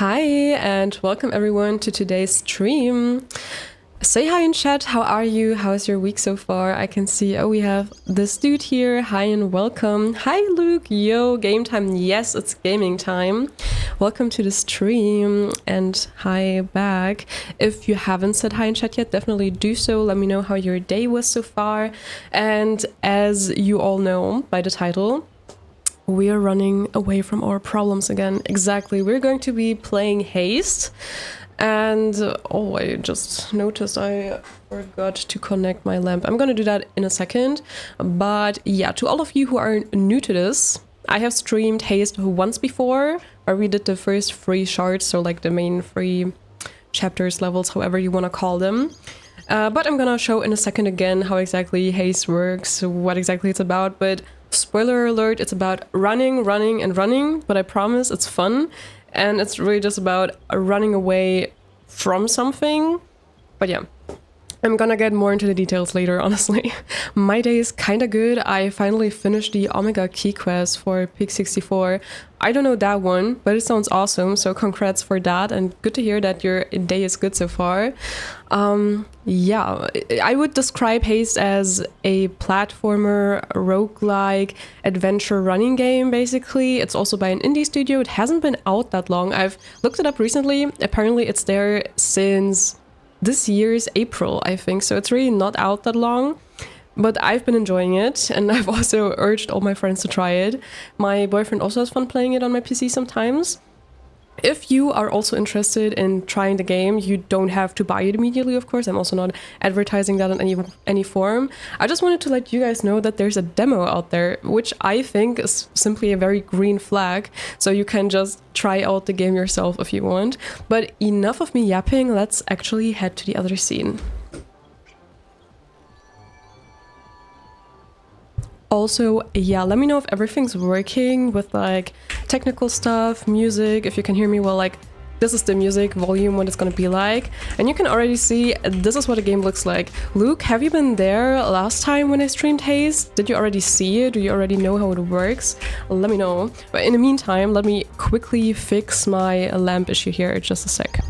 Hi, and welcome everyone to today's stream. Say hi in chat, how are you? How's your week so far? I can see, we have this dude here. Hi and welcome. Hi Luke, yo, game time. Yes, it's gaming time. Welcome to the stream and hi back. If you haven't said hi in chat yet, definitely do so. Let me know how your day was so far. And as you all know by the title, we are running away from our problems again. Exactly. We're going to be playing Haste. And I just noticed I forgot to connect my lamp. I'm going to do that in a second. But yeah, to all of you who are new to this, I have streamed Haste once before, where we did the first 3 shards, so like the main 3 chapters, levels, however you want to call them. But I'm going to show in a second again how exactly Haste works, what exactly it's about. But spoiler alert, it's about running, and running, but I promise it's fun. And it's really just about running away from something. But yeah, I'm gonna get more into the details later, honestly. My day is kinda good. I finally finished the Omega Key Quest for Peak 64. I don't know that one, but it sounds awesome, so congrats for that, and good to hear that your day is good so far. Yeah, I would describe Haste as a platformer, roguelike, adventure running game, basically. It's also by an indie studio. It hasn't been out that long. I've looked it up recently. Apparently it's there since this year's April, I think, so it's really not out that long. But I've been enjoying it, and I've also urged all my friends to try it. My boyfriend also has fun playing it on my PC sometimes. If you are also interested in trying the game, you don't have to buy it immediately, of course. I'm also not advertising that in any form. I just wanted to let you guys know that there's a demo out there, which I think is simply a very green flag. So you can just try out the game yourself if you want. But enough of me yapping, let's actually head to the other scene. Also, yeah, let me know if everything's working with like technical stuff, music, if you can hear me well. Like, this is the music volume, what it's gonna be like. And you can already see this is what the game looks like. Luke, have you been there last time when I streamed Haste? Did you already see it? Do you already know how it works? Let me know. But in the meantime, let me quickly fix my lamp issue here, just a sec.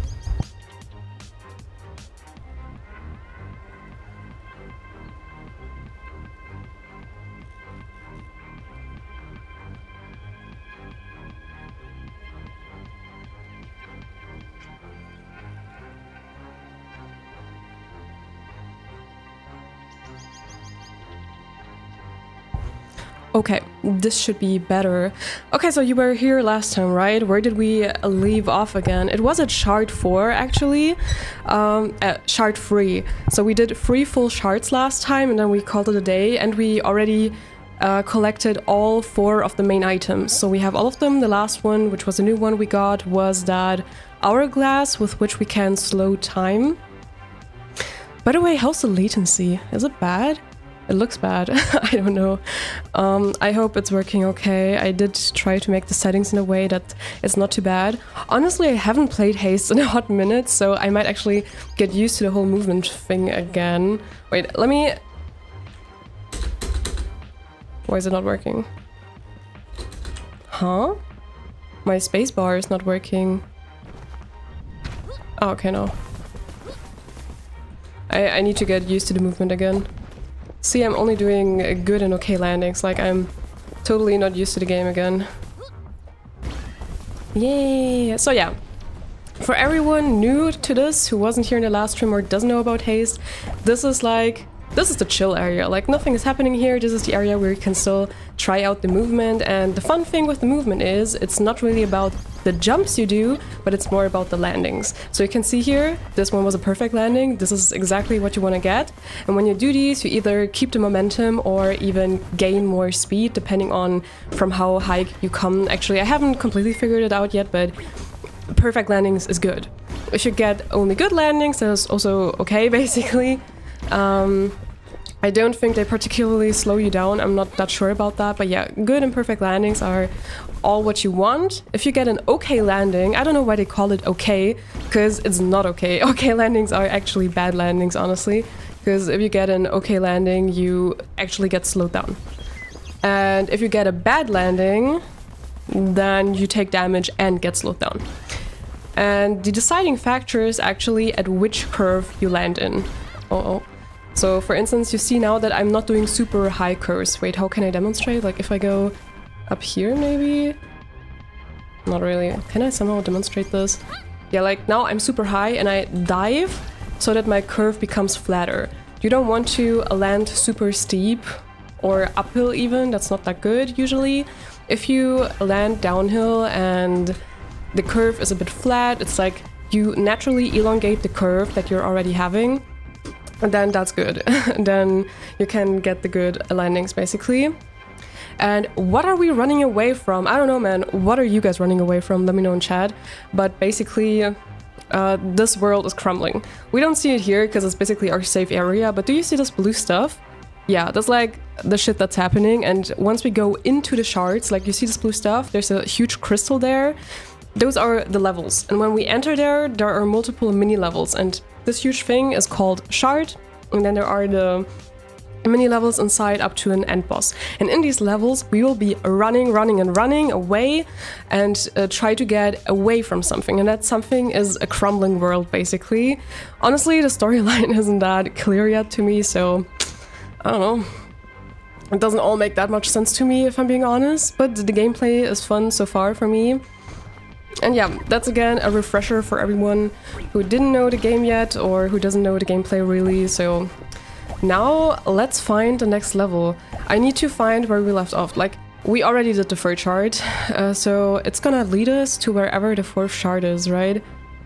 Okay, this should be better. Okay, so you were here last time, right? Where did we leave off again? It was at shard 4, actually. Shard 3. So we did 3 full shards last time, and then we called it a day, and we already collected all 4 of the main items. So we have all of them. The last one, which was a new one we got, was that hourglass with which we can slow time. By the way, how's the latency? Is it bad? It looks bad. I don't know. I hope it's working okay. I did try to make the settings in a way that it's not too bad. Honestly, I haven't played Haste in a hot minute, so I might actually get used to the whole movement thing again. Wait, let me... Why is it not working? Huh? My spacebar is not working. Oh, okay, no. I need to get used to the movement again. See, I'm only doing good and okay landings, like I'm totally not used to the game again. Yay! So yeah, for everyone new to this, who wasn't here in the last stream or doesn't know about Haste, this is the chill area. Like, nothing is happening here. This is the area where you can still try out the movement, and the fun thing with the movement is it's not really about the jumps you do, but it's more about the landings. So you can see here, this one was a perfect landing. This is exactly what you want to get. And when you do these, you either keep the momentum or even gain more speed, depending on from how high you come. Actually, I haven't completely figured it out yet, but perfect landings is good. If you get only good landings, that's also okay, basically. I don't think they particularly slow you down. I'm not that sure about that, but yeah, good and perfect landings are all what you want. If you get an okay landing, I don't know why they call it okay, because it's not okay. Okay landings are actually bad landings, honestly, because if you get an okay landing, you actually get slowed down. And if you get a bad landing, then you take damage and get slowed down. And the deciding factor is actually at which curve you land in. Oh. So for instance, you see now that I'm not doing super high curves. Wait, how can I demonstrate? Like if I go up here maybe? Not really. Can I somehow demonstrate this? Yeah, like now I'm super high and I dive so that my curve becomes flatter. You don't want to land super steep or uphill even, that's not that good usually. If you land downhill and the curve is a bit flat, it's like you naturally elongate the curve that you're already having, and then that's good. Then you can get the good landings basically. And what are we running away from? I don't know, man. What are you guys running away from? Let me know in chat. But basically, this world is crumbling. We don't see it here because it's basically our safe area, but do you see this blue stuff? Yeah, that's like the shit that's happening. And once we go into the shards, like you see this blue stuff, there's a huge crystal there. Those are the levels. And when we enter there are multiple mini levels. And this huge thing is called shard. And then there are the mini levels inside up to an end boss. And in these levels, we will be running away and try to get away from something. And that something is a crumbling world, basically. Honestly, the storyline isn't that clear yet to me, so I don't know. It doesn't all make that much sense to me, if I'm being honest, but the gameplay is fun so far for me. And yeah, that's again a refresher for everyone who didn't know the game yet or who doesn't know the gameplay really, so now let's find the next level. I need to find where we left off. Like, we already did the third shard, so it's gonna lead us to wherever the fourth shard is, right?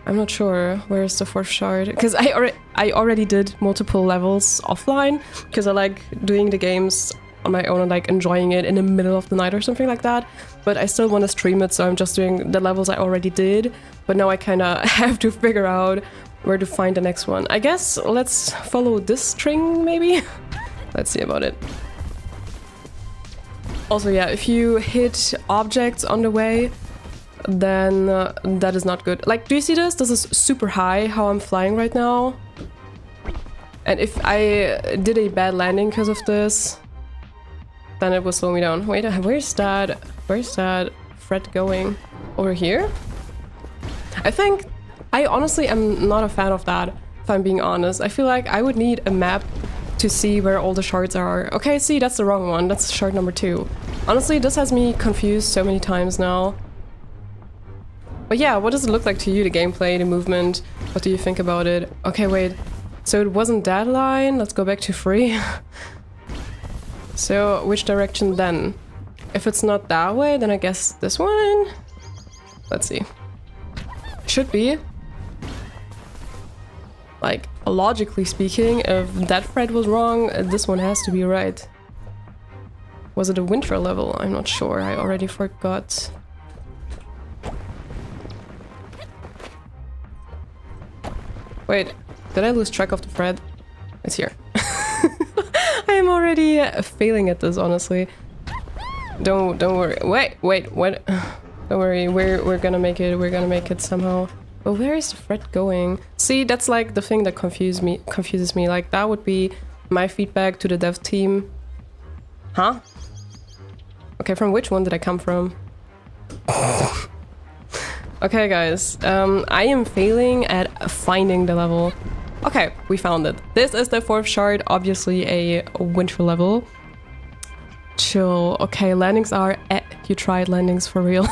I'm not sure where's the fourth shard, because I already did multiple levels offline, because I like doing the games on my own and like enjoying it in the middle of the night or something like that. But I still want to stream it, so I'm just doing the levels I already did. But now I kind of have to figure out where to find the next one. I guess let's follow this string, maybe? Let's see about it. Also, yeah, if you hit objects on the way, then that is not good. Like, do you see this? This is super high, how I'm flying right now. And if I did a bad landing because of this, then it will slow me down. Wait, where's that thread going? Over here? I honestly am not a fan of that, if I'm being honest. I feel like I would need a map to see where all the shards are. Okay, see, that's the wrong one. That's shard number 2. Honestly, this has me confused so many times now. But yeah, what does it look like to you, the gameplay, the movement? What do you think about it? Okay, wait. So it wasn't that line. Let's go back to 3. So, which direction then? If it's not that way, then I guess this one? Let's see. Should be. Like, logically speaking, if that thread was wrong, this one has to be right. Was it a winter level? I'm not sure. I already forgot. Wait, did I lose track of the thread? It's here. I am already failing at this, honestly. Don't worry. Wait, what? Don't worry, we're gonna make it. We're gonna make it somehow. But where is the thread going? See, that's like the thing that confuses me. Like, that would be my feedback to the dev team. Huh? Okay, from which one did I come from? Okay, guys. I am failing at finding the level. Okay, we found it. This is the fourth shard, obviously a winter level. Chill. Okay, landings are... you tried landings for real.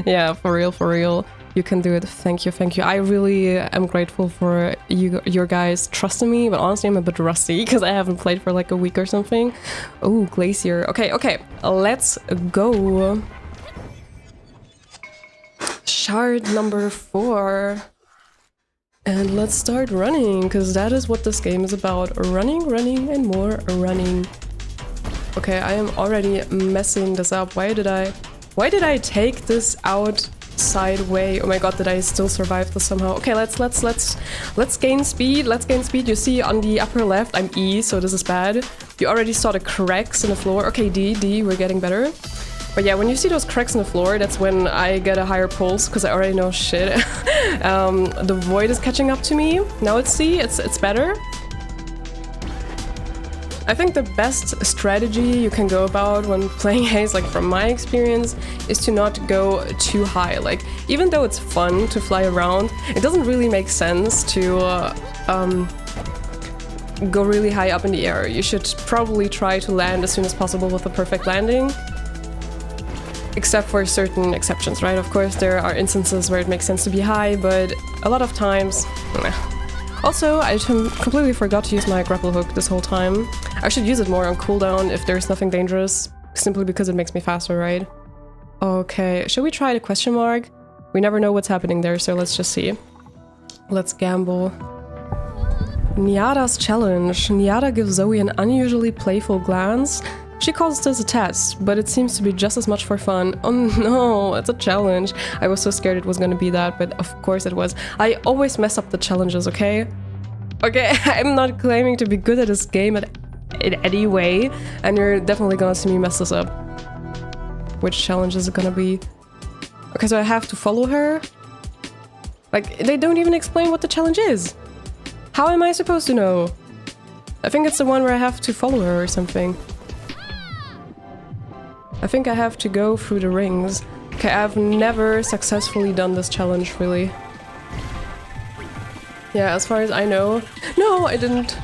Yeah, for real. You can do it. Thank you. I really am grateful for your guys trusting me, but honestly I'm a bit rusty because I haven't played for like a week or something. Oh, glacier. Okay, let's go. Shard number 4. And let's start running, because that is what this game is about. Running, and more running. Okay, I am already messing this up. Why did I take this outside way? Oh my god, did I still survive this somehow? Okay, let's gain speed. You see on the upper left, I'm E, so this is bad. You already saw the cracks in the floor. Okay, D, we're getting better. But yeah, when you see those cracks in the floor, that's when I get a higher pulse, because I already know shit. The void is catching up to me. Now it's C, it's better. I think the best strategy you can go about when playing Haze, like from my experience, is to not go too high. Like, even though it's fun to fly around, it doesn't really make sense to go really high up in the air. You should probably try to land as soon as possible with a perfect landing. Except for certain exceptions, right? Of course, there are instances where it makes sense to be high, but a lot of times, nah. Also, I completely forgot to use my grapple hook this whole time. I should use it more on cooldown if there's nothing dangerous, simply because it makes me faster, right? Okay, should we try the question mark? We never know what's happening there, so let's just see. Let's gamble. Nyada's challenge. Nyada gives Zoe an unusually playful glance. She calls this a test, but it seems to be just as much for fun. Oh no, it's a challenge. I was so scared it was gonna be that, but of course it was. I always mess up the challenges, okay? Okay, I'm not claiming to be good at this game in any way, and you're definitely gonna see me mess this up. Which challenge is it gonna be? Okay, so I have to follow her? Like, they don't even explain what the challenge is. How am I supposed to know? I think it's the one where I have to follow her or something. I think I have to go through the rings. Okay, I've never successfully done this challenge, really. Yeah, as far as I know. No, I didn't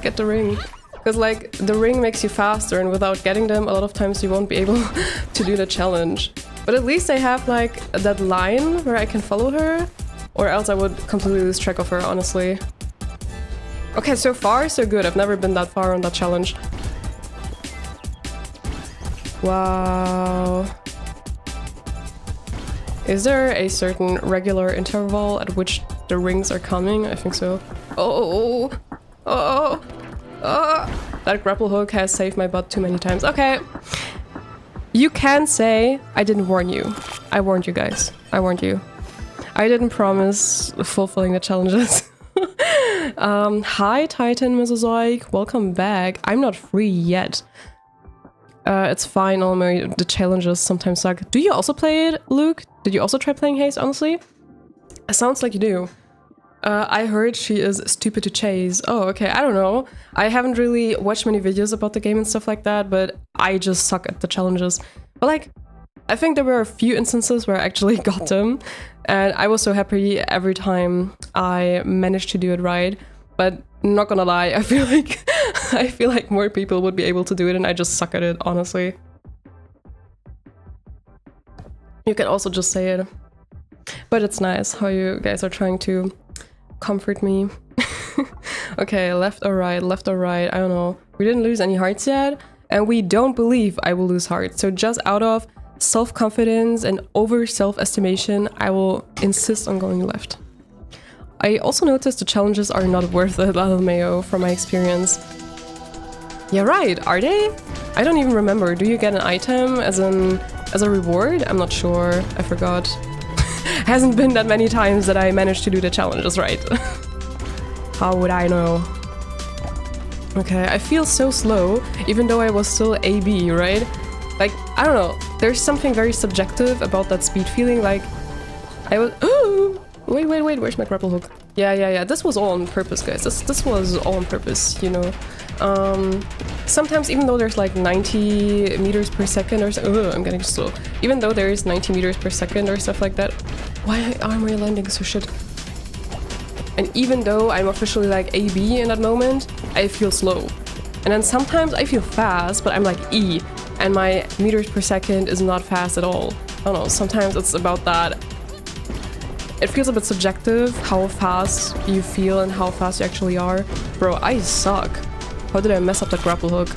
get the ring. Because, like, the ring makes you faster, and without getting them, a lot of times you won't be able to do the challenge. But at least I have, like, that line where I can follow her, or else I would completely lose track of her, honestly. Okay, so far, so good. I've never been that far on that challenge. Wow. Is there a certain regular interval at which the rings are coming? I think so. Oh, oh, oh. That grapple hook has saved my butt too many times. Okay. You can say I didn't warn you. I warned you guys. I warned you. I didn't promise fulfilling the challenges. Hi, Titan Mesozoic. Welcome back. I'm not free yet. It's fine, the challenges sometimes suck. Do you also play it, Luke? Did you also try playing Haste, honestly? It sounds like you do. I heard she is stupid to chase. Oh, okay, I don't know. I haven't really watched many videos about the game and stuff like that, but I just suck at the challenges. But like, I think there were a few instances where I actually got them, and I was so happy every time I managed to do it right. But not gonna lie, I feel like more people would be able to do it, and I just suck at it, honestly. You can also just say it. But it's nice how you guys are trying to comfort me. Okay, left or right, I don't know. We didn't lose any hearts yet, and we don't believe I will lose hearts. So just out of self-confidence and over self-estimation, I will insist on going left. I also noticed the challenges are not worth it, LMAO, from my experience. Yeah, right, are they? I don't even remember. Do you get an item as a reward? I'm not sure. I forgot. Hasn't been that many times that I managed to do the challenges right. How would I know? Okay, I feel so slow, even though I was still AB, right? Like, I don't know. There's something very subjective about that speed feeling, like... I was... Oh! Wait, where's my grapple hook? Yeah, this was all on purpose, guys. This was all on purpose, you know. Sometimes even though there's like 90 meters per second or so, I'm getting slow. Even though there is 90 meters per second or stuff like that, why am I landing so shit? And even though I'm officially like AB in that moment, I feel slow. And then sometimes I feel fast, but I'm like E, and my meters per second is not fast at all. I don't know, sometimes it's about that. It feels a bit subjective, how fast you feel and how fast you actually are. Bro, I suck. How did I mess up that grapple hook?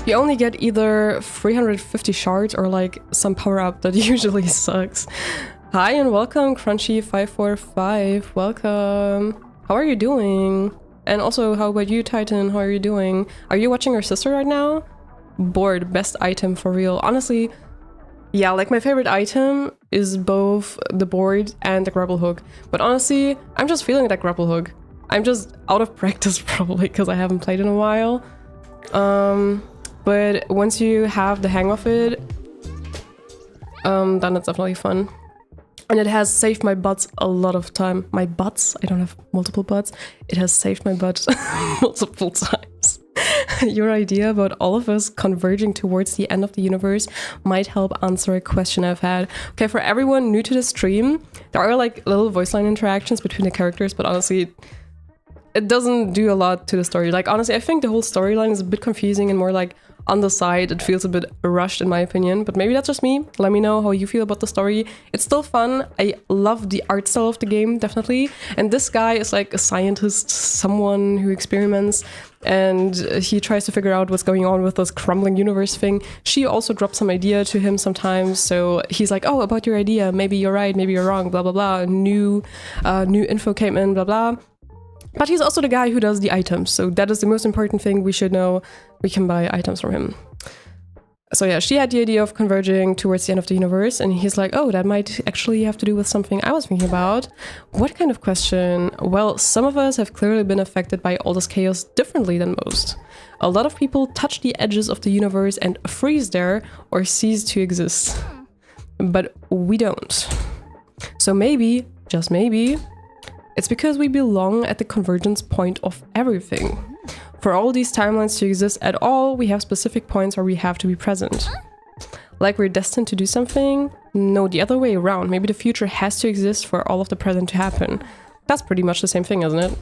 You only get either 350 shards or like some power up that usually sucks. Hi and welcome, Crunchy545. Welcome. How are you doing? And also, how about you, Titan? How are you doing? Are you watching your sister right now? Board, best item for real. Honestly, yeah, like my favorite item is both the board and the grapple hook. But honestly, I'm just feeling that grapple hook. I'm just out of practice probably because I haven't played in a while. But once you have the hang of it, then it's definitely fun. And it has saved my butts a lot of time. My butts? I don't have multiple butts. It has saved my butt multiple times. Your idea about all of us converging towards the end of the universe might help answer a question I've had. Okay, for everyone new to the stream, there are like little voice line interactions between the characters, but honestly, it doesn't do a lot to the story. Like, honestly, I think the whole storyline is a bit confusing and more like on the side. It feels a bit rushed in my opinion, but maybe that's just me. Let me know how you feel about the story. It's still fun. I love the art style of the game, definitely. And this guy is like a scientist, someone who experiments, and he tries to figure out what's going on with this crumbling universe thing. She also drops some idea to him sometimes, so he's like, oh, about your idea, maybe you're right, maybe you're wrong, blah, blah, blah. New info came in, blah, blah. But he's also the guy who does the items, so that is the most important thing we should know. We can buy items from him. So yeah, she had the idea of converging towards the end of the universe, and he's like, oh, that might actually have to do with something I was thinking about. What kind of question? Well, some of us have clearly been affected by all this chaos differently than most. A lot of people touch the edges of the universe and freeze there or cease to exist. But we don't. So maybe, just maybe, it's because we belong at the convergence point of everything. For all these timelines to exist at all, we have specific points where we have to be present. Like we're destined to do something? No, the other way around. Maybe the future has to exist for all of the present to happen. That's pretty much the same thing, isn't it?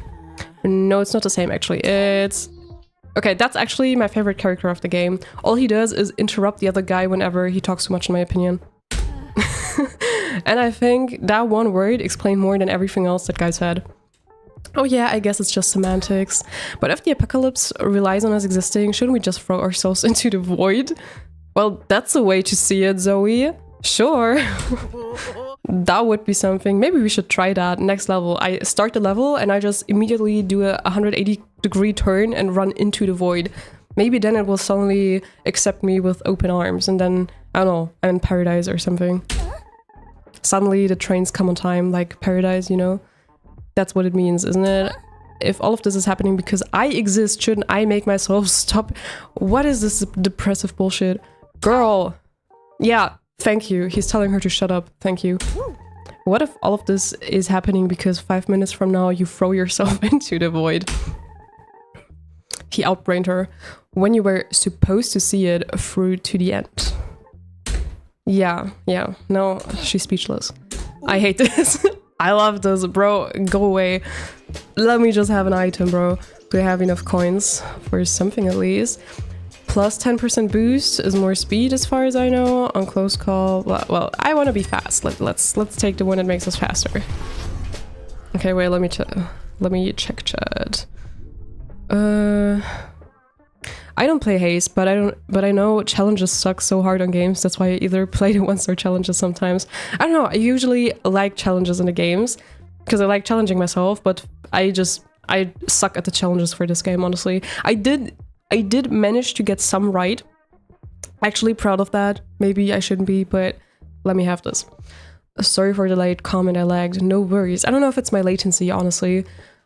No, it's not the same, actually. It's... Okay, that's actually my favorite character of the game. All he does is interrupt the other guy whenever he talks too much, in my opinion. And I think that one word explained more than everything else that guy said. Oh yeah, I guess it's just semantics. But if the apocalypse relies on us existing, shouldn't we just throw ourselves into the void? Well, that's a way to see it, Zoe. Sure. That would be something. Maybe we should try that next level. I start the level and I just immediately do a 180-degree turn and run into the void. Maybe then it will suddenly accept me with open arms, and then, I don't know, I'm in paradise or something. Suddenly the trains come on time, like paradise, you know? That's what it means, isn't it? If all of this is happening because I exist, shouldn't I make myself stop? What is this depressive bullshit? Girl! Yeah, thank you. He's telling her to shut up. Thank you. What if all of this is happening because 5 minutes from now you throw yourself into the void? He outbrained her. When you were supposed to see it through to the end. Yeah. No, she's speechless. I hate this. I love this, bro. Go away. Let me just have an item, bro. Do I have enough coins for something at least? Plus 10% boost is more speed as far as I know. On close call. Well, I want to be fast. Let's take the one that makes us faster. Okay, wait. Let me check chat. I don't play Haste, but I know challenges suck so hard on games. That's why I either play the ones or challenges sometimes. I don't know, I usually like challenges in the games because I like challenging myself, but I suck at the challenges for this game, honestly. I did manage to get some right. Actually proud of that. Maybe I shouldn't be, but let me have this. Sorry for the late comment, I lagged. No worries. I don't know if it's my latency, honestly.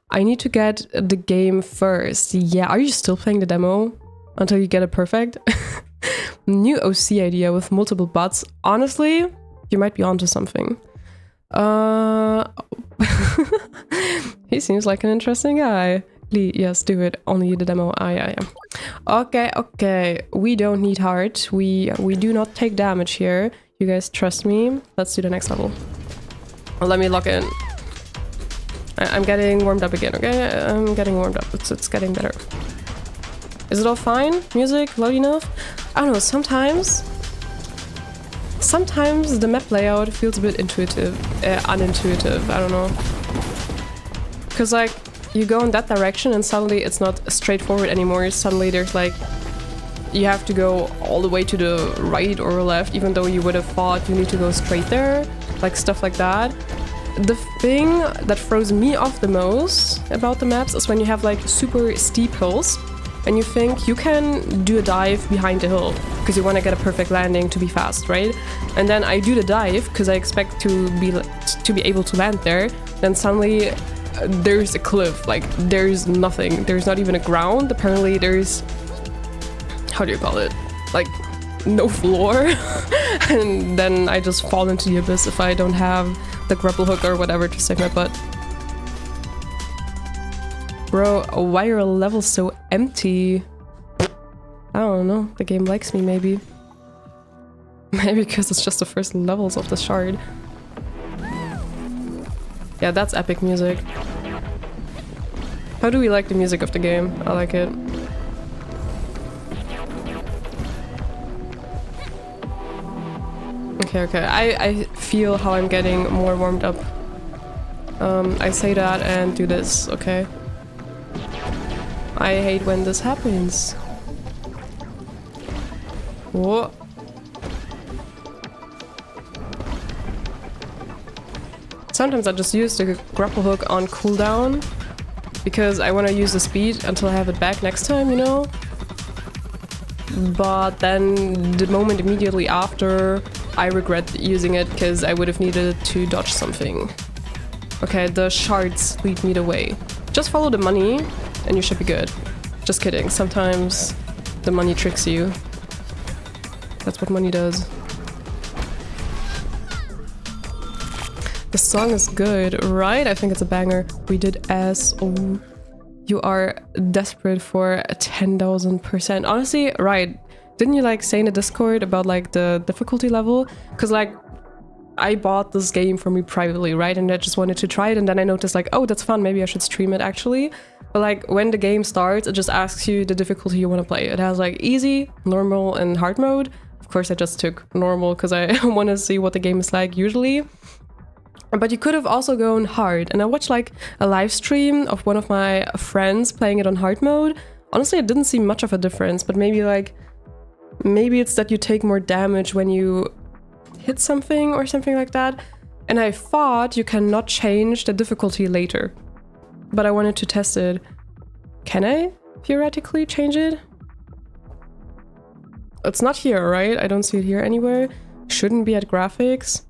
I need to get the game first. Yeah, are you still playing the demo? Until you get it perfect? New OC idea with multiple bots. Honestly, you might be onto something. He seems like an interesting guy. Lee, yes, do it. Only the demo. Yeah. Okay. We don't need heart. We do not take damage here. You guys trust me. Let's do the next level. Let me log in. I'm getting warmed up again, okay? I'm getting warmed up. It's getting better. Is it all fine? Music? Loud enough? I don't know, sometimes the map layout feels a bit unintuitive, I don't know. Because like, you go in that direction and suddenly it's not straightforward anymore. Suddenly there's like, you have to go all the way to the right or left, even though you would have thought you need to go straight there. Like stuff like that. The thing that throws me off the most about the maps is when you have like super steep hills and you think you can do a dive behind the hill because you want to get a perfect landing to be fast, right? And then I do the dive because I expect to be able to land there. Then suddenly there's a cliff, like there's nothing. There's not even a ground. Apparently there's, how do you call it? Like no floor. And then I just fall into the abyss if I don't have the grapple hook or whatever to save my butt. Bro, why are levels so empty? I don't know. The game likes me, maybe. Maybe because it's just the first levels of the shard. Yeah, that's epic music. How do we like the music of the game? I like it. Okay. I feel how I'm getting more warmed up. I say that and do this, okay? I hate when this happens. Whoa. Sometimes I just use the grapple hook on cooldown because I want to use the speed until I have it back next time, you know? But then the moment immediately after, I regret using it because I would have needed to dodge something. Okay, the shards lead me the way. Just follow the money and you should be good. Just kidding, sometimes the money tricks you. That's what money does. The song is good, right? I think it's a banger. We did as... Oh, you are desperate for 10,000%. Honestly, right. Didn't you like say in the Discord about like the difficulty level? Because like I bought this game for me privately, right? And I just wanted to try it, and then I noticed like, oh, that's fun, maybe I should stream it actually. But like when the game starts, it just asks you the difficulty you want to play. It has like easy, normal, and hard mode. Of course, I just took normal because I want to see what the game is like usually. But you could have also gone hard. And I watched like a live stream of one of my friends playing it on hard mode. Honestly, it didn't see much of a difference, but maybe it's that you take more damage when you hit something or something like that. And I thought you cannot change the difficulty later. But I wanted to test it. Can I theoretically change it? It's not here, right? I don't see it here anywhere. Shouldn't be at graphics.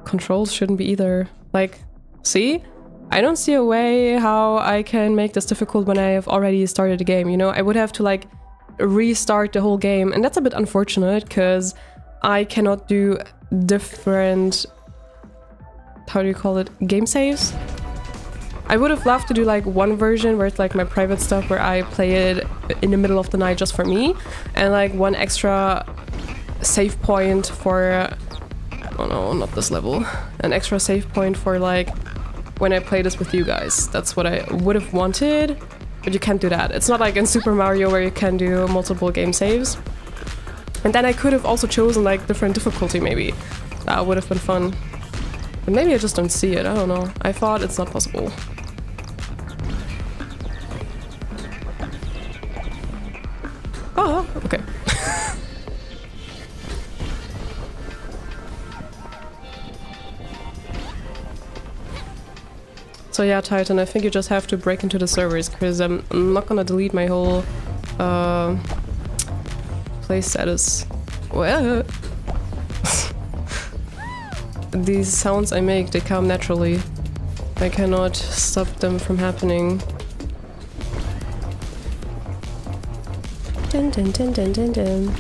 Controls shouldn't be either. Like, see? I don't see a way how I can make this difficult when I have already started the game, you know? I would have to like restart the whole game, and that's a bit unfortunate because I cannot do different, how do you call it, game saves? I would have loved to do like one version where it's like my private stuff where I play it in the middle of the night just for me, and like one extra save point for, oh no, not this level, an extra save point for like when I play this with you guys. That's what I would have wanted, but you can't do that. It's not like in Super Mario where you can do multiple game saves. And then I could have also chosen like different difficulty maybe. That would have been fun. But maybe I just don't see it, I don't know. I thought it's not possible. Oh, okay. So yeah, Titan, I think you just have to break into the servers, because I'm not gonna delete my whole play status. Well, these sounds I make, they come naturally. I cannot stop them from happening. Dun, dun, dun, dun, dun, dun.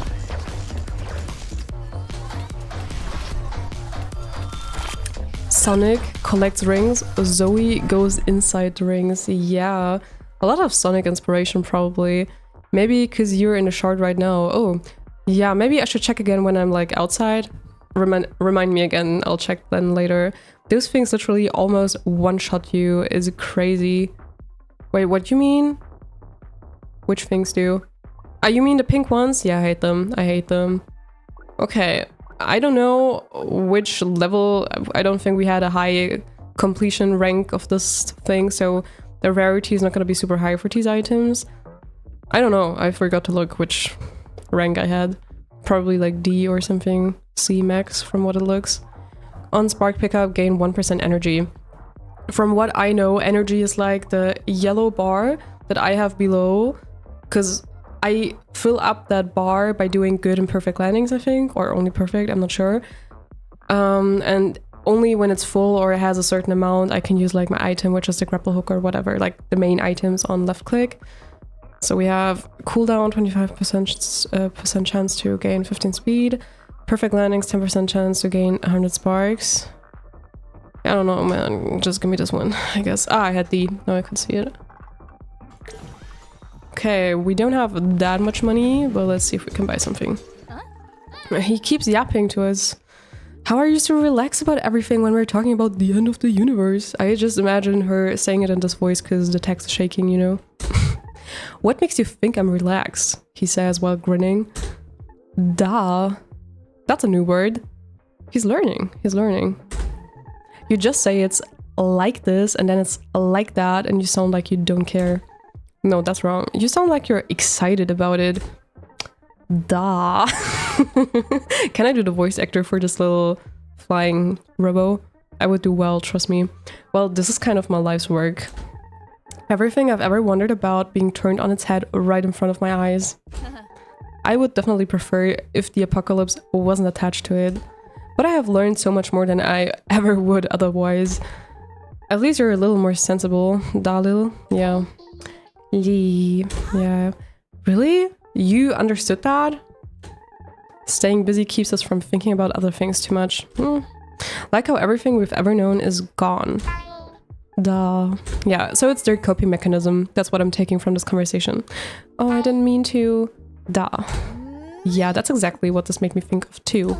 Sonic collects rings, Zoe goes inside the rings. Yeah, a lot of Sonic inspiration probably. Maybe because you're in the shard right now. Oh, yeah, maybe I should check again when I'm like outside. Remind me again, I'll check then later. Those things literally almost one-shot you, is crazy. Wait, what do you mean? Which things do? Ah, you mean the pink ones? Yeah, I hate them. I hate them. Okay. I don't know which level. I don't think we had a high completion rank of this thing, so the rarity is not going to be super high for these items. I don't know. I forgot to look which rank I had. Probably like D or something. C max from what it looks. On spark pickup, gain 1% energy. From what I know, energy is like the yellow bar that I have below, because I fill up that bar by doing good and perfect landings, I think, or only perfect, I'm not sure. And only when it's full or it has a certain amount, I can use like my item, which is the grapple hook or whatever, like the main items on left click. So we have cooldown, 25% chance to gain 15 speed, perfect landings, 10% chance to gain 100 sparks. I don't know, man. Just give me this one, I guess. Ah, I had D. Now I could see it. Okay, we don't have that much money, but let's see if we can buy something. He keeps yapping to us. How are you so relaxed about everything when we're talking about the end of the universe? I just imagine her saying it in this voice because the text is shaking, you know? What makes you think I'm relaxed? He says while grinning. Da. That's a new word. He's learning. He's learning. You just say it's like this and then it's like that and you sound like you don't care. No, that's wrong. You sound like you're excited about it. Da. Can I do the voice actor for this little flying robo? I would do well, trust me. Well, this is kind of my life's work. Everything I've ever wondered about being turned on its head right in front of my eyes. I would definitely prefer if the apocalypse wasn't attached to it. But I have learned so much more than I ever would otherwise. At least you're a little more sensible, Dalil. Yeah. Yeah. Really? You understood that? Staying busy keeps us from thinking about other things too much. Like how everything we've ever known is gone. Duh. Yeah, so it's their coping mechanism. That's what I'm taking from this conversation. Oh, I didn't mean to. Duh. Yeah, that's exactly what this made me think of too.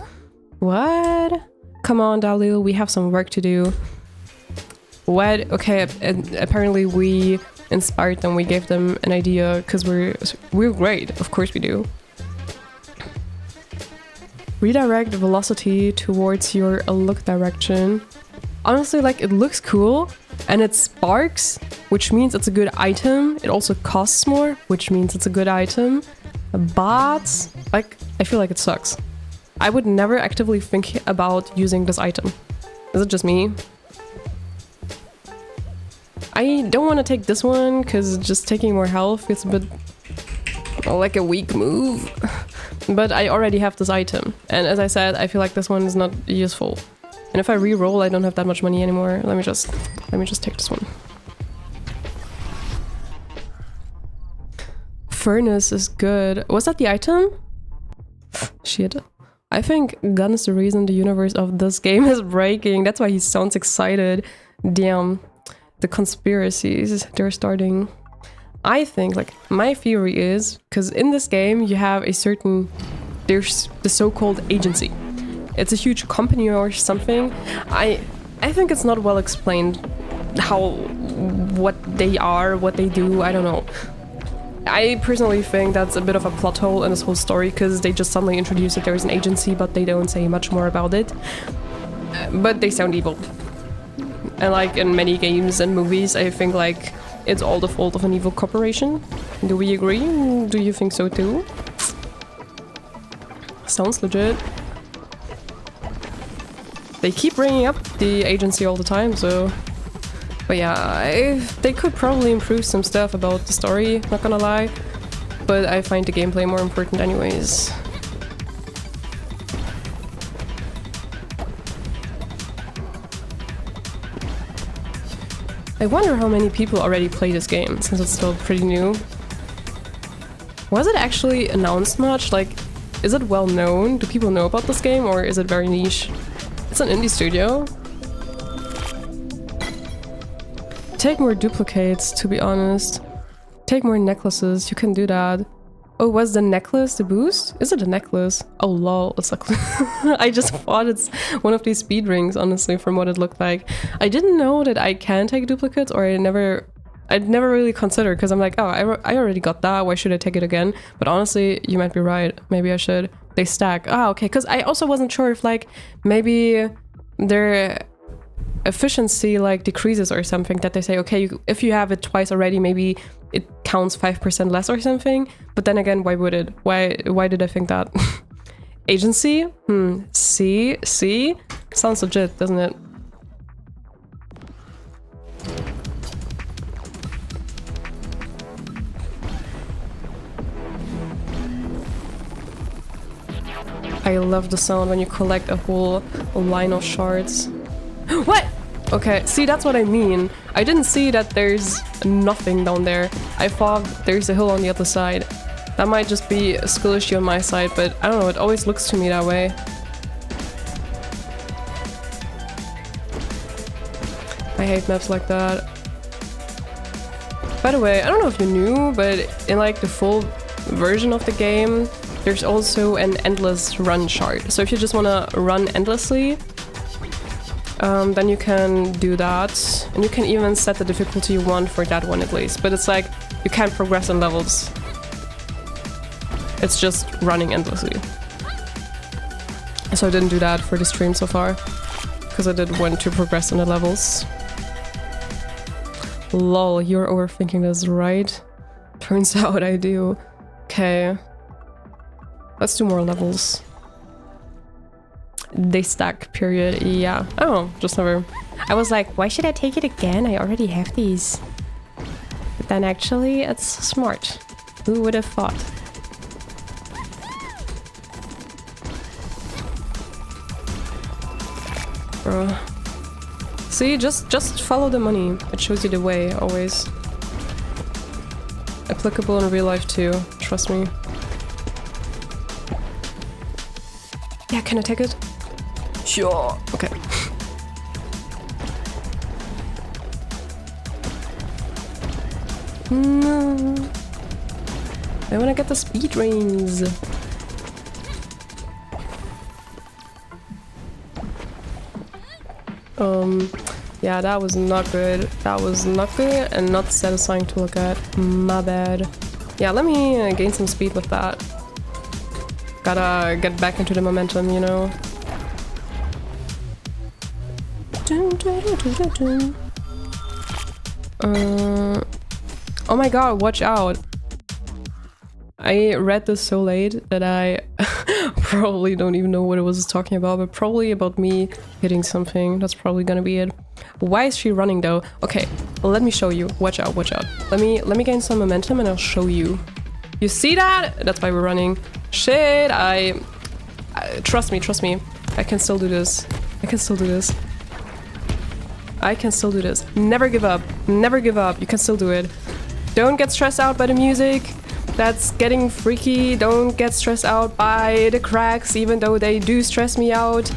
What? Come on, Dalil, we have some work to do. What? Okay, apparently we inspired them, we gave them an idea because we're great. Of course we do. Redirect the velocity towards your look direction. Honestly, like, it looks cool and it sparks, which means it's a good item. It also costs more, which means it's a good item. But, like, I feel like it sucks. I would never actively think about using this item. Is it just me? I don't want to take this one because just taking more health is a bit like a weak move. But I already have this item. And as I said, I feel like this one is not useful. And if I re-roll, I don't have that much money anymore. Let me just take this one. Furnace is good. Was that the item? Shit. I think gun is the reason the universe of this game is breaking. That's why he sounds excited. Damn. The conspiracies, they're starting. I think, like, my theory is, because in this game you have a certain, there's the so-called agency. It's a huge company or something. I think it's not well explained what they are, what they do, I don't know. I personally think that's a bit of a plot hole in this whole story because they just suddenly introduce that there's an agency but they don't say much more about it. But they sound evil. And like in many games and movies, I think like it's all the fault of an evil corporation. Do we agree? Do you think so too? Sounds legit. They keep bringing up the agency all the time, so... But yeah, they could probably improve some stuff about the story, not gonna lie. But I find the gameplay more important anyways. I wonder how many people already play this game, since it's still pretty new. Was it actually announced much? Like, is it well known? Do people know about this game, or is it very niche? It's an indie studio. Take more duplicates, to be honest. Take more necklaces, you can do that. Oh, was the necklace the boost? Is it a necklace? Oh lol, it's like I just thought it's one of these speed rings, honestly, from what it looked like. I didn't know that I can take duplicates, or I'd never really considered, because I'm like, oh, I already got that, why should I take it again? But honestly, you might be right, maybe I should. They stack. Ah, okay, because I also wasn't sure if like, maybe their efficiency like decreases or something, that they say, okay, if you have it twice already, maybe it counts 5% less or something. But then again, why would it? Why did I think that? Agency? See? Sounds legit, doesn't it? I love the sound when you collect a whole line of shards. What? Okay, see, that's what I mean. I didn't see that there's nothing down there. I thought there's a hill on the other side. That might just be a skill issue on my side, but I don't know, it always looks to me that way. I hate maps like that. By the way, I don't know if you knew, but in like the full version of the game, there's also an endless run chart. So if you just want to run endlessly, then you can do that. And you can even set the difficulty you want for that one at least. But it's like, you can't progress in levels. It's just running endlessly. So I didn't do that for the stream so far, because I did want to progress in the levels. Lol, you're overthinking this, right? Turns out I do. Okay. Let's do more levels. They stack, period. Yeah. Oh, just never. I was like, why should I take it again? I already have these. But then actually, it's smart. Who would have thought? Bro. See, just follow the money. It shows you the way, always. Applicable in real life too, trust me. Yeah, can I take it? Sure. Okay. No. I wanna get the speed rings. Yeah, that was not good. That was not good and not satisfying to look at. My bad. Yeah, let me gain some speed with that. Gotta get back into the momentum, you know? Oh my god, watch out. I read this so late that I probably don't even know what it was talking about, but probably about me hitting something. That's probably gonna be it. Why is she running though? Okay, let me show you. Watch out, watch out. Let me gain some momentum and I'll show you. You see that? That's why we're running. Shit, trust me, trust me. I can still do this. I can still do this. I can still do this. Never give up. Never give up. You can still do it. Don't get stressed out by the music. That's getting freaky. Don't get stressed out by the cracks, even though they do stress me out.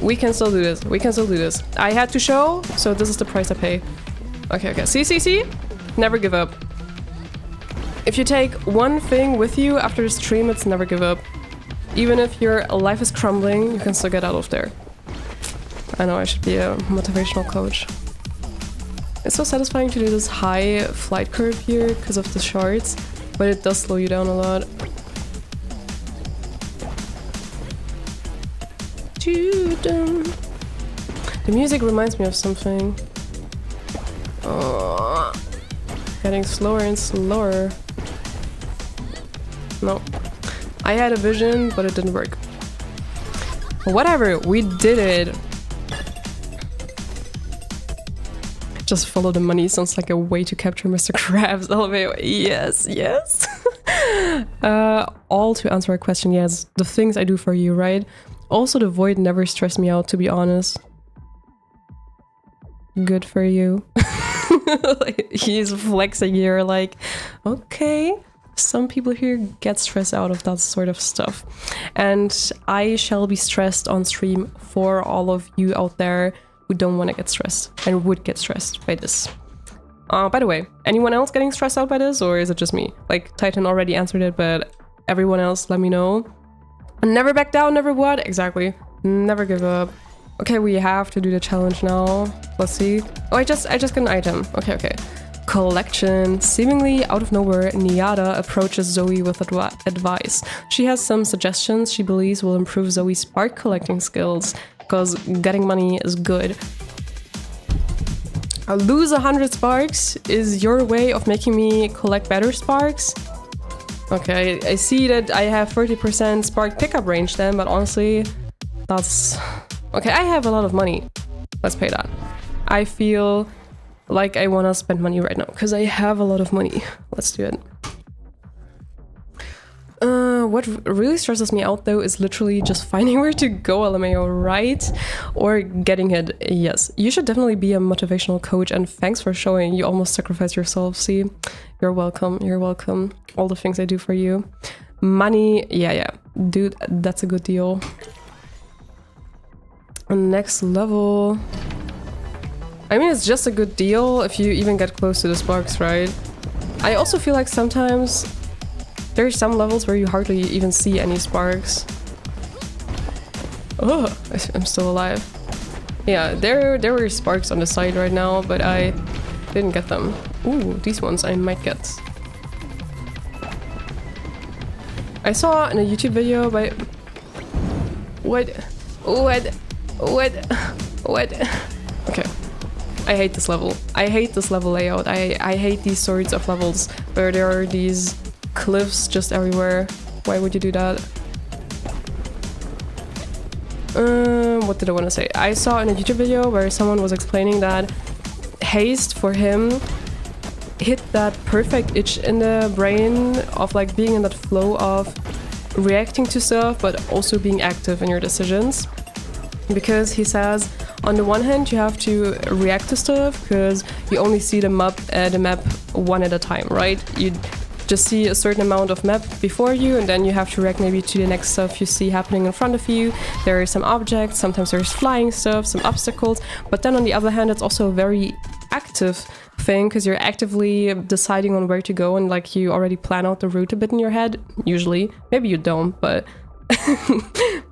We can still do this. We can still do this. I had to show, so this is the price I pay. Okay, okay. See? Never give up. If you take one thing with you after the stream, it's never give up. Even if your life is crumbling, you can still get out of there. I know I should be a motivational coach. It's so satisfying to do this high flight curve here because of the shards, but it does slow you down a lot. The music reminds me of something. Oh, getting slower and slower. No. I had a vision, but it didn't work. Whatever, we did it. Just follow the money sounds like a way to capture Mr. Krabs. Yes, yes. All to answer a question, yes. The things I do for you, right? Also, the void never stressed me out, to be honest. Good for you. Like, he's flexing here, like, okay. Some people here get stressed out of that sort of stuff. And I shall be stressed on stream for all of you out there who don't want to get stressed and would get stressed by this. By the way, anyone else getting stressed out by this, or is it just me? Like, Titan already answered it, but everyone else, let me know. Never back down, never what? Exactly. Never give up. Okay, we have to do the challenge now. Let's see. Oh, I just got an item. Okay. Collection. Seemingly out of nowhere, Niada approaches Zoe with advice. She has some suggestions she believes will improve Zoe's spark collecting skills, because getting money is good. Lose 100 sparks is your way of making me collect better sparks? Okay, I see that I have 30% spark pickup range then, but honestly, that's... Okay, I have a lot of money. Let's pay that. I feel like I want to spend money right now, because I have a lot of money. Let's do it. What really stresses me out though is literally just finding where to go, LMAO, right? Or getting it, yes. You should definitely be a motivational coach, and thanks for showing you almost sacrificed yourself, see? You're welcome, you're welcome. All the things I do for you. Money, yeah. Dude, that's a good deal. Next level. I mean, it's just a good deal if you even get close to the sparks, right? I also feel like sometimes there's some levels where you hardly even see any sparks. Oh, I'm still alive. Yeah, there were sparks on the side right now, but I didn't get them. Ooh, these ones I might get. I saw in a YouTube video by... What? Okay. I hate this level. I hate this level layout. I hate these sorts of levels where there are these cliffs just everywhere. Why would you do that? What did I want to say? I saw in a YouTube video where someone was explaining that Haste, for him, hit that perfect itch in the brain of like being in that flow of reacting to stuff but also being active in your decisions. Because he says, on the one hand, you have to react to stuff because you only see the map one at a time, right? You just see a certain amount of map before you, and then you have to react maybe to the next stuff you see happening in front of you. There are some objects, sometimes there's flying stuff, some obstacles, but then on the other hand, it's also a very active thing because you're actively deciding on where to go, and like you already plan out the route a bit in your head, usually. Maybe you don't, but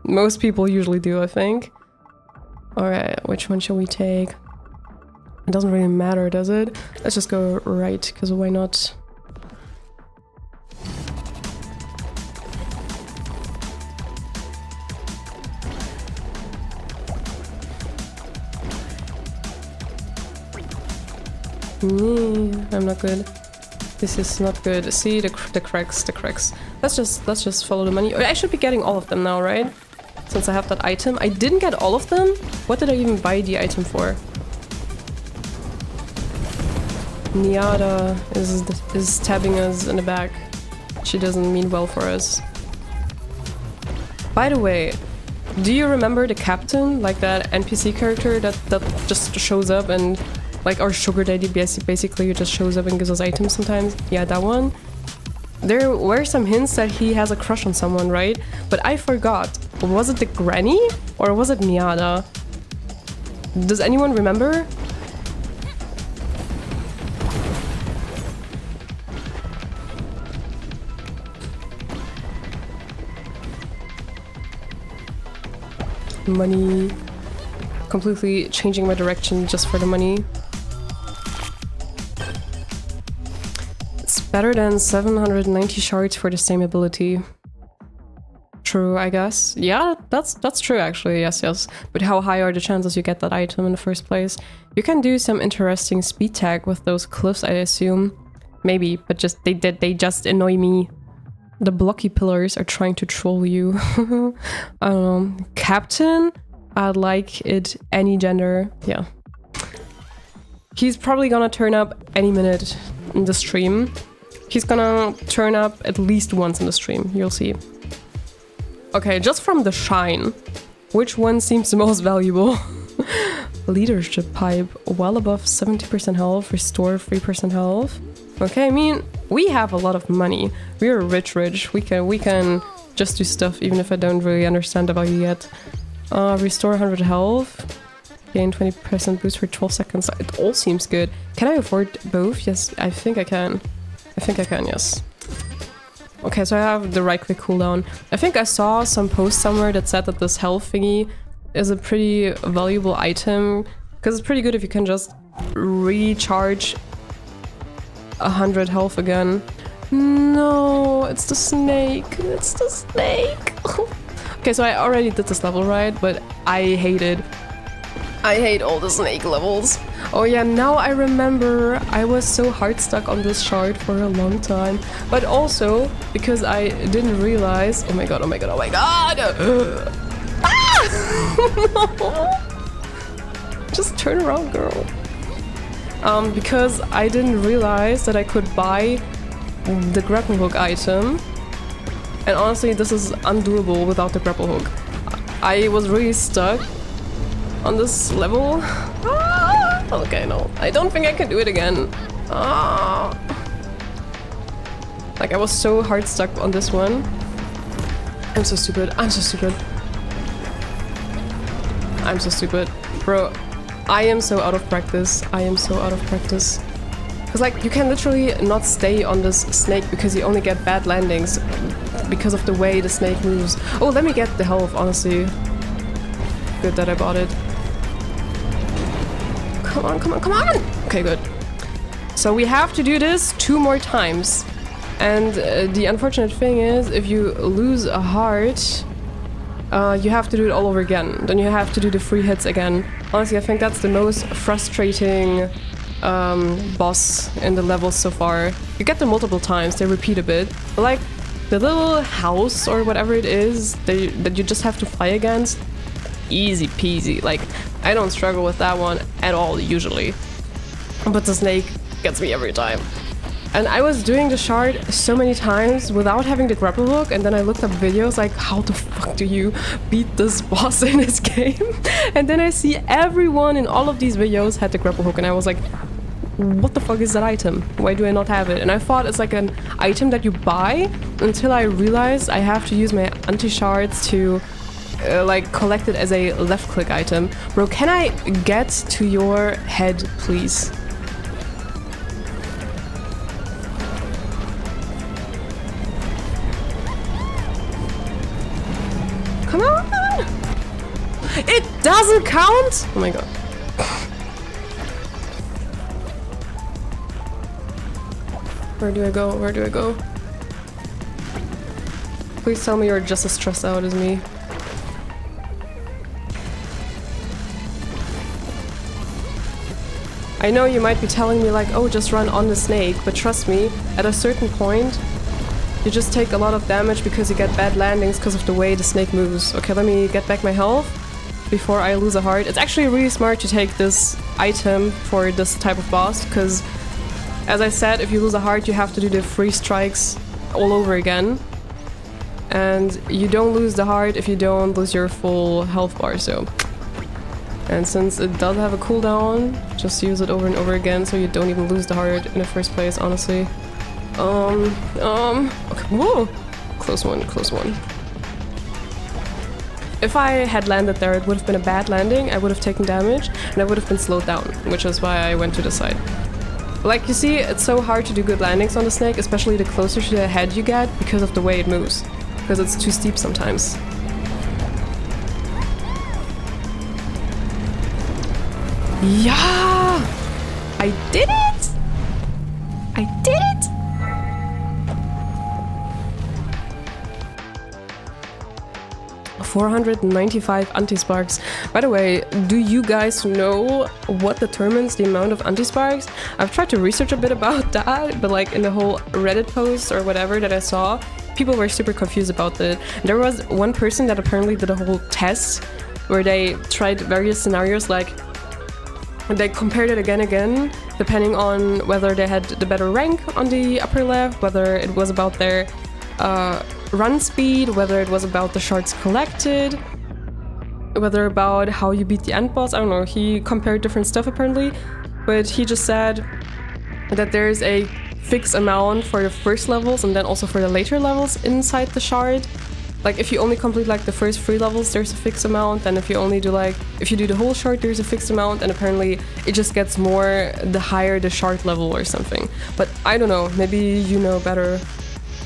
most people usually do, I think. Alright, which one shall we take? It doesn't really matter, does it? Let's just go right, because why not? I'm not good. This is not good. See the cracks. Let's just follow the money. I should be getting all of them now, right? Since I have that item. I didn't get all of them? What did I even buy the item for? Niada is stabbing us in the back. She doesn't mean well for us. By the way, do you remember the captain? Like that NPC character that just shows up and like our sugar daddy basically just shows up and gives us items sometimes? Yeah, that one. There were some hints that he has a crush on someone, right? But I forgot. Was it the granny? Or was it Miada? Does anyone remember? Money. Completely changing my direction just for the money. It's better than 790 shards for the same ability. True, I guess. Yeah, that's true actually, yes. But how high are the chances you get that item in the first place? You can do some interesting speed tag with those cliffs, I assume. Maybe, but they just annoy me. The blocky pillars are trying to troll you. I don't know. Captain? I'd like it any gender. Yeah. He's probably gonna turn up any minute in the stream. He's gonna turn up at least once in the stream, you'll see. Okay, just from the shine, which one seems the most valuable? Leadership pipe, well above 70% health, restore 3% health. Okay, I mean, we have a lot of money. We're rich. We can just do stuff even if I don't really understand the value yet. Restore 100 health, gain 20% boost for 12 seconds. It all seems good. Can I afford both? Yes, I think I can. Yes. Okay, so I have the right click cooldown. I think I saw some post somewhere that said that this health thingy is a pretty valuable item because it's pretty good if you can just recharge 100 health again. No, it's the snake. Okay, so I already did this level, right? But I hate all the snake levels. Oh yeah, now I remember I was so hard stuck on this shard for a long time. But also, because I didn't realize... Oh my god! Ah! Just turn around, girl. Because I didn't realize that I could buy the grapple hook item. And honestly, this is undoable without the grapple hook. I was really stuck on this level. Ah! Okay, no. I don't think I can do it again. Ah! Like, I was so hard stuck on this one. I'm so stupid. Bro, I am so out of practice. I am so out of practice. Because, like, you can literally not stay on this snake because you only get bad landings because of the way the snake moves. Oh, let me get the health, honestly. Good that I bought it. Come on, come on, come on! Okay, good. So we have to do this 2 more times. And the unfortunate thing is, if you lose a heart, you have to do it all over again. Then you have to do the 3 hits again. Honestly, I think that's the most frustrating boss in the levels so far. You get them multiple times, they repeat a bit. But like, the little house or whatever it is that you just have to fight against, easy peasy. Like, I don't struggle with that one at all, usually. But the snake gets me every time. And I was doing the shard so many times without having the grapple hook, and then I looked up videos like, how the fuck do you beat this boss in this game? And then I see everyone in all of these videos had the grapple hook, and I was like, what the fuck is that item? Why do I not have it? And I thought it's like an item that you buy, until I realized I have to use my anti-shards to like collect it as a left click item. Bro, can I get to your head, please? Come on! It doesn't count? Oh my god. Where do I go? Where do I go? Please tell me you're just as stressed out as me. I know you might be telling me like, oh, just run on the snake, but trust me, at a certain point, you just take a lot of damage because you get bad landings because of the way the snake moves. Okay, let me get back my health before I lose a heart. It's actually really smart to take this item for this type of boss, because as I said, if you lose a heart, you have to do the 3 strikes all over again. And you don't lose the heart if you don't lose your full health bar, so... And since it does have a cooldown, just use it over and over again so you don't even lose the heart in the first place, honestly. Okay, whoa! Close one, close one. If I had landed there, it would have been a bad landing, I would have taken damage, and I would have been slowed down, which is why I went to the side. Like, you see, it's so hard to do good landings on the snake, especially the closer to the head you get, because of the way it moves. Because it's too steep sometimes. Yeah! I did it! I did it! $495 anti-sparks. By the way, do you guys know what determines the amount of anti-sparks? I've tried to research a bit about that, but like in the whole Reddit post or whatever that I saw, people were super confused about it. There was one person that apparently did a whole test where they tried various scenarios, like they compared it again, depending on whether they had the better rank on the upper left, whether it was about their run speed, whether it was about the shards collected, whether about how you beat the end boss. I don't know, he compared different stuff apparently, but he just said that there's a fixed amount for the first levels and then also for the later levels inside the shard. Like, if you only complete like the first 3 levels, there's a fixed amount, and if you only do like, if you do the whole shard, there's a fixed amount, and apparently it just gets more the higher the shard level or something. But I don't know, maybe you know better.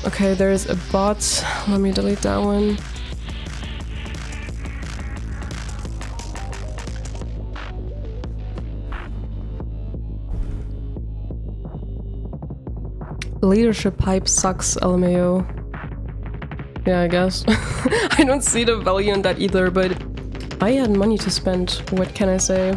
Okay, there's a bot. Let me delete that one. Leadership hype sucks, LMAO. Yeah, I guess. I don't see the value in that either, but I had money to spend. What can I say?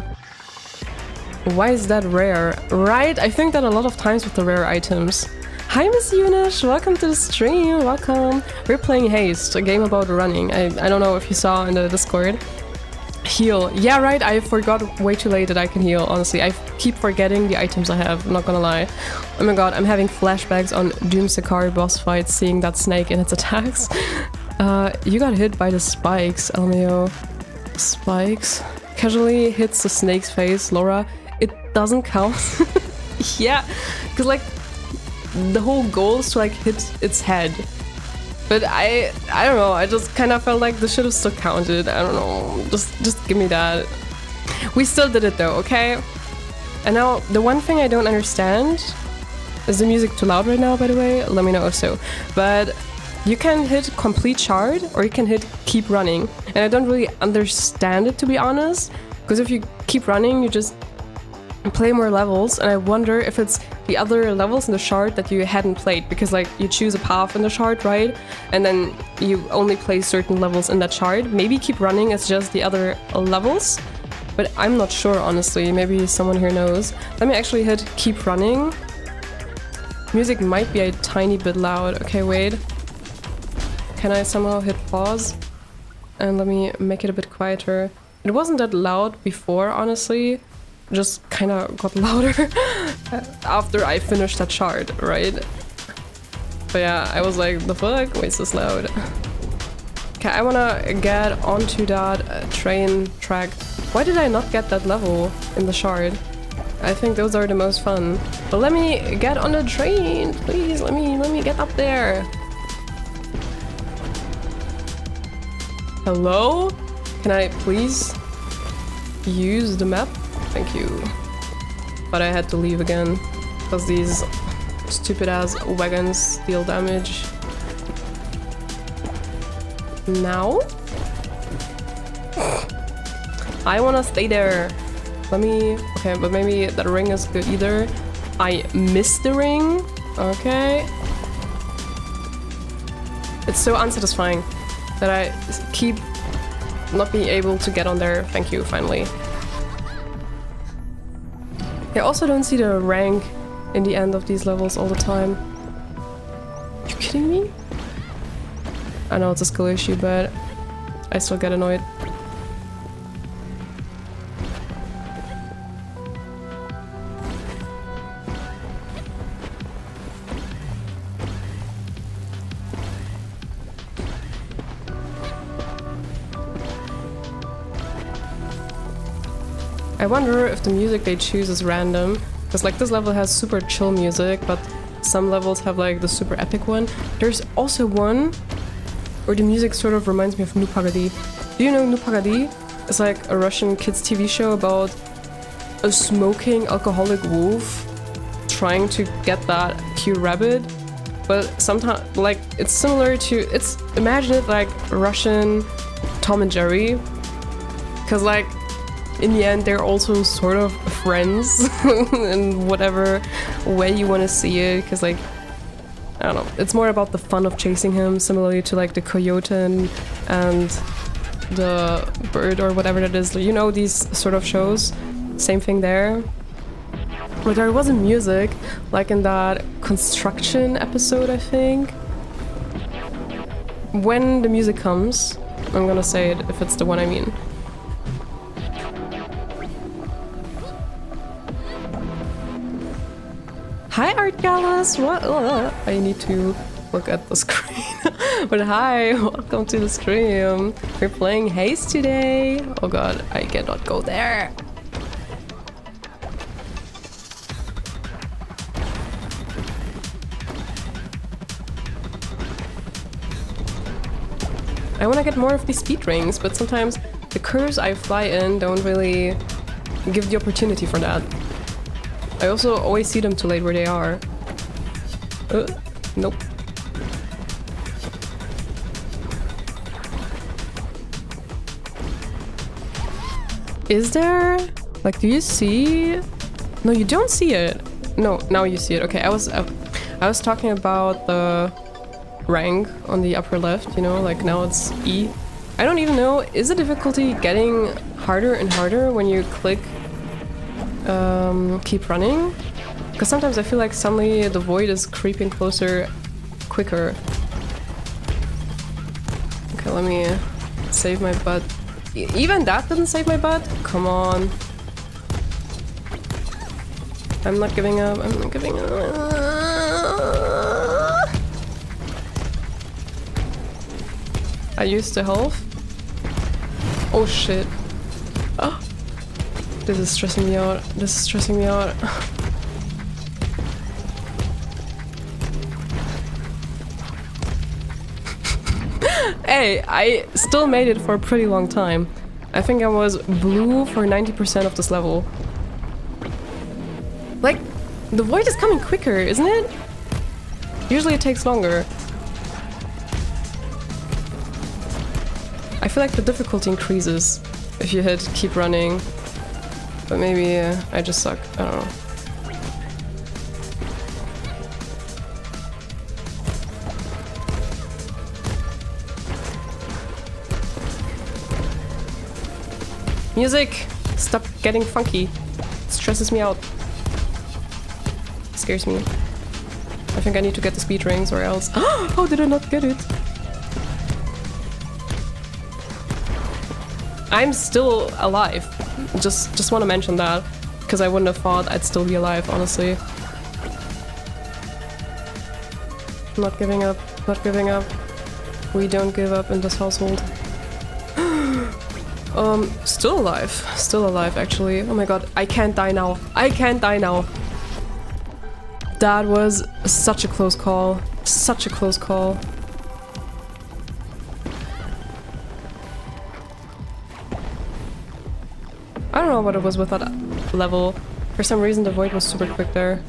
Why is that rare? Right? I think that a lot of times with the rare items. Hi, Miss Eunice! Welcome to the stream! Welcome! We're playing Haste, a game about running. I don't know if you saw in the Discord. Heal. Yeah, right, I forgot way too late that I can heal, honestly. I keep forgetting the items I have, I'm not gonna lie. Oh my god, I'm having flashbacks on Doom Sakari boss fight, seeing that snake and its attacks. You got hit by the spikes, LMAO. Spikes? Casually hits the snake's face, Laura. It doesn't count. Yeah, because like, the whole goal is to like hit its head. But I don't know, I just kind of felt like this should have still counted. I don't know, just give me that. We still did it though, okay? And now, the one thing I don't understand... Is the music too loud right now, by the way? Let me know if so. But you can hit complete shard, or you can hit keep running. And I don't really understand it, to be honest. Because if you keep running, you just play more levels. And I wonder if it's the other levels in the shard that you hadn't played. Because like, you choose a path in the shard, right? And then you only play certain levels in that shard. Maybe keep running is just the other levels. But I'm not sure, honestly. Maybe someone here knows. Let me actually hit keep running. Music might be a tiny bit loud. Okay, wait. Can I somehow hit pause? And let me make it a bit quieter. It wasn't that loud before, honestly. Just kind of got louder after I finished that shard, right? But yeah, I was like, the fuck? Why is this loud? Okay, I wanna get onto that train track. Why did I not get that level in the shard? I think those are the most fun. But let me get on the train, please. Let me get up there. Hello? Can I please use the map? Thank you. But I had to leave again because these stupid ass wagons deal damage. Now? I wanna stay there. Let me... Okay, but maybe that ring is good either. I missed the ring. Okay. It's so unsatisfying that I keep not being able to get on there. Thank you, finally. I also don't see the rank in the end of these levels all the time. You kidding me? I know it's a skill issue, but I still get annoyed. I wonder if the music they choose is random, because like this level has super chill music, but some levels have like the super epic one. There's also one where the music sort of reminds me of Nu Pagadi. Do you know Nu Pagadi? It's like a Russian kids TV show about a smoking alcoholic wolf trying to get that cute rabbit. But sometimes, like, it's similar to, imagine it like Russian Tom and Jerry. Because like, in the end, they're also sort of friends in whatever way you want to see it. Because like, I don't know, it's more about the fun of chasing him, similarly to like the coyote and the bird or whatever that is. You know, these sort of shows. Same thing there. But there wasn't music, like in that construction episode, I think. When the music comes, I'm gonna say it if it's the one I mean. Hi, Art Gallus! What? I need to look at the screen. But hi, welcome to the stream. We're playing Haste today. Oh god, I cannot go there. I want to get more of these speed rings, but sometimes the curves I fly in don't really give the opportunity for that. I also always see them too late where they are. Nope. Is there? Like, do you see? No, you don't see it. No, now you see it. Okay, I was talking about the rank on the upper left, you know, like now it's E. I don't even know, is the difficulty getting harder and harder when you click keep running? Because sometimes I feel like suddenly the void is creeping closer quicker. Okay, let me save my butt. Even that didn't save my butt? Come on. I'm not giving up, I'm not giving up. I used the health. Oh shit. Oh. This is stressing me out. This is stressing me out. Hey, I still made it for a pretty long time. I think I was blue for 90% of this level. Like, the void is coming quicker, isn't it? Usually it takes longer. I feel like the difficulty increases if you hit keep running. But maybe I just suck. I don't know. Music! Stop getting funky. It stresses me out. It scares me. I think I need to get the speed rings or else. How did I not get it? I'm still alive. Just want to mention that, because I wouldn't have thought I'd still be alive, honestly. Not giving up. Not giving up. We don't give up in this household. Still alive. Still alive, actually. Oh my god, I can't die now. I can't die now. That was such a close call. Such a close call. I don't know what it was with that level. For some reason the void was super quick there.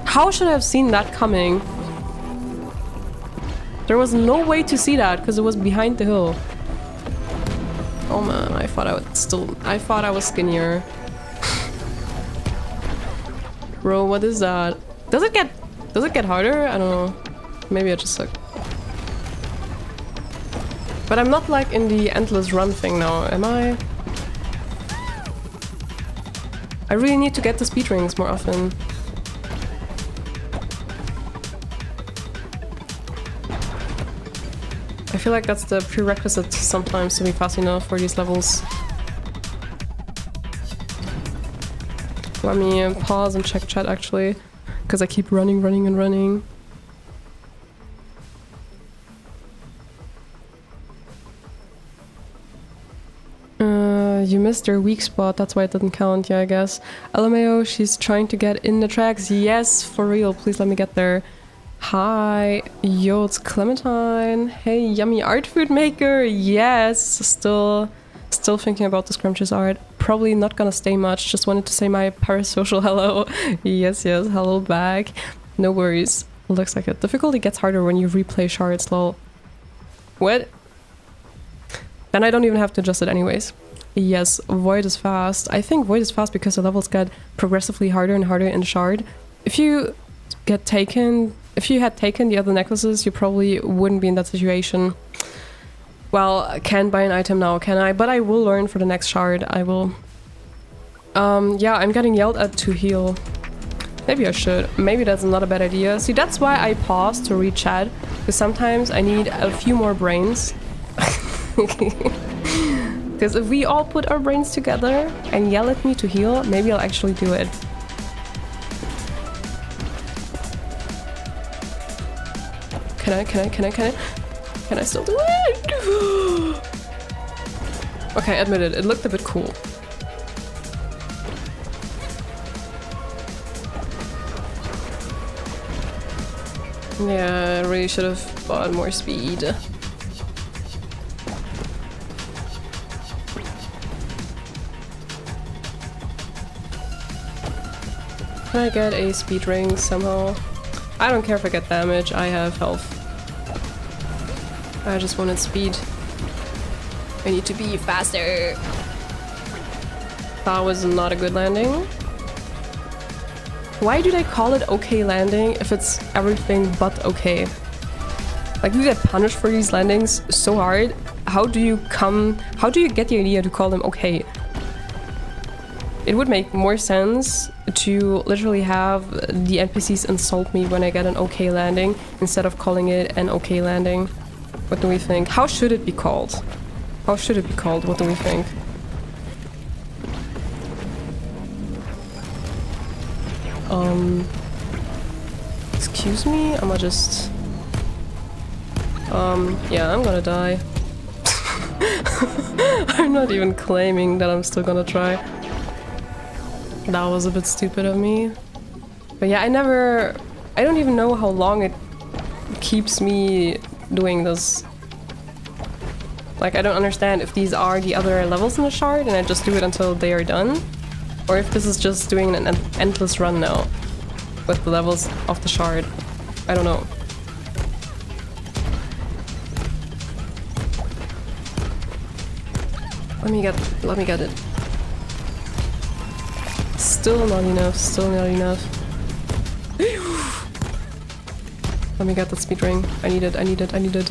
How should I have seen that coming? There was no way to see that because it was behind the hill. Oh man, I thought I was skinnier. Bro, what is that? Does it get harder? I don't know. Maybe I just suck. But I'm not like in the endless run thing now, am I? I really need to get the speed rings more often. I feel like that's the prerequisite sometimes to be fast enough for these levels. Let me pause and check chat actually, because I keep running and running. You missed your weak spot, that's why it didn't count, yeah, I guess. LMAO, she's trying to get in the tracks. Yes, for real, please let me get there. Hi, yo, it's Clementine. Hey, yummy art food maker. Yes, still thinking about the scrumptious art. Probably not gonna stay much, just wanted to say my parasocial hello. Yes, hello back. No worries, looks like it. Difficulty gets harder when you replay shards, lol. What? Then I don't even have to adjust it anyways. Yes, Void is fast. I think Void is fast because the levels get progressively harder and harder in Shard. If you had taken the other necklaces, you probably wouldn't be in that situation. Well, I can't buy an item now, can I? But I will learn for the next Shard, I will. Yeah, I'm getting yelled at to heal. Maybe I should. Maybe that's not a bad idea. See, that's why I pause to read chat, because sometimes I need a few more brains. Because if we all put our brains together and yell at me to heal, maybe I'll actually do it. Can I still do it? Okay, admit it. It looked a bit cool. Yeah, I really should have bought more speed. Can I get a speed ring somehow? I don't care if I get damage, I have health. I just wanted speed. I need to be faster. That was not a good landing. Why do they call it okay landing if it's everything but okay? Like, you get punished for these landings so hard. How do you get the idea to call them okay? It would make more sense to literally have the NPCs insult me when I get an okay landing instead of calling it an okay landing. What do we think? How should it be called? How should it be called? What do we think? Excuse me? I'ma just... yeah, I'm gonna die. I'm not even claiming that I'm still gonna try. That was a bit stupid of me. But yeah, I don't even know how long it keeps me doing this. Like, I don't understand if these are the other levels in the shard and I just do it until they are done, or if this is just doing an endless run now with the levels of the shard. I don't know. Let me get it. Still not enough, still not enough. Let me get that speed ring. I need it, I need it, I need it.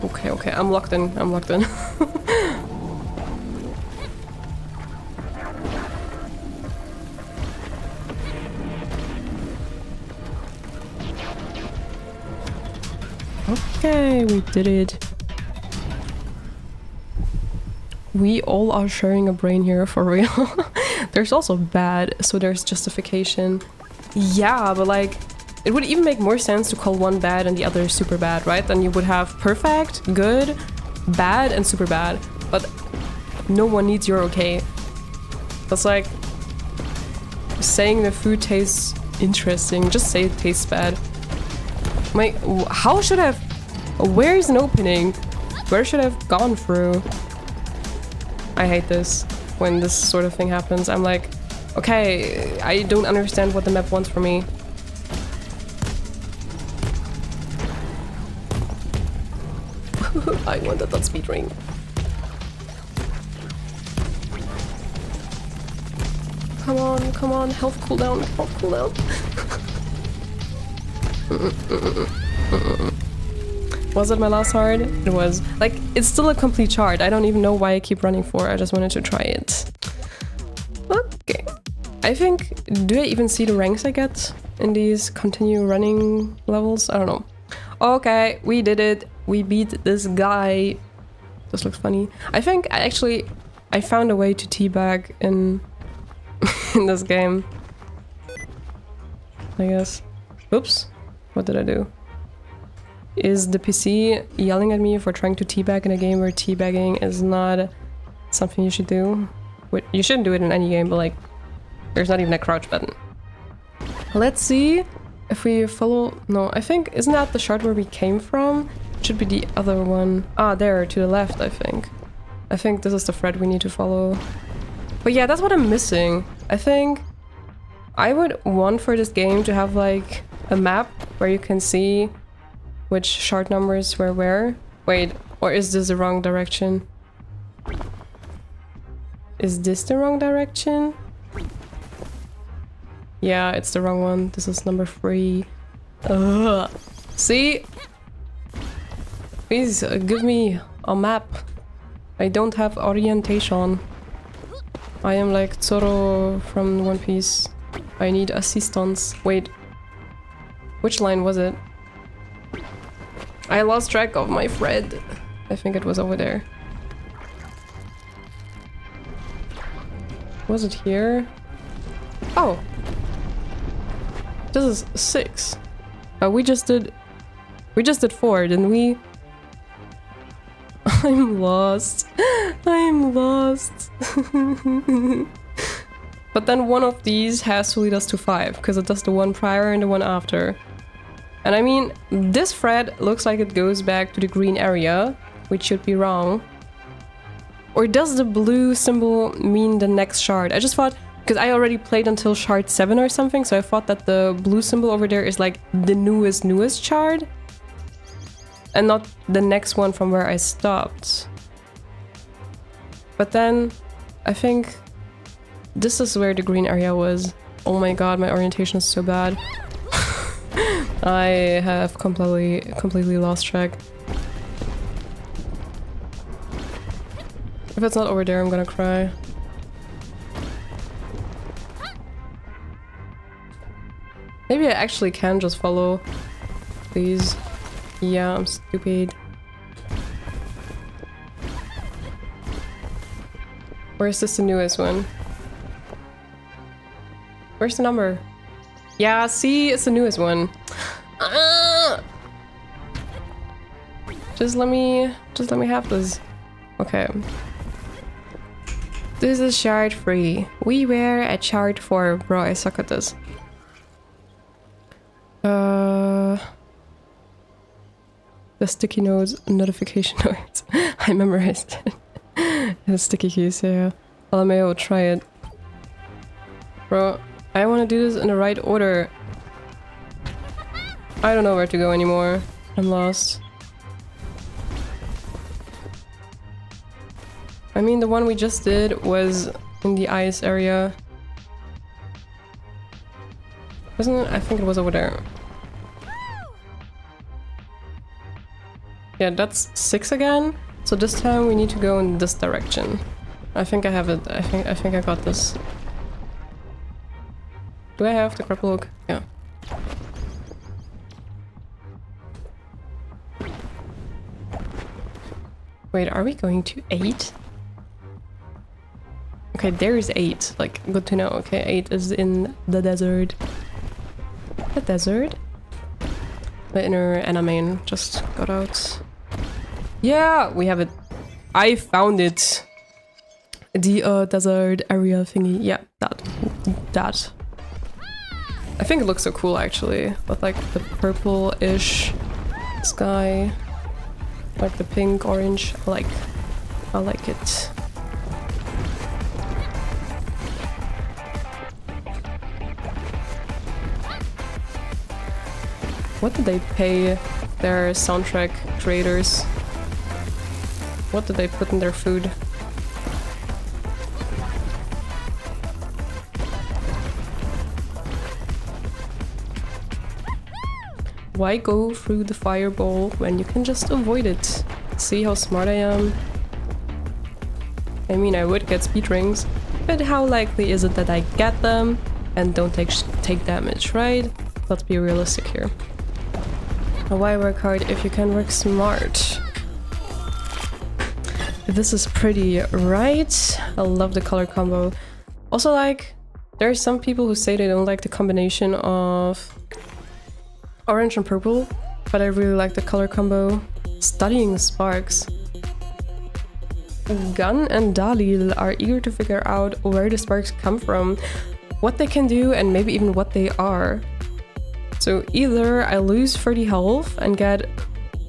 Okay, okay, I'm locked in, I'm locked in. Okay, we did it. We all are sharing a brain here, for real. There's also bad, so there's justification. Yeah, but like, it would even make more sense to call one bad and the other super bad, right? Then you would have perfect, good, bad, and super bad. But no one needs your okay. That's like saying the food tastes interesting. Just say it tastes bad. Like, how should I have... Where's an opening? Where should I have gone through? I hate this when this sort of thing happens. I'm like, okay, I don't understand what the map wants from me. I wanted that speed ring. Come on, health cooldown, health cooldown. Was it my last hard? It was. Like, it's still a complete shard. I don't even know why I keep running for. I just wanted to try it. Okay. I think... Do I even see the ranks I get in these continue running levels? I don't know. Okay, we did it. We beat this guy. This looks funny. I think I found a way to teabag in in this game. I guess. Oops. What did I do? Is the PC yelling at me for trying to teabag in a game where teabagging is not something you should do? You shouldn't do it in any game, but like, there's not even a crouch button. Let's see if we follow... No, I think... Isn't that the shard where we came from? It should be the other one. Ah, there, to the left, I think. I think this is the thread we need to follow. But yeah, that's what I'm missing. I think I would want for this game to have like a map where you can see which shard numbers were where. Wait, or is this the wrong direction? Is this the wrong direction? Yeah, it's the wrong one. This is number 3. Ugh. See? Please give me a map. I don't have orientation. I am like Zoro from One Piece. I need assistance. Wait. Which line was it? I lost track of my thread. I think it was over there. Was it here? Oh! This is 6. We just did 4, didn't we? I'm lost. I'm lost. But then one of these has to lead us to 5, because it does the one prior and the one after. And I mean, this thread looks like it goes back to the green area, which should be wrong. Or does the blue symbol mean the next shard? I just thought, because I already played until shard 7 or something, so I thought that the blue symbol over there is like the newest shard. And not the next one from where I stopped. But then, I think this is where the green area was. Oh my god, my orientation is so bad. I have completely lost track. If it's not over there, I'm gonna cry. Maybe I actually can just follow these. Yeah, I'm stupid. Or is this the newest one? Where's the number? Yeah, see, it's the newest one. Just let me have this. Okay. This is shard free. We were at shard 4. Bro, I suck at this. The sticky notes notification notes. I memorized it. The sticky keys, yeah. Well, maybe I'll try it. Bro, I want to do this in the right order. I don't know where to go anymore. I'm lost. I mean, the one we just did was in the ice area. Wasn't it? I think it was over there. Yeah, that's 6 again. So this time we need to go in this direction. I think I have it. I think I got this. Do I have the grapple hook? Yeah. Wait, are we going to 8? Okay, there is 8. Like, good to know. Okay, 8 is in the desert. The desert? The inner enemy just got out. Yeah, we have it. I found it. The desert area thingy. Yeah, that. I think it looks so cool actually, with like the purple-ish sky, like the pink, orange. I like it. What did they pay their soundtrack creators? What did they put in their food? Why go through the fireball when you can just avoid it? See how smart I am? I mean, I would get speed rings, but how likely is it that I get them and don't take damage, right? Let's be realistic here. Why work hard if you can work smart? This is pretty, right? I love the color combo. Also, like, there are some people who say they don't like the combination of orange and purple, but I really like the color combo. Studying sparks. Gun and Dalil are eager to figure out where the sparks come from, what they can do, and maybe even what they are. So either I lose 30 health and get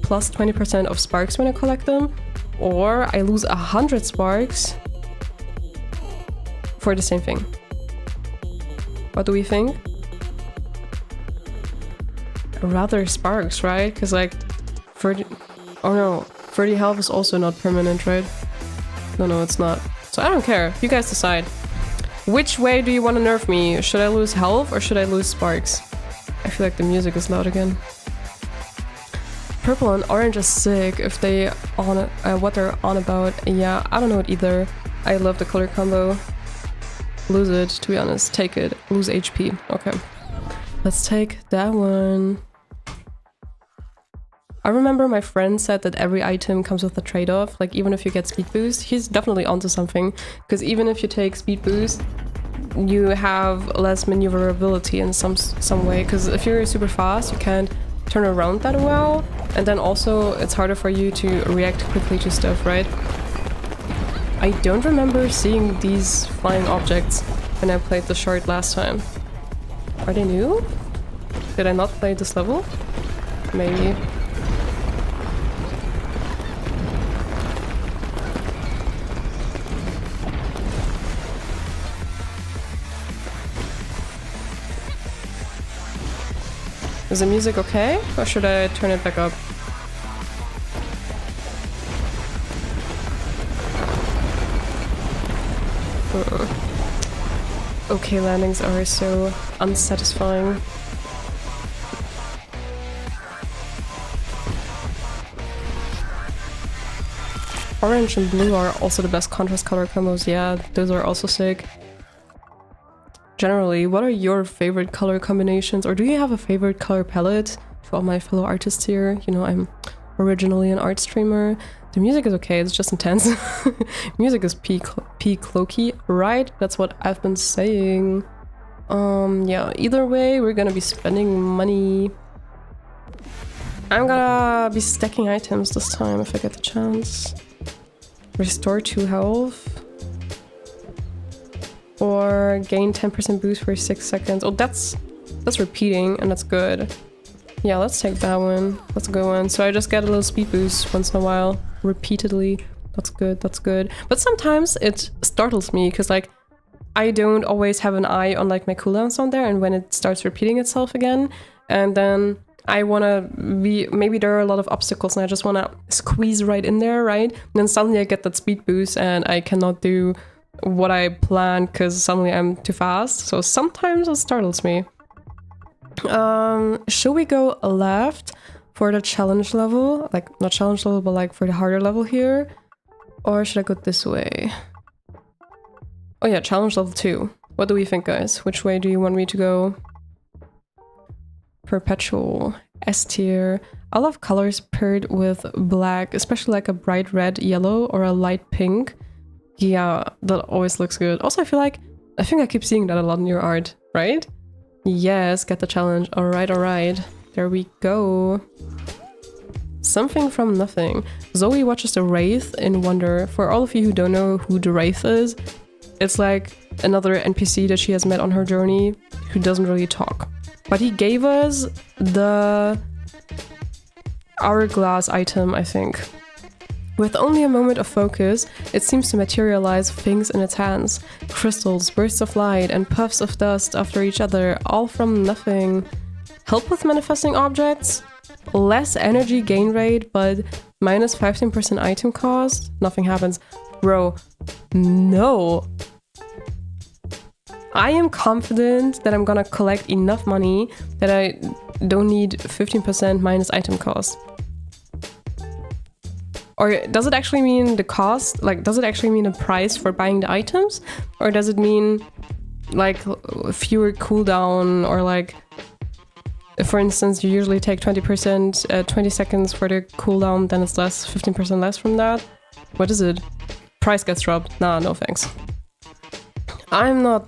plus 20% of sparks when I collect them, or I lose 100 sparks for the same thing. What do we think? Rather sparks, right? Because like 30... Oh no, 30 health is also not permanent, right? No, it's not. So I don't care. You guys decide. Which way do you want to nerf me? Should I lose health or should I lose sparks? I feel like the music is loud again. Purple and orange is sick if they on what they're on about. Yeah, I don't know it either. I love the color combo. Lose it, to be honest. Take it. Lose HP. Okay. Let's take that one. I remember my friend said that every item comes with a trade-off. Like, even if you get speed boost, he's definitely onto something. Because even if you take speed boost, you have less maneuverability in some way. Because if you're super fast, you can't turn around that well. And then also, it's harder for you to react quickly to stuff, right? I don't remember seeing these flying objects when I played the shard last time. Are they new? Did I not play this level? Maybe. Is the music okay? Or should I turn it back up? Okay, landings are so unsatisfying. Orange and blue are also the best contrast color combos. Yeah, those are also sick. Generally, what are your favorite color combinations? Or do you have a favorite color palette? To all my fellow artists here, you know, I'm originally an art streamer. The music is okay, it's just intense. Music is peak low-key, right? That's what I've been saying. Yeah, either way, we're gonna be spending money. I'm gonna be stacking items this time if I get the chance. Restore 2 health. Or gain 10% boost for 6 seconds. Oh, that's repeating, and that's good. Yeah, let's take that one. That's a good one. So I just get a little speed boost once in a while, repeatedly. That's good, that's good. But sometimes it startles me, because like, I don't always have an eye on like my cooldowns on there, and when it starts repeating itself again, and then I wanna be, maybe there are a lot of obstacles and I just wanna squeeze right in there, right? And then suddenly I get that speed boost and I cannot do what I planned because suddenly I'm too fast. So sometimes it startles me. Should we go left for the challenge level? Like, not challenge level, but like for the harder level here? Or should I go this way? Oh yeah, challenge level 2. What do we think, guys? Which way do you want me to go? Perpetual, S tier. I love colors paired with black, especially like a bright red, yellow, or a light pink. Yeah, that always looks good. Also, I think I keep seeing that a lot in your art, right? Yes, get the challenge. Alright, alright. There we go. Something from nothing. Zoe watches the Wraith in wonder. For all of you who don't know who the Wraith is, it's like another NPC that she has met on her journey who doesn't really talk. But he gave us the hourglass item, I think. With only a moment of focus, it seems to materialize things in its hands. Crystals, bursts of light, and puffs of dust after each other, all from nothing. Help with manifesting objects? Less energy gain rate, but minus 15% item cost? Nothing happens. Bro, no. I am confident that I'm gonna collect enough money that I don't need 15% minus item cost. Or does it actually mean the cost? Like, does it actually mean the price for buying the items? Or does it mean, like, fewer cooldown? Or, like, for instance, you usually take 20%, 20 seconds for the cooldown, then it's less, 15% less from that? What is it? Price gets dropped. Nah, no thanks. I'm not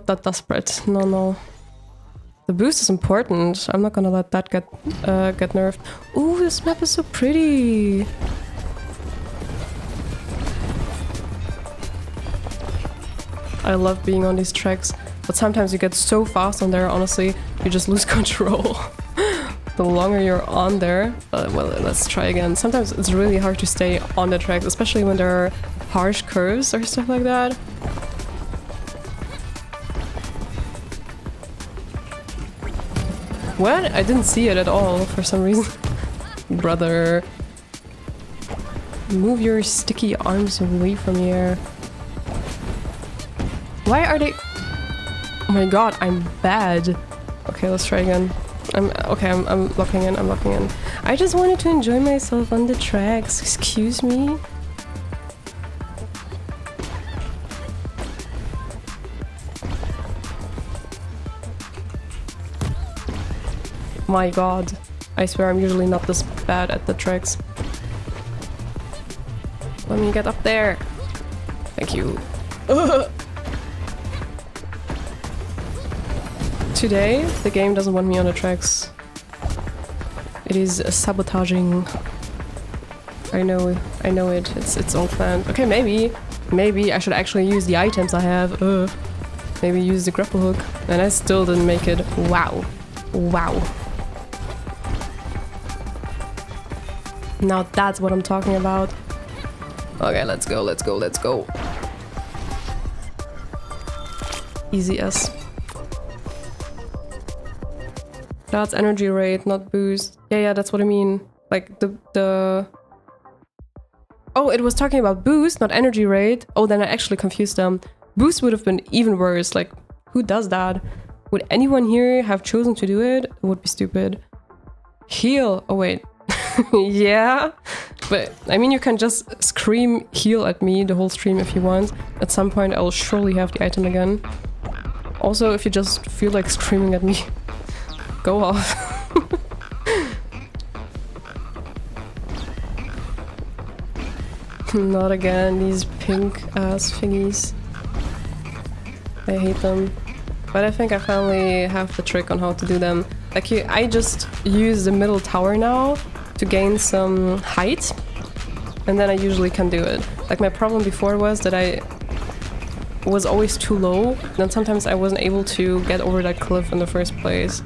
that desperate. No. The boost is important. I'm not gonna let that get nerfed. Ooh, this map is so pretty. I love being on these tracks, but sometimes you get so fast on there, honestly, you just lose control. The longer you're on there, well, let's try again. Sometimes it's really hard to stay on the tracks, especially when there are harsh curves or stuff like that. What? I didn't see it at all for some reason. Brother. Move your sticky arms away from here. Why are they... Oh my god, I'm bad. Okay, let's try again. I'm locking in, I'm locking in. I just wanted to enjoy myself on the tracks. Excuse me? My god. I swear I'm usually not this bad at the tracks. Let me get up there. Thank you. Today, the game doesn't want me on the tracks. It is sabotaging. I know it. It's all planned. Okay, maybe I should actually use the items I have. Maybe use the grapple hook. And I still didn't make it. Wow. Wow. Now that's what I'm talking about. Okay, let's go. Easy as. That's energy rate, not boost. Yeah, that's what I mean. Like the... Oh, it was talking about boost, not energy rate. Oh, then I actually confused them. Boost would have been even worse. Like, who does that? Would anyone here have chosen to do it? It would be stupid. Heal. Oh, wait. Yeah, but I mean, you can just scream heal at me the whole stream if you want. At some point, I will surely have the item again. Also, if you just feel like screaming at me, go off. Not again, these pink ass thingies. I hate them. But I think I finally have the trick on how to do them. Like, I just use the middle tower now to gain some height, and then I usually can do it. Like, my problem before was that was always too low. Then sometimes I wasn't able to get over that cliff in the first place.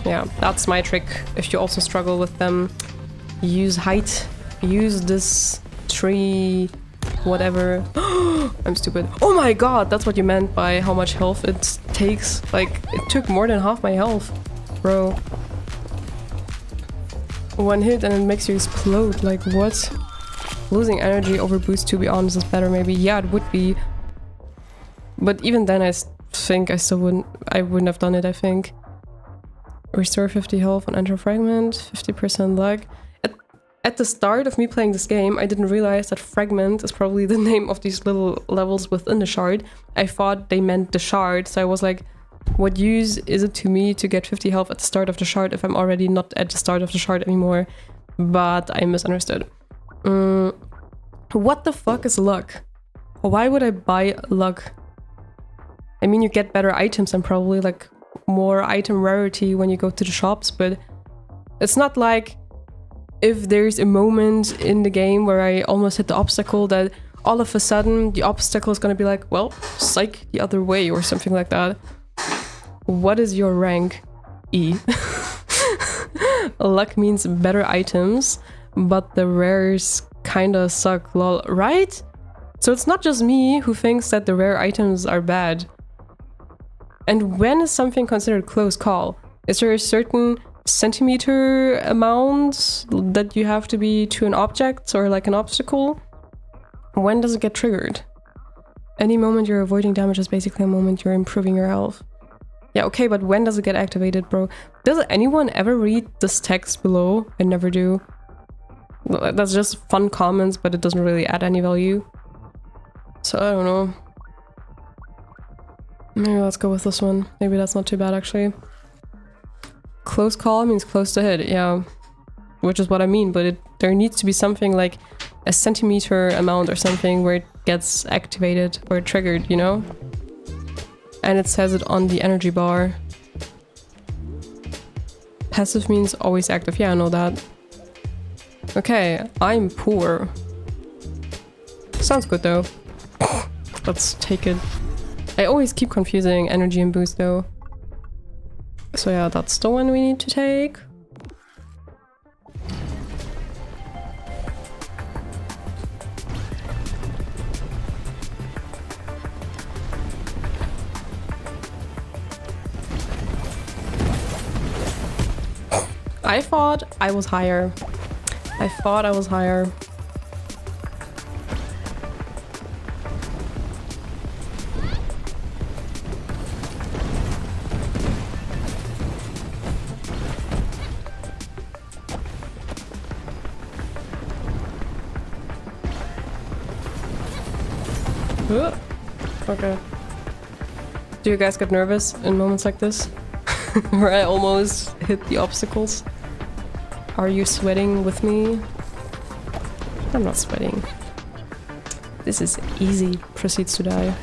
Yeah, that's my trick. If you also struggle with them, use height, use this tree, whatever. I'm stupid. Oh my god, that's what you meant by how much health it takes. Like, it took more than half my health, bro. One hit and it makes you explode. Like, what? Losing energy over boost, to be honest, is better maybe. Yeah, it would be. But even then, I think I wouldn't have done it, I think. Restore 50 health on enter fragment, 50% luck. At the start of me playing this game, I didn't realize that fragment is probably the name of these little levels within the shard. I thought they meant the shard, so I was like, what use is it to me to get 50 health at the start of the shard if I'm already not at the start of the shard anymore? But I misunderstood. What the fuck is luck? Why would I buy luck? I mean, you get better items and probably like more item rarity when you go to the shops, but it's not like if there's a moment in the game where I almost hit the obstacle that all of a sudden the obstacle is gonna be like, well, psych, the other way or something like that. What is your rank? E. Luck means better items, but the rares kinda suck, lol, right? So it's not just me who thinks that the rare items are bad. And when is something considered close call? Is there a certain centimeter amount that you have to be to an object or like an obstacle? When does it get triggered? Any moment you're avoiding damage is basically a moment you're improving your health. Yeah, okay, but when does it get activated, bro? Does anyone ever read this text below? I never do. That's just fun comments, but it doesn't really add any value. So I don't know. Maybe let's go with this one. Maybe that's not too bad, actually. Close call means close to hit, yeah. Which is what I mean, but there needs to be something like a centimeter amount or something where it gets activated or triggered, you know? And it says it on the energy bar. Passive means always active. Yeah, I know that. Okay, I'm poor. Sounds good though. Let's take it. I always keep confusing energy and boost though. So yeah, that's the one we need to take. I thought I was higher. I thought I was higher. Okay. Do you guys get nervous in moments like this? Where I almost hit the obstacles? Are you sweating with me? I'm not sweating. This is easy. Proceeds to die.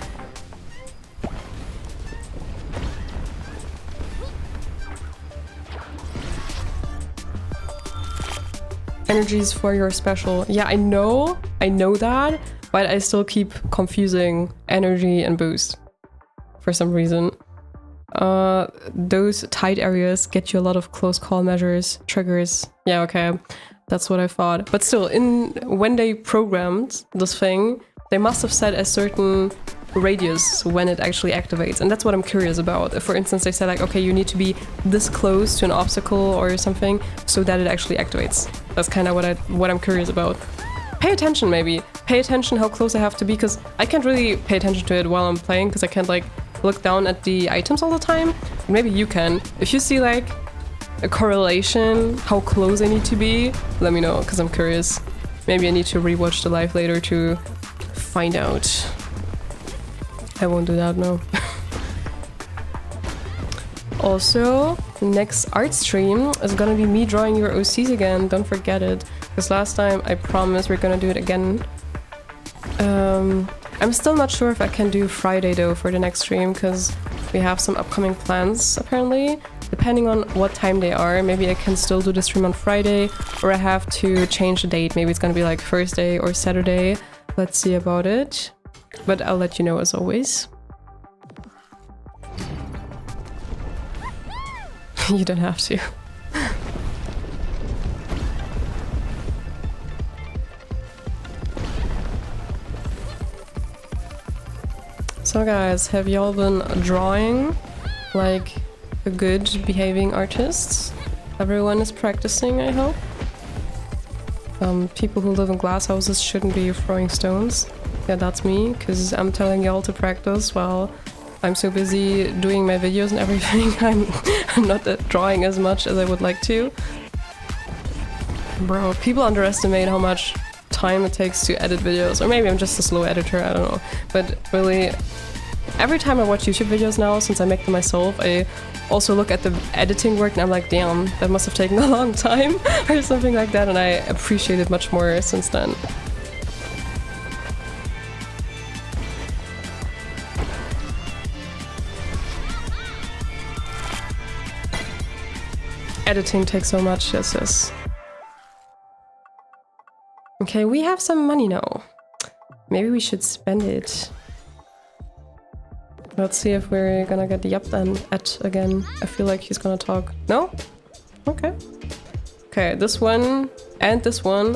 Energies for your special. Yeah, I know that, but I still keep confusing energy and boost for some reason. Those tight areas get you a lot of close call measures, triggers. Yeah, okay, that's what I thought. But still, when they programmed this thing, they must have set a certain radius when it actually activates, and that's what I'm curious about. If, for instance, they said like, okay, you need to be this close to an obstacle or something so that it actually activates. That's kind of what I'm curious about. Pay attention, maybe. Pay attention how close I have to be, because I can't really pay attention to it while I'm playing, because I can't like look down at the items all the time. Maybe you can. If you see like a correlation, how close I need to be, let me know, because I'm curious. Maybe I need to rewatch the live later to find out. I won't do that, no. Also, next art stream is gonna be me drawing your OCs again, don't forget it. Because last time I promised we're gonna do it again. I'm still not sure if I can do Friday though for the next stream, because We have some upcoming plans, apparently. Depending on what time they are, maybe I can still do the stream on Friday, or I have to change the date. Maybe it's gonna be like Thursday or Saturday. Let's see about it. But I'll let you know as always. You don't have to. So guys, have y'all been drawing like a good behaving artist? Everyone is practicing, I hope. People who live in glass houses shouldn't be throwing stones. Yeah, that's me, because I'm telling y'all to practice while I'm so busy doing my videos and everything. I'm not drawing as much as I would like to. Bro, people underestimate how much time it takes to edit videos. Or maybe I'm just a slow editor, I don't know. But really, every time I watch YouTube videos now, since I make them myself, I also look at the editing work and I'm like, damn, that must have taken a long time or something like that, and I appreciate it much more since then. Editing takes so much, yes. Okay, we have some money now. Maybe we should spend it. Let's see if we're gonna get the at again. I feel like he's gonna talk. No? Okay. Okay, this one and this one,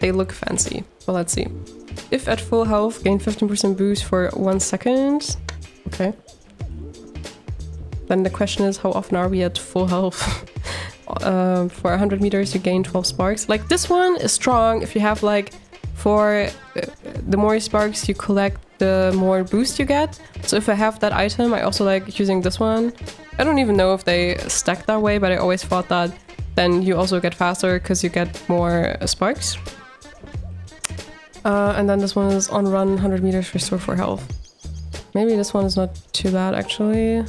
they look fancy. Well, let's see. If at full health, gain 15% boost for 1 second. Okay. Then the question is, how often are we at full health? For 100 meters, you gain 12 sparks. Like, this one is strong. If you have, like, for the more sparks you collect, the more boost you get. So if I have that item, I also like using this one. I don't even know if they stack that way, but I always thought that then you also get faster because you get more sparks. And then this one is on run, 100 meters, restore 4 health. Maybe this one is not too bad, actually.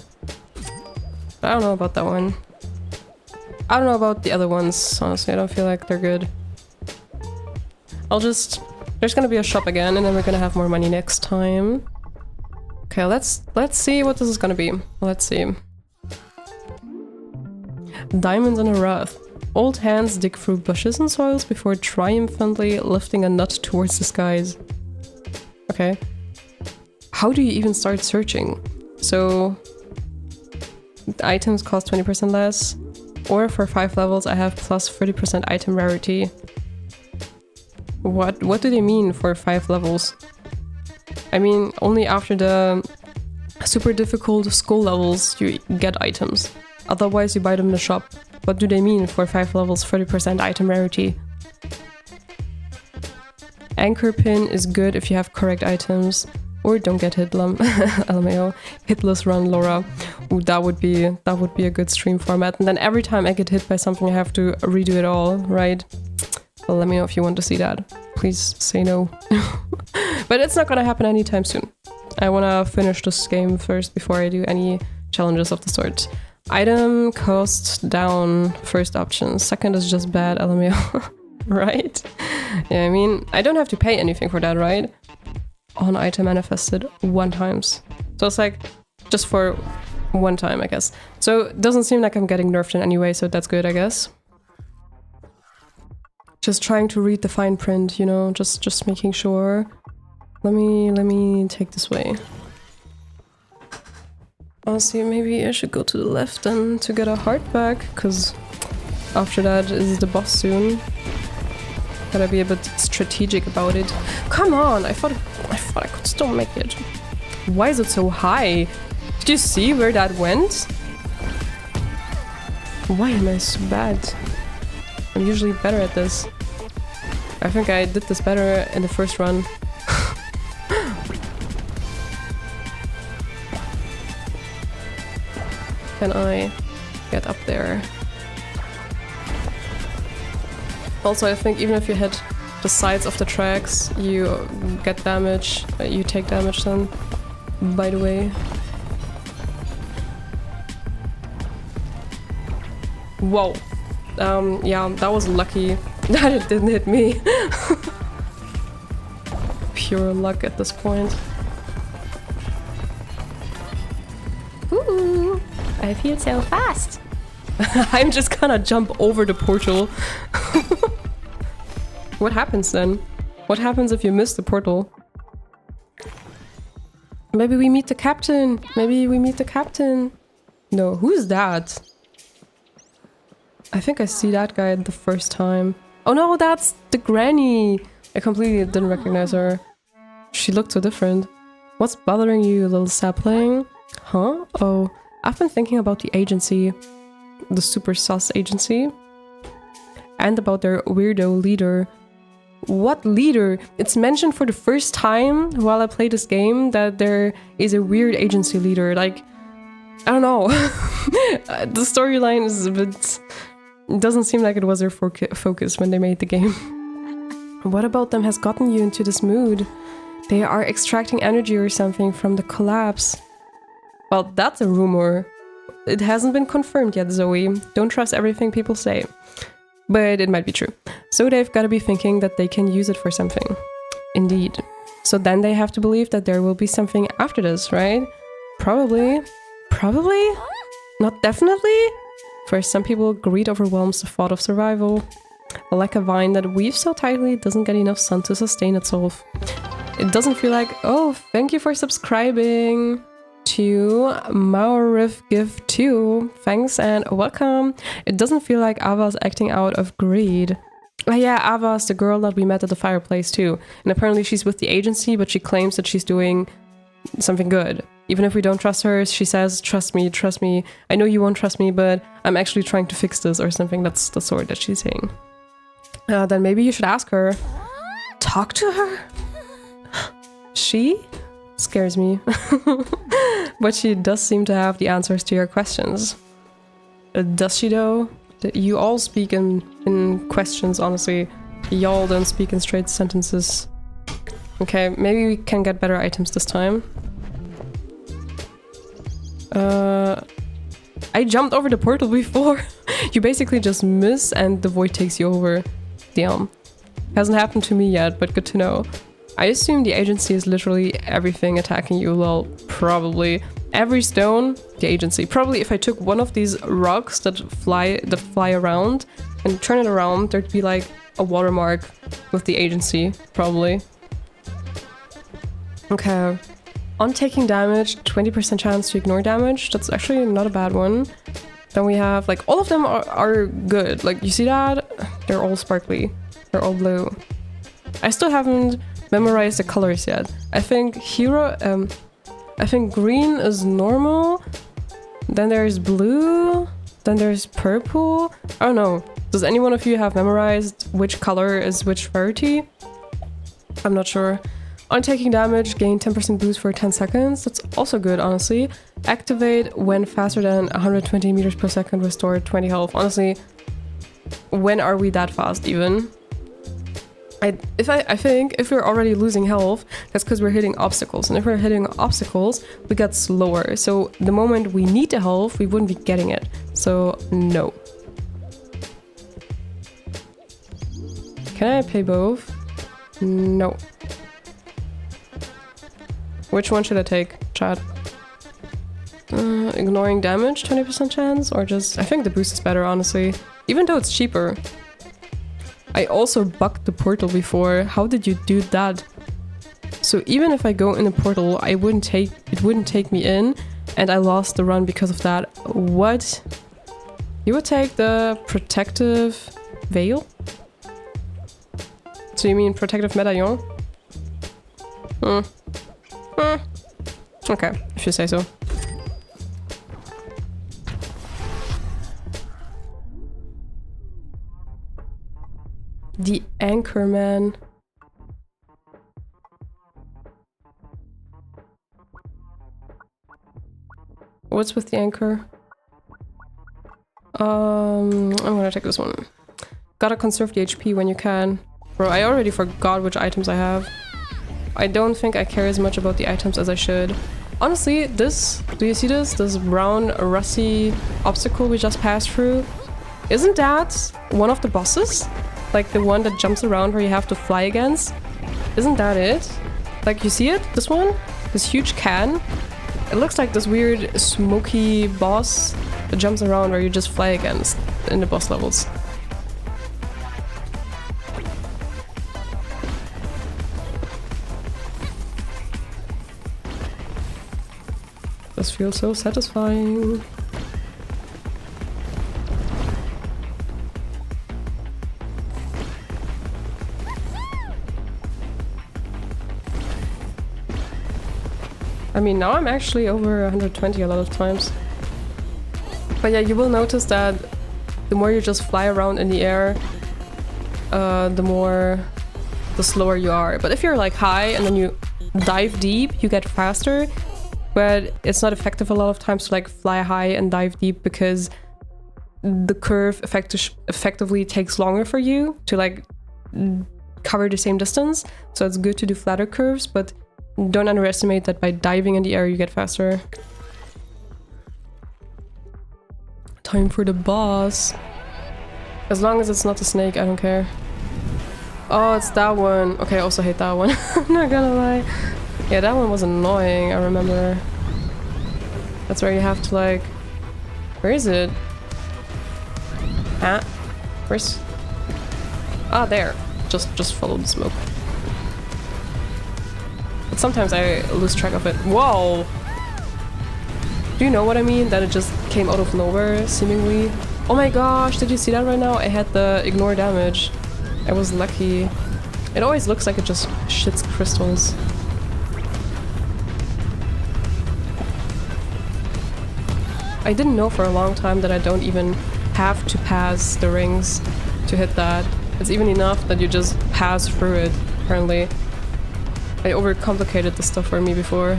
I don't know about that one. I don't know about the other ones, honestly. I don't feel like they're good. There's gonna be a shop again, and then we're gonna have more money next time. Okay, let's see what this is gonna be. Let's see. Diamonds in a Wrath. Old hands dig through bushes and soils before triumphantly lifting a nut towards the skies. Okay. How do you even start searching? So, items cost 20% less. Or for 5 levels, I have plus 30% item rarity. What do they mean for 5 levels? I mean, only after the super difficult skull levels you get items. Otherwise, you buy them in the shop. What do they mean for 5 levels, 30% item rarity? Anchor pin is good if you have correct items. Or don't get hit, LMAO. Hitless run, Laura. Ooh, that would be a good stream format. And then every time I get hit by something, I have to redo it all, right? Well, let me know if you want to see that. Please say no. But it's not gonna happen anytime soon. I wanna finish this game first before I do any challenges of the sort. Item cost down, first option. Second is just bad, LMAO. Right? Yeah, I mean, I don't have to pay anything for that, right? On item manifested 1 time. So it's like just for 1 time, I guess. So it doesn't seem like I'm getting nerfed in any way, so that's good, I guess. Just trying to read the fine print, you know, just making sure. Let me take this way. Honestly, maybe I should go to the left then to get a heart back, because after that is the boss soon. Gotta be a bit strategic about it. Come on, I thought I could still make it. Why is it so high? Did you see where that went? Why am I so bad? I'm usually better at this. I think I did this better in the first run. Can I get up there? Also, I think even if you hit the sides of the tracks, you get damage. You take damage then, by the way. Whoa. Yeah, that was lucky that it didn't hit me. Pure luck at this point. I feel so fast. I'm just gonna jump over the portal. What happens then? What happens if you miss the portal? Maybe we meet the captain. Maybe we meet the captain. No, who's that? I think I see that guy the first time. Oh no, that's the granny. I completely didn't recognize her. She looked so different. What's bothering you, little sapling? Huh? Oh, I've been thinking about the agency. The super sus agency. And about their weirdo leader. What leader? It's mentioned for the first time while I play this game that there is a weird agency leader. Like, I don't know. The storyline is a bit... It doesn't seem like it was their focus when they made the game. What about them has gotten you into this mood? They are extracting energy or something from the collapse. Well, that's a rumor. It hasn't been confirmed yet, Zoe. Don't trust everything people say. But it might be true. So they've got to be thinking that they can use it for something. Indeed. So then they have to believe that there will be something after this, right? Probably. Probably? Not definitely? For some people, greed overwhelms the thought of survival. Like a vine that weaves so tightly it doesn't get enough sun to sustain itself. It doesn't feel like, oh, thank you for subscribing to MaurifGive2. Thanks and welcome. It doesn't feel like Ava's acting out of greed. Oh yeah, Ava's the girl that we met at the fireplace too. And apparently she's with the agency, but she claims that she's doing something good. Even if we don't trust her, she says, trust me, trust me. I know you won't trust me, but I'm actually trying to fix this or something. That's the sort that she's saying. Then maybe you should ask her. Talk to her? She scares me. But she does seem to have the answers to your questions. Does she though? You all speak in questions, honestly. Y'all don't speak in straight sentences. Okay, maybe we can get better items this time. I jumped over the portal before. You basically just miss and the void takes you over. Damn. Hasn't happened to me yet, but good to know. I assume the agency is literally everything attacking you. Well, probably. Every stone, the agency. Probably if I took one of these rocks that fly around and turn it around, there'd be like a watermark with the agency, probably. Okay. On taking damage, 20% chance to ignore damage. That's actually not a bad one. Then we have, like, all of them are good. Like, you see that? They're all sparkly. They're all blue. I still haven't memorized the colors yet. I think I think green is normal. Then there's blue. Then there's purple. I don't know. Does any one of you have memorized which color is which rarity? I'm not sure. On taking damage, gain 10% boost for 10 seconds. That's also good, honestly. Activate when faster than 120 meters per second, restore 20 health. Honestly, when are we that fast even? I think if we're already losing health, that's because we're hitting obstacles. And if we're hitting obstacles, we get slower. So the moment we need the health, we wouldn't be getting it. So no. Can I pay both? No. Which one should I take, chat? Ignoring damage, 20% chance? Or just... I think the boost is better, honestly. Even though it's cheaper. I also bugged the portal before. How did you do that? So even if I go in a portal, it wouldn't take me in. And I lost the run because of that. What? You would take the protective veil? So you mean protective medallion? Okay, if you say so. The anchor man. What's with the anchor? I'm gonna take this one. Gotta conserve the HP when you can. Bro, I already forgot which items I have. I don't think I care as much about the items as I should. Honestly, this, do you see this? This brown, rusty obstacle we just passed through? Isn't that one of the bosses? Like the one that jumps around where you have to fly against? Isn't that it? Like, you see it? This one? This huge can? It looks like this weird smoky boss that jumps around where you just fly against in the boss levels. This feels so satisfying. I mean, now I'm actually over 120 a lot of times. But yeah, you will notice that the more you just fly around in the air, the slower you are. But if you're like high and then you dive deep, you get faster. But it's not effective a lot of times to like fly high and dive deep because the curve effectively takes longer for you to like cover the same distance. So it's good to do flatter curves, but don't underestimate that by diving in the air you get faster. Time for the boss. As long as it's not a snake, I don't care. Oh, it's that one. Okay, I also hate that one. I'm not gonna lie. Yeah, that one was annoying, I remember. That's where you have to like... Where is it? Ah, where's... Ah, there. Just follow the smoke. But sometimes I lose track of it. Whoa! Do you know what I mean? That it just came out of nowhere, seemingly. Oh my gosh, did you see that right now? I had the ignore damage. I was lucky. It always looks like it just shits crystals. I didn't know for a long time that I don't even have to pass the rings to hit that. It's even enough that you just pass through it, apparently. I overcomplicated the stuff for me before.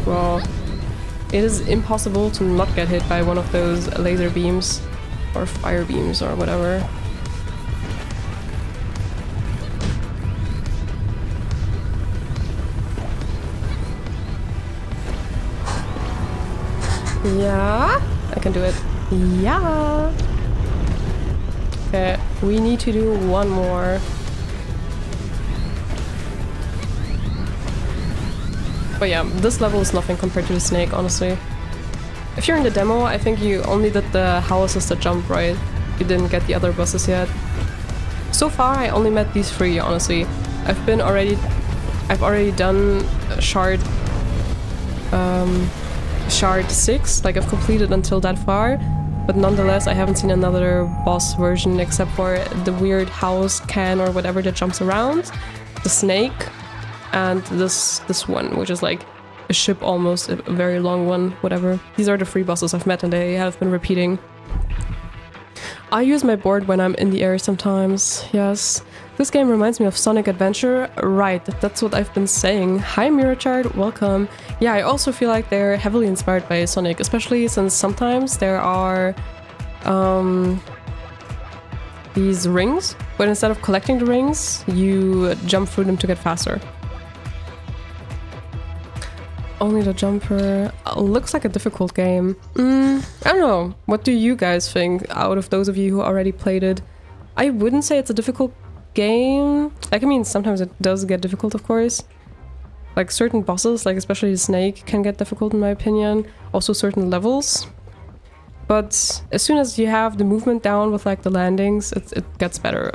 Well, it is impossible to not get hit by one of those laser beams or fire beams or whatever. Yeah, I can do it. Yeah. Okay, we need to do one more. But yeah, this level is nothing compared to the snake, honestly. If you're in the demo, I think you only did the houses that jump, right? You didn't get the other bosses yet. So far, I only met these three, honestly. I've already done Shard 6, like I've completed until that far, but nonetheless I haven't seen another boss version except for the weird house can or whatever that jumps around, the snake, and this one, which is like a ship almost, a very long one, whatever. These are the three bosses I've met and they have been repeating. I use my board when I'm in the air sometimes, yes. This game reminds me of Sonic Adventure. Right, that's what I've been saying. Hi Mirachard, welcome. Yeah, I also feel like they're heavily inspired by Sonic, especially since sometimes there are these rings, but instead of collecting the rings, you jump through them to get faster. Only the jumper. Looks like a difficult game. I don't know. What do you guys think, out of those of you who already played it? I wouldn't say it's a difficult game. Like, I mean, sometimes it does get difficult, of course. Like, certain bosses, like especially the snake, can get difficult in my opinion. Also certain levels. But as soon as you have the movement down with like the landings, it gets better.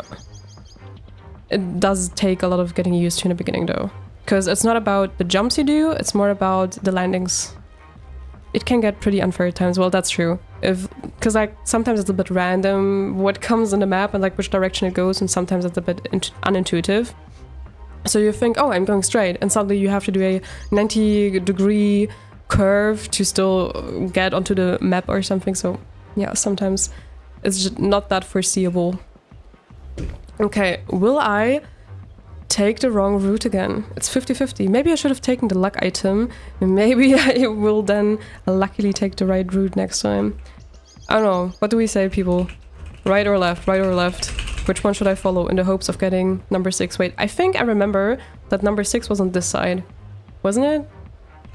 It does take a lot of getting used to in the beginning though. Because it's not about the jumps you do, it's more about the landings. It can get pretty unfair at times. Well, that's true. Because like sometimes it's a bit random what comes in the map and like which direction it goes, and sometimes it's a bit unintuitive. So you think, oh, I'm going straight, and suddenly you have to do a 90-degree curve to still get onto the map or something. So yeah, sometimes it's just not that foreseeable. Okay, will I take the wrong route again? It's 50-50. Maybe I should have taken the luck item. Maybe I will then luckily take the right route next time. I don't know. What do we say, people? Right or left? Right or left? Which one should I follow in the hopes of getting number 6? Wait, I think I remember that number 6 was on this side. Wasn't it?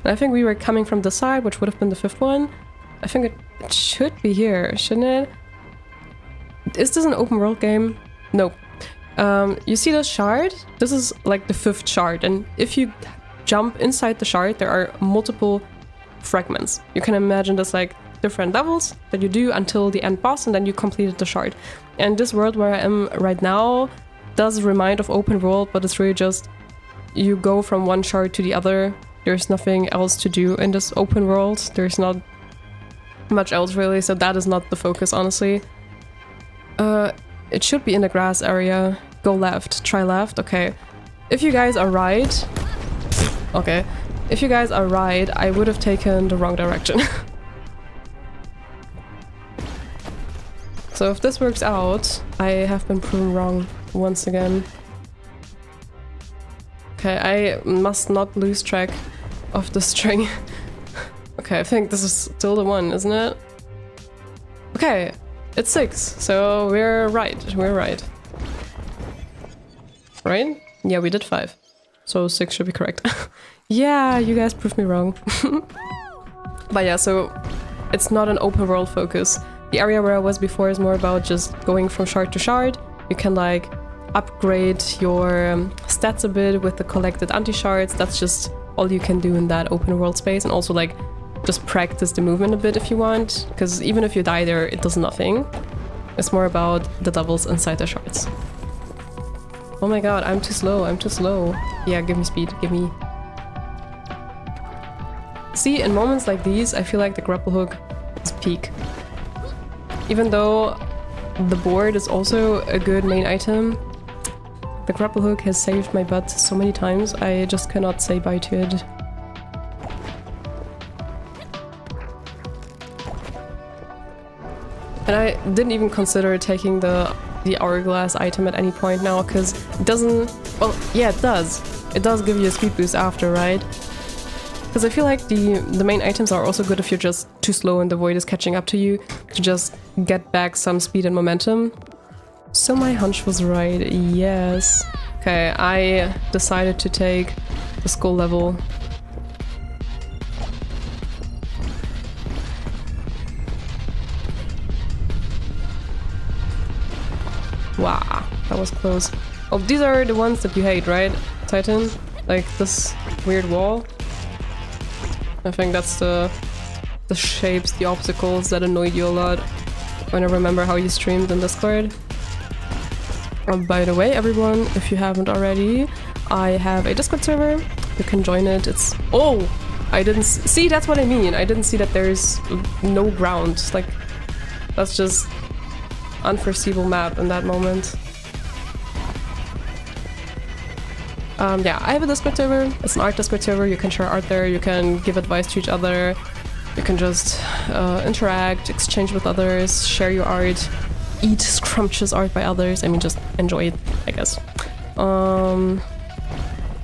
And I think we were coming from this side, which would have been the 5th one. I think it should be here, shouldn't it? Is this an open world game? Nope. You see this shard? This is like the 5th shard, and if you jump inside the shard, there are multiple fragments. You can imagine this like different levels that you do until the end boss, and then you completed the shard. And this world where I am right now does remind of open world, but it's really just you go from one shard to the other. There's nothing else to do in this open world. There's not much else really, so that is not the focus, honestly. It should be in the grass area. Go left, try left, okay. If you guys are right... Okay. If you guys are right, I would have taken the wrong direction. So if this works out, I have been proven wrong once again. Okay, I must not lose track of the string. Okay, I think this is still the one, isn't it? Okay, it's 6, so we're right, Right? Yeah, we did 5. So 6 should be correct. Yeah, you guys proved me wrong. But yeah, so it's not an open world focus. The area where I was before is more about just going from shard to shard. You can like upgrade your stats a bit with the collected anti-shards. That's just all you can do in that open world space. And also like just practice the movement a bit if you want. Because even if you die there, it does nothing. It's more about the levels inside the shards. Oh my god, I'm too slow, Yeah, give me speed, give me... See, in moments like these, I feel like the grapple hook is peak. Even though the board is also a good main item, the grapple hook has saved my butt so many times, I just cannot say bye to it. And I didn't even consider taking the hourglass item at any point now, because it doesn't... Well, yeah, it does. It does give you a speed boost after, right? Because I feel like the main items are also good if you're just too slow and the void is catching up to you, to just get back some speed and momentum. So my hunch was right, yes. Okay, I decided to take the skull level. Wow, that was close. Oh, these are the ones that you hate, right, Titan? Like this weird wall? I think that's the shapes, the obstacles that annoyed you a lot when I remember how you streamed in Discord. By the way, everyone, if you haven't already, I have a Discord server. You can join it. It's... Oh! I didn't see, that's what I mean. I didn't see that there's no ground. Like, that's just unforeseeable map in that moment. Yeah, I have a Discord server. It's an art Discord server. You can share art there, you can give advice to each other, you can just interact, exchange with others, share your art, eat scrumptious art by others. I mean, just enjoy it, I guess.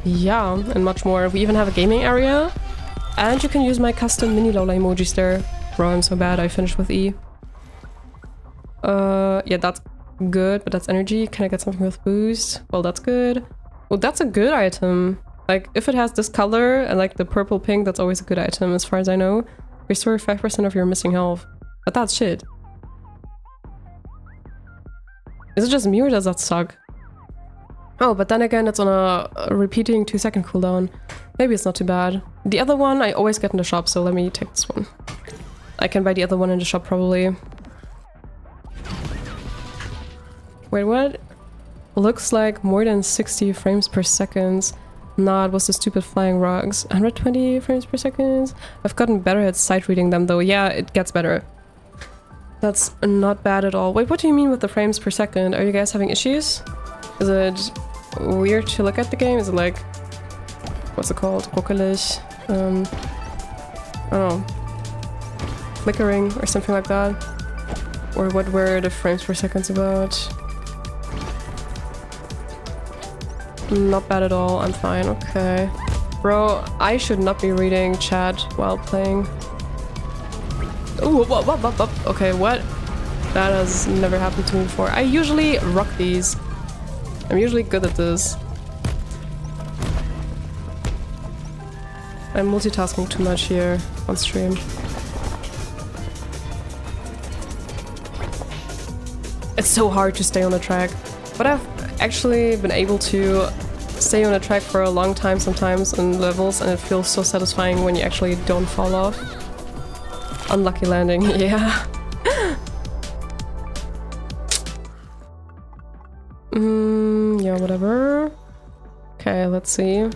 Yeah, and much more. We even have a gaming area, and you can use my custom mini Lola emojis there. Bro, I'm so bad, I finished with E. Yeah, that's good, but that's energy. Can I get something with boost? Well, that's good. Well, that's a good item. Like, if it has this color and like the purple pink, that's always a good item as far as I know. Restore 5% of your missing health. But that's shit. Is it just me or does that suck? Oh, but then again, it's on a repeating 2-second cooldown. Maybe it's not too bad. The other one I always get in the shop, so let me take this one. I can buy the other one in the shop probably. Wait, what? Looks like more than 60 frames per second. Nah, it was the stupid flying rugs. 120 frames per second? I've gotten better at sight reading them though. Yeah, it gets better. That's not bad at all. Wait, what do you mean with the frames per second? Are you guys having issues? Is it weird to look at the game? Is it like... What's it called? Ruckelig? I don't know. Flickering or something like that? Or what were the frames per seconds about? Not bad at all, I'm fine, okay. Bro, I should not be reading chat while playing. Ooh, what? Okay, what? That has never happened to me before. I usually rock these. I'm usually good at this. I'm multitasking too much here on stream. It's so hard to stay on the track, but I've actually been able to stay on a track for a long time sometimes in levels, and it feels so satisfying when you actually don't fall off. Unlucky landing, yeah. Yeah, whatever. Okay, let's see.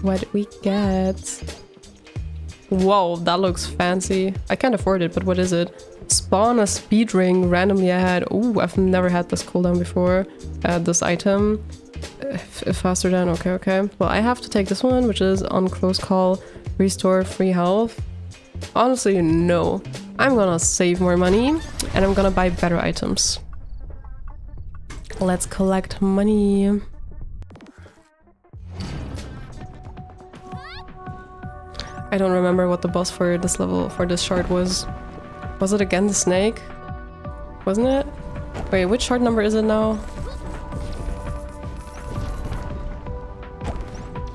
What we get? Whoa, that looks fancy. I can't afford it, but what is it? Spawn a speed ring randomly ahead. Ooh, I've never had this cooldown before. Add this item. Faster down, okay. Well, I have to take this one, which is on close call, restore free health. Honestly, no. I'm gonna save more money, and I'm gonna buy better items. Let's collect money. I don't remember what the boss for this level, for this shard was. Was it again the snake? Wasn't it? Wait, which shard number is it now?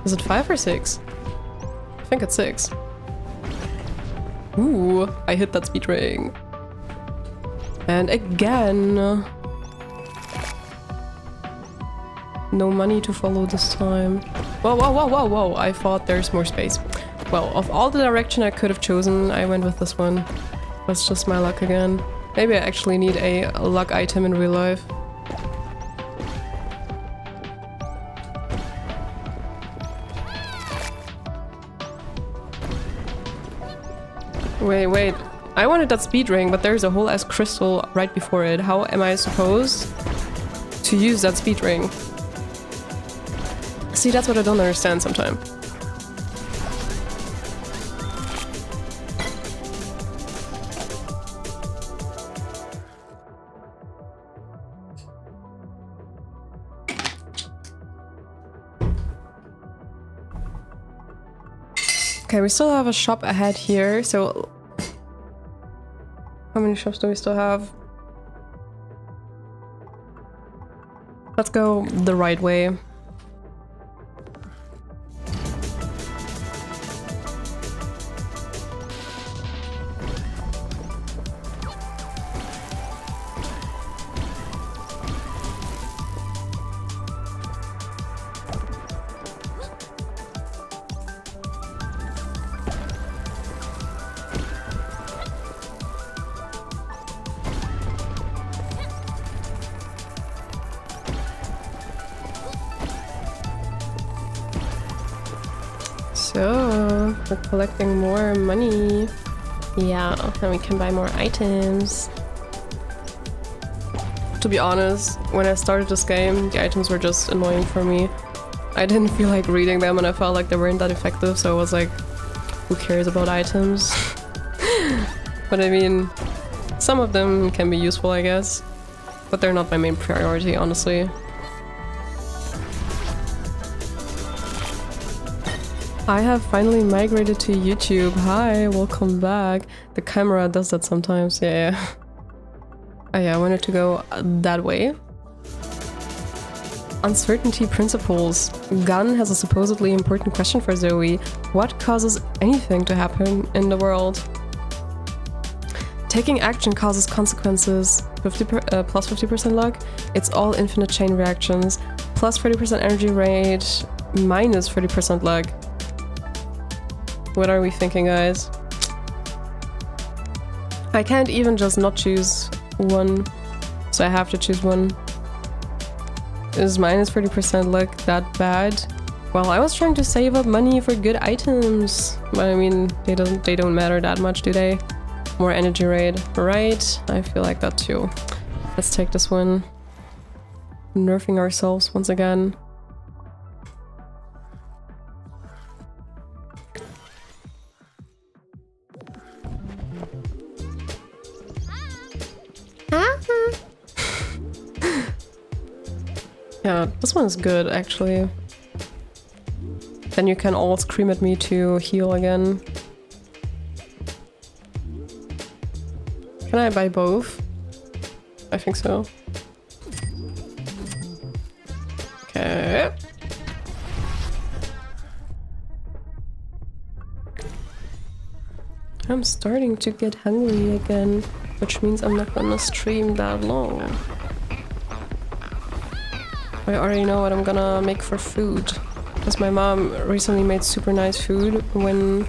Is it 5 or 6? I think it's 6. Ooh, I hit that speed ring. And again. No money to follow this time. Whoa. I thought there's more space. Well, of all the direction I could have chosen, I went with this one. That's just my luck again. Maybe I actually need a luck item in real life. Wait. I wanted that speed ring, but there's a whole ass crystal right before it. How am I supposed to use that speed ring? See, that's what I don't understand sometimes. Okay, we still have a shop ahead here, so... How many shops do we still have? Let's go the right way. So, we're collecting more money. Yeah, and we can buy more items. To be honest, when I started this game, the items were just annoying for me. I didn't feel like reading them and I felt like they weren't that effective, so I was like, who cares about items? But I mean, some of them can be useful, I guess. But they're not my main priority, honestly. I have finally migrated to YouTube. Hi, welcome back. The camera does that sometimes, yeah. Oh yeah, I wanted to go that way. Uncertainty principles. Gun has a supposedly important question for Zoe. What causes anything to happen in the world? Taking action causes consequences. Plus 50% luck. It's all infinite chain reactions. Plus 30% energy rate. Minus 30% luck. What are we thinking, guys? I can't even just not choose one, so I have to choose one. Is minus 30% luck that bad? Well, I was trying to save up money for good items, but I mean, they don't matter that much, do they? More energy rate, right? I feel like that too. Let's take this one. Nerfing ourselves once again. Yeah, this one's good, actually. Then you can all scream at me to heal again. Can I buy both? I think so. Okay. I'm starting to get hungry again, which means I'm not gonna stream that long. I already know what I'm gonna make for food. Because my mom recently made super nice food when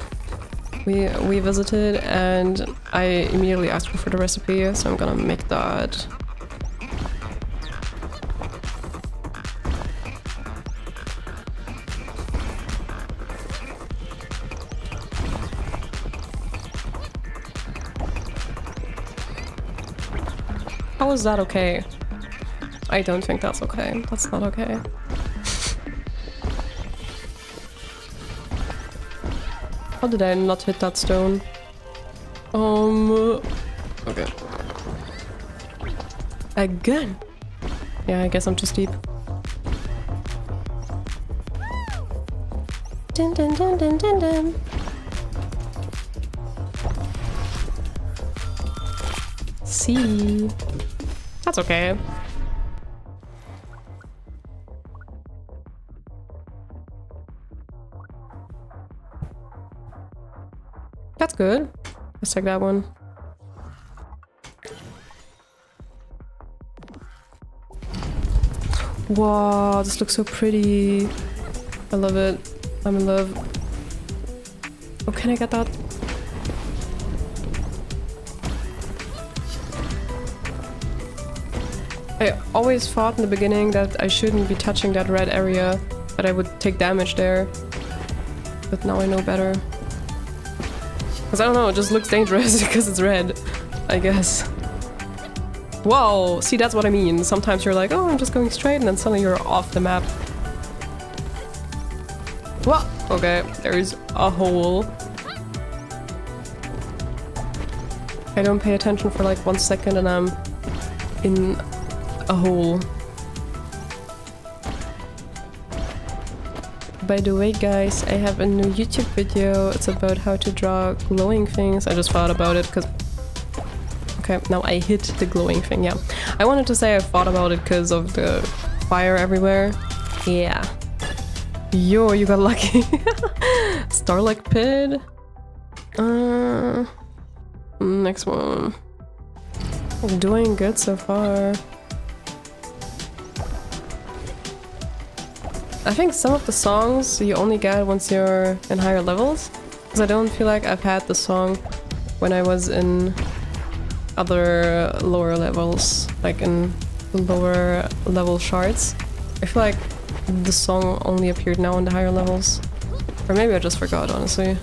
we visited, and I immediately asked her for the recipe, so I'm gonna make that. How is that okay? I don't think that's okay. That's not okay. How did I not hit that stone? Okay. Again! Yeah, I guess I'm too steep. Dun dun dun dun dun dun. See. That's okay. That's good. Let's take that one. Wow, this looks so pretty. I love it. I'm in love. Oh, can I get that? I always thought in the beginning that I shouldn't be touching that red area, that I would take damage there. But now I know better. Because I don't know, it just looks dangerous because it's red, I guess. Whoa! See, that's what I mean. Sometimes you're like, oh, I'm just going straight, and then suddenly you're off the map. What? Okay, there's a hole. I don't pay attention for like 1 second and I'm in a hole. By the way, guys, I have a new YouTube video. It's about how to draw glowing things. I just thought about it because... Okay, now I hit the glowing thing, yeah. I wanted to say I thought about it because of the fire everywhere. Yeah. Yo, you got lucky. Starlight Pit. Next one. Doing good so far. I think some of the songs you only get once you're in higher levels. Because I don't feel like I've had the song when I was in other lower levels, like in lower level shards. I feel like the song only appeared now in the higher levels. Or maybe I just forgot, honestly.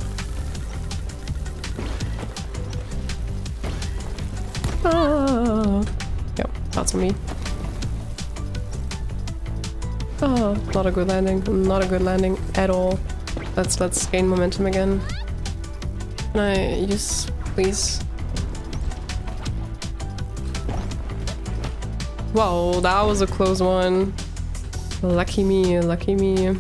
Ah. Yep, that's me. Oh, not a good landing. Not a good landing at all. Let's gain momentum again. Can I use, please? Whoa, that was a close one. Lucky me, lucky me.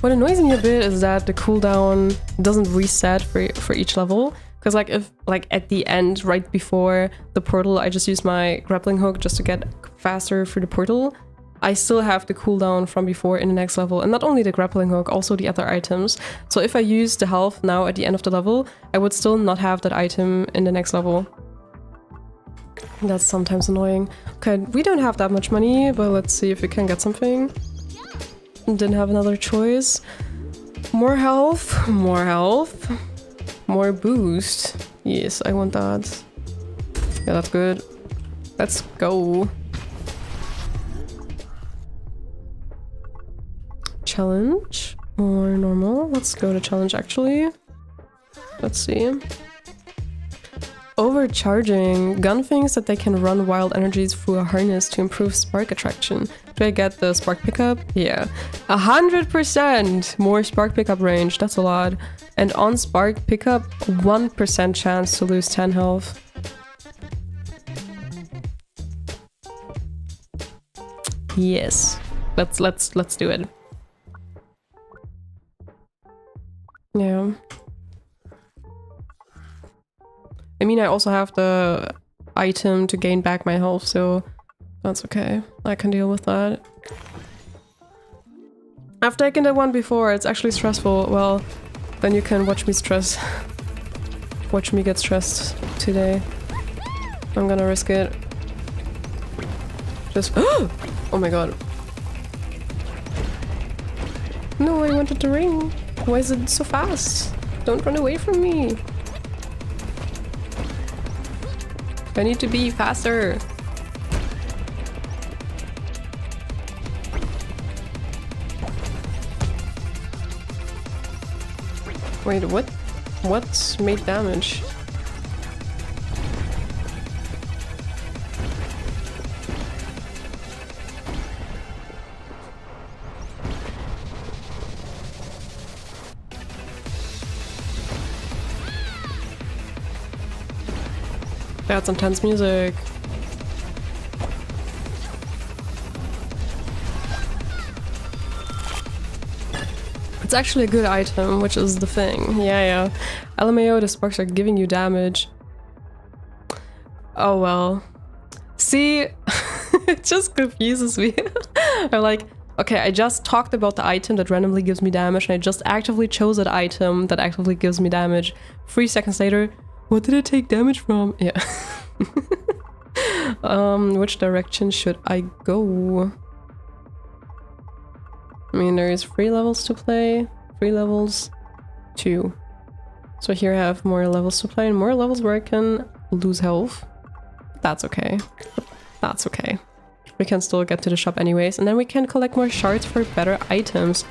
What annoys me a bit is that the cooldown doesn't reset for each level. Because like if like at the end, right before the portal, I just use my grappling hook just to get faster through the portal, I still have the cooldown from before in the next level. And not only the grappling hook, also the other items. So if I use the health now at the end of the level, I would still not have that item in the next level. That's sometimes annoying. Okay, we don't have that much money, but let's see if we can get something. Didn't have another choice. More health, more health, more boost. Yes, I want that. Yeah, that's good. Let's go. Challenge or normal? Let's go to challenge actually. Let's see. Overcharging. Gun thinks that they can run wild energies through a harness to improve spark attraction. Do I get the spark pickup? Yeah. 100% more spark pickup range. That's a lot. And on spark pickup, 1% chance to lose 10 health. Yes. Let's do it. Yeah. I mean, I also have the item to gain back my health, so that's okay. I can deal with that. I've taken the one before, it's actually stressful. Well, Then you can watch me stress. Watch me get stressed today. I'm gonna risk it. Just... Oh my god. No, I wanted the ring. Why is it so fast? Don't run away from me. I need to be faster. Wait, what? What made damage? That's intense music. It's actually a good item, which is the thing. Yeah. LMAO, the sparks are giving you damage. Oh well. See? It just confuses me. I'm like, okay, I just talked about the item that randomly gives me damage, and I just actively chose that item that actively gives me damage. 3 seconds later, what did I take damage from? Yeah. Which direction should I go? I mean, there's 3 levels to play. 3 levels, 2. So here I have more levels to play and more levels where I can lose health. That's okay. That's okay. We can still get to the shop anyways, and then we can collect more shards for better items.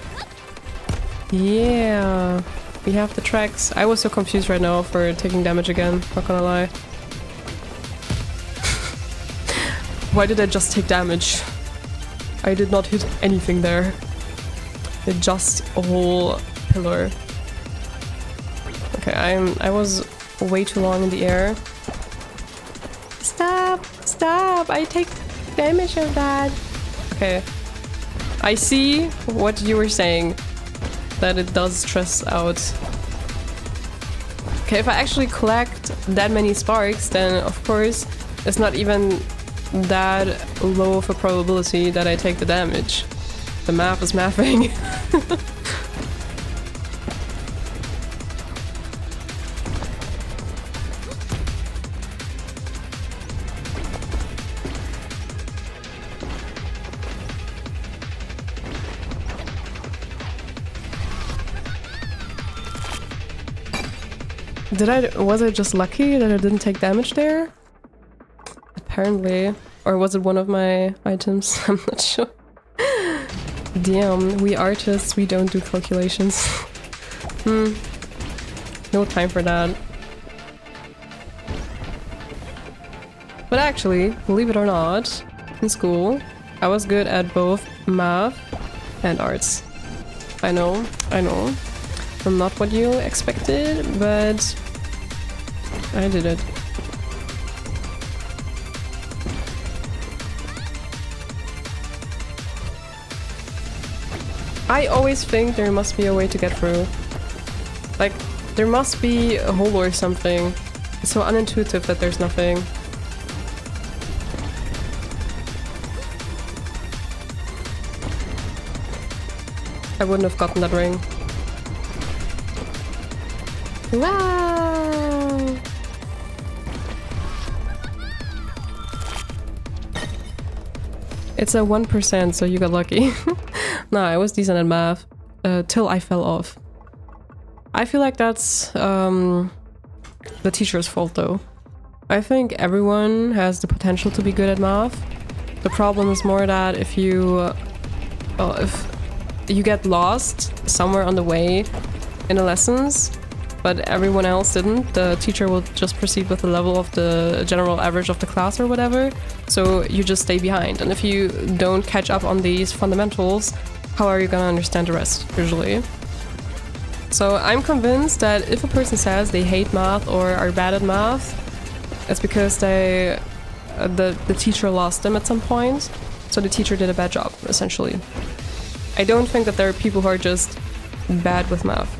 Yeah. We have the tracks. I was so confused right now for taking damage again, not gonna lie. Why did I just take damage? I did not hit anything there. Just a whole pillar. Okay, I was way too long in the air. Stop! Stop! I take damage of that. Okay. I see what you were saying. That it does stress out. Okay, if I actually collect that many sparks, then of course it's not even that low of a probability that I take the damage. The math is mathing. Was I just lucky that I didn't take damage there? Apparently. Or was it one of my items? I'm not sure. Damn, we artists, we don't do calculations. No time for that. But actually, believe it or not, in school, I was good at both math and arts. I know. I'm not what you expected, but I did it. I always think there must be a way to get through. Like, there must be a hole or something. It's so unintuitive that there's nothing. I wouldn't have gotten that ring. Wow! It's a 1%, so you got lucky. No, I was decent at math, till I fell off. I feel like that's the teacher's fault though. I think everyone has the potential to be good at math. The problem is more that if you get lost somewhere on the way in the lessons, but everyone else didn't, the teacher will just proceed with the level of the general average of the class or whatever, so you just stay behind. And if you don't catch up on these fundamentals, how are you gonna understand the rest, usually? So I'm convinced that if a person says they hate math or are bad at math, it's because the teacher lost them at some point, so the teacher did a bad job, essentially. I don't think that there are people who are just bad with math.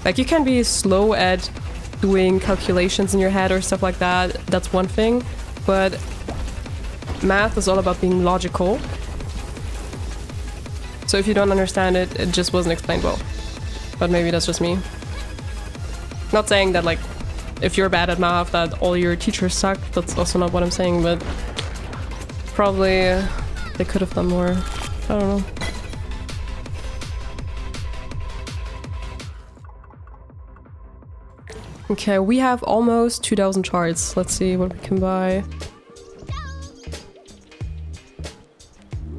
Like, you can be slow at doing calculations in your head or stuff like that, that's one thing, but math is all about being logical. So if you don't understand it, it just wasn't explained well. But maybe that's just me. Not saying that, like, if you're bad at math, that all your teachers suck. That's also not what I'm saying, but probably they could have done more. I don't know. Okay, we have almost 2,000 charts. Let's see what we can buy.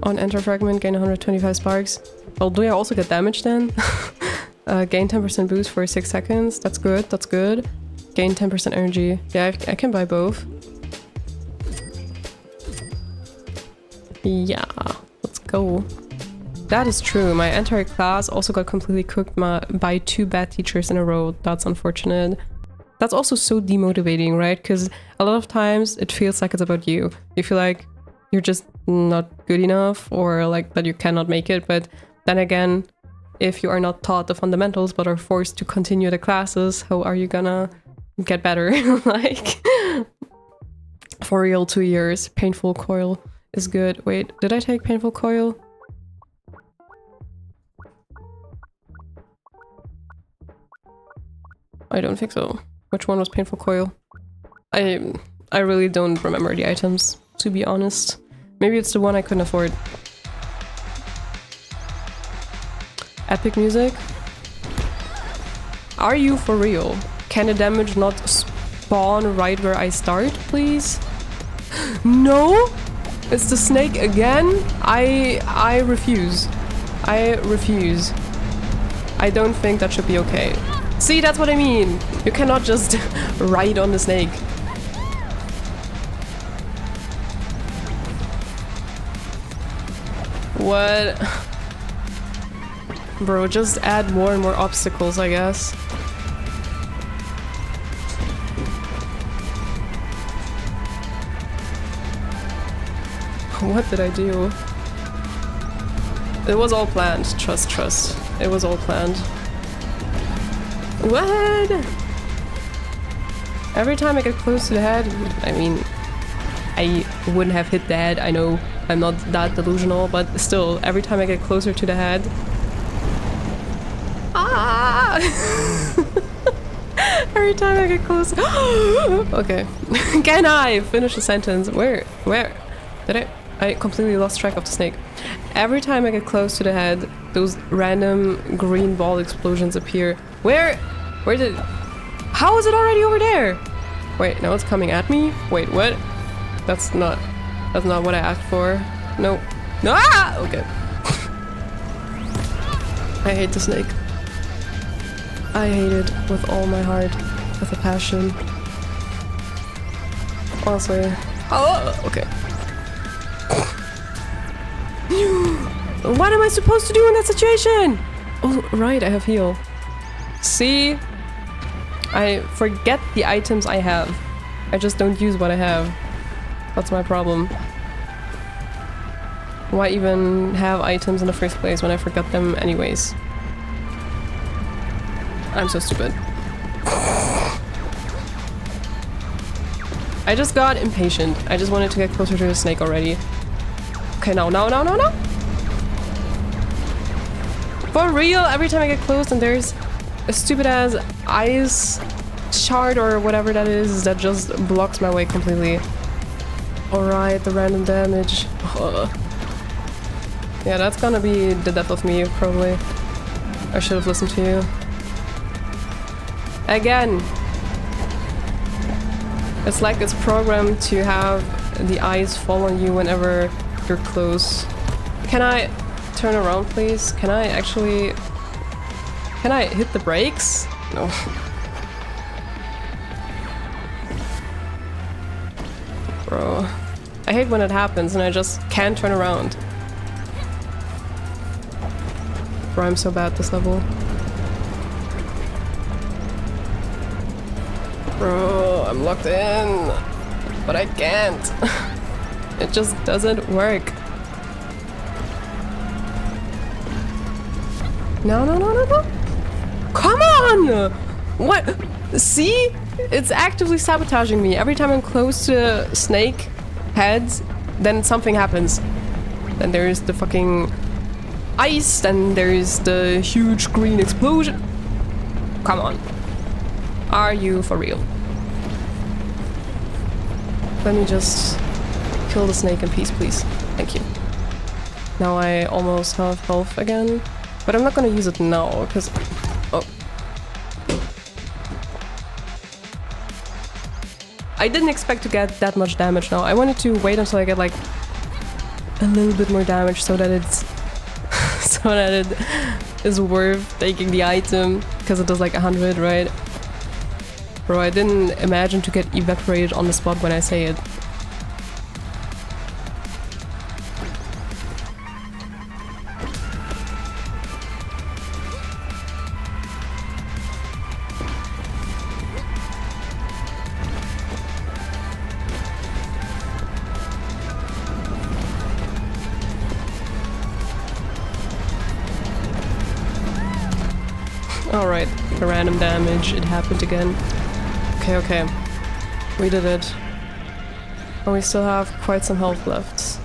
On enter fragment, gain 125 sparks. Well, do I also get damage then? Gain 10% boost for 6 seconds. That's good, that's good. Gain 10% energy. Yeah, I can buy both. Yeah, let's go. That is true. My entire class also got completely cooked by 2 bad teachers in a row. That's unfortunate. That's also so demotivating, right? Because a lot of times it feels like it's about you. You feel like you're just not good enough or like that you cannot make it. But then again, if you are not taught the fundamentals but are forced to continue the classes, how are you gonna get better? Like, for real, 2 years. Painful coil is good. Wait, did I take painful coil? I don't think so. Which one was painful coil? I really don't remember the items, to be honest. Maybe it's the one I couldn't afford. Epic music? Are you for real? Can the damage not spawn right where I start, please? No? It's the snake again? I refuse. I refuse. I don't think that should be okay. See, that's what I mean. You cannot just ride on the snake. What? Bro, just add more and more obstacles, I guess. What did I do? It was all planned. Trust, trust. It was all planned. What? Every time I get close to the head, I mean, I wouldn't have hit the head. I know I'm not that delusional, but still, every time I get closer to the head... Ah! Every time I get closer... Okay. Can I finish the sentence? Where? Did I completely lost track of the snake. Every time I get close to the head, those random green ball explosions appear. Where did... How is it already over there? Wait, now it's coming at me? Wait, what? That's not what I asked for. No. No! Ah! Okay. I hate the snake. I hate it with all my heart. With a passion. Honestly. Oh! Okay. What am I supposed to do in that situation? Oh, right, I have heal. See? I forget the items I have. I just don't use what I have. That's my problem. Why even have items in the first place when I forgot them anyways? I'm so stupid. I just got impatient. I just wanted to get closer to the snake already. Okay, no. For real, every time I get close and there's a stupid ass ice shard or whatever that is that just blocks my way completely. Alright, the random damage. Ugh. Yeah, that's gonna be the death of me, probably. I should have listened to you. Again! It's like it's programmed to have the eyes fall on you whenever you're close. Can I turn around, please? Can I actually... Can I hit the brakes? No. Bro. I hate when it happens and I just can't turn around. Bro, I'm so bad at this level. Bro, I'm locked in. But I can't. It just doesn't work. No. Come on! What? See? It's actively sabotaging me. Every time I'm close to snake heads, then something happens. Then there's the fucking ice, then there's the huge green explosion. Come on. Are you for real? Let me just kill the snake in peace, please. Thank you. Now I almost have health again. But I'm not gonna use it now, because... Oh. I didn't expect to get that much damage now. I wanted to wait until I get like a little bit more damage so that it's so that it is worth taking the item, because it does like 100, right? Bro, I didn't imagine to get evaporated on the spot when I say it. Alright, the random damage, it happened again. Okay. We did it. And we still have quite some health left.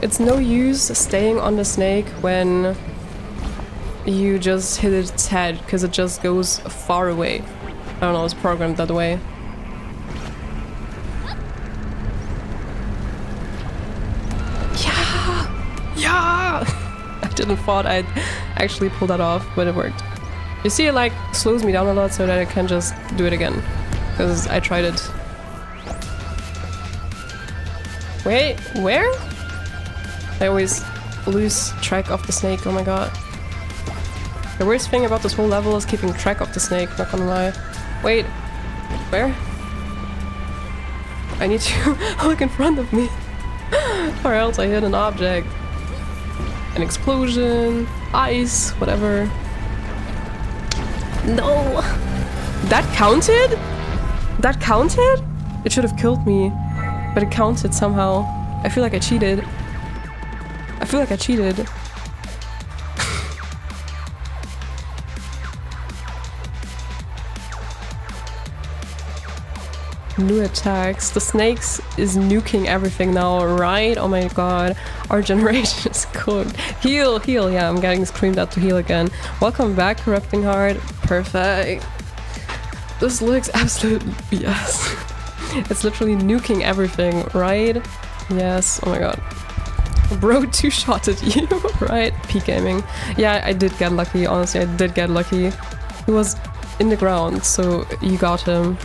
It's no use staying on the snake when you just hit its head, because it just goes far away. I don't know, it's programmed that way. Yeah! I didn't thought I'd actually pull that off, but it worked. You see, it like slows me down a lot so that I can just do it again. Because I tried it. Wait, where? I always lose track of the snake, oh my god. The worst thing about this whole level is keeping track of the snake, not gonna lie. Wait, where? I need to look in front of me. Or else I hit an object. An explosion, ice, whatever. No! That counted? That counted? It should have killed me. But it counted somehow. I feel like I cheated. I feel like I cheated. New attacks. The snakes is nuking everything now, right? Oh my god. Our generation is cooked. Heal, heal. Yeah, I'm getting screamed at to heal again. Welcome back, Corrupting Heart. Perfect. This looks absolute BS. It's literally nuking everything, right? Yes. Oh my god. Bro two-shotted you, right? Peak gaming. Yeah, I did get lucky. Honestly, I did get lucky. He was in the ground, so you got him.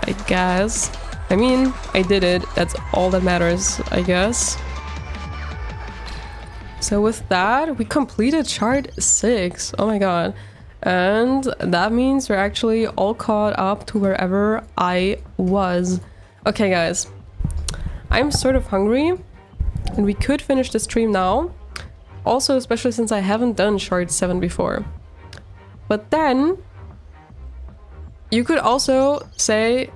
I guess. I mean, I did it. That's all that matters, I guess. So with that, we completed chart 6. Oh my god. And that means we're actually all caught up to wherever I was. Okay, guys. I'm sort of hungry. And we could finish the stream now. Also, especially since I haven't done chart 7 before. But then... you could also say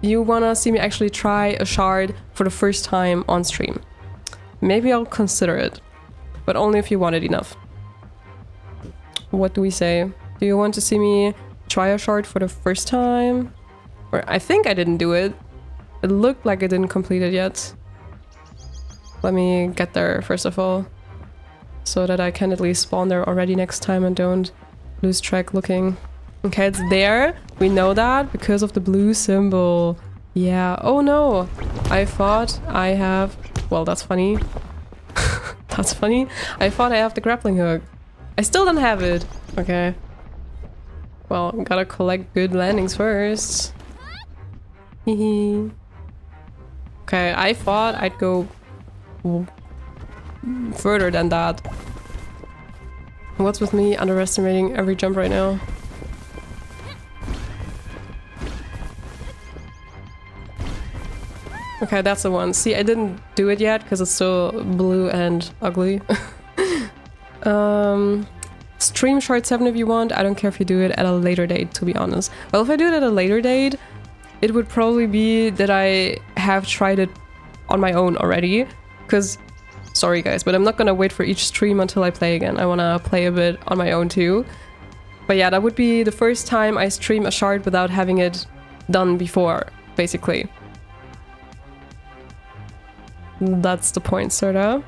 you wanna see me actually try a shard for the first time on stream. Maybe I'll consider it, but only if you want it enough. What do we say? Do you want to see me try a shard for the first time? Or I think I didn't do it. It looked like I didn't complete it yet. Let me get there first of all, so that I can at least spawn there already next time and don't lose track looking. Okay, it's there. We know that because of the blue symbol. Yeah. Oh no. I thought I have... well, that's funny. That's funny. I thought I have the grappling hook. I still don't have it. Okay. Well, gotta collect good landings first. Hehe. Okay, I thought I'd go further than that. What's with me underestimating every jump right now? Okay, that's the one. See, I didn't do it yet because it's so blue and ugly. Stream short 7 if you want. I don't care if you do it at a later date, to be honest. Well, if I do it at a later date, it would probably be that I have tried it on my own already. Because, sorry guys, but I'm not gonna wait for each stream until I play again. I wanna play a bit on my own too. But yeah, that would be the first time I stream a shard without having it done before, basically. That's the point, sorta.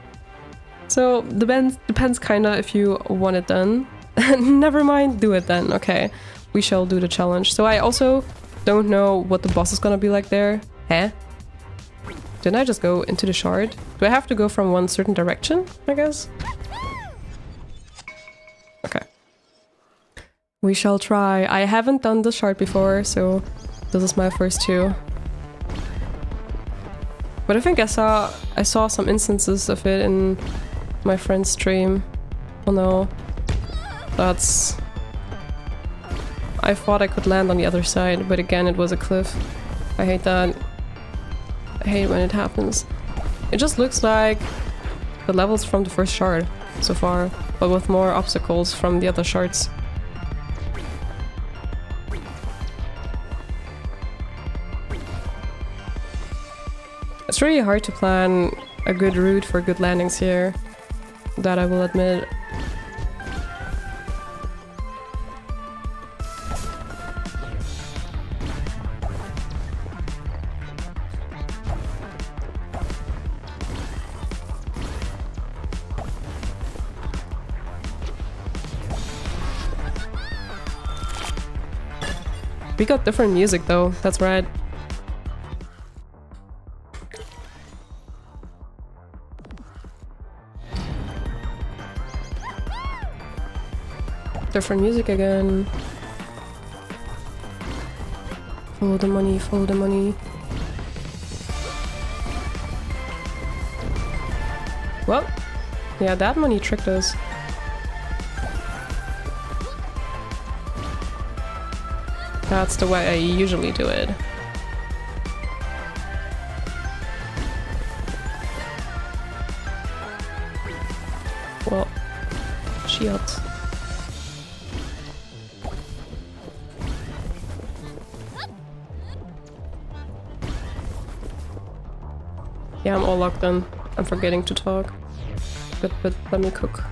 So depends kinda if you want it done. Never mind, do it then. Okay, we shall do the challenge. So I also don't know what the boss is gonna be like there. Huh? Didn't I just go into the shard? Do I have to go from one certain direction, I guess? Okay. We shall try. I haven't done the shard before, so this is my first two. But I think I saw some instances of it in my friend's stream. Oh no. That's... I thought I could land on the other side, but again it was a cliff. I hate that. I hate when it happens. It just looks like the levels from the first shard so far, but with more obstacles from the other shards. It's really hard to plan a good route for good landings here, that I will admit. We got different music though, that's right. Different music again. Follow the money, follow the money. Well, yeah, that money tricked us. That's the way I usually do it. Well, shit. Yeah, I'm all locked in. I'm forgetting to talk. But let me cook.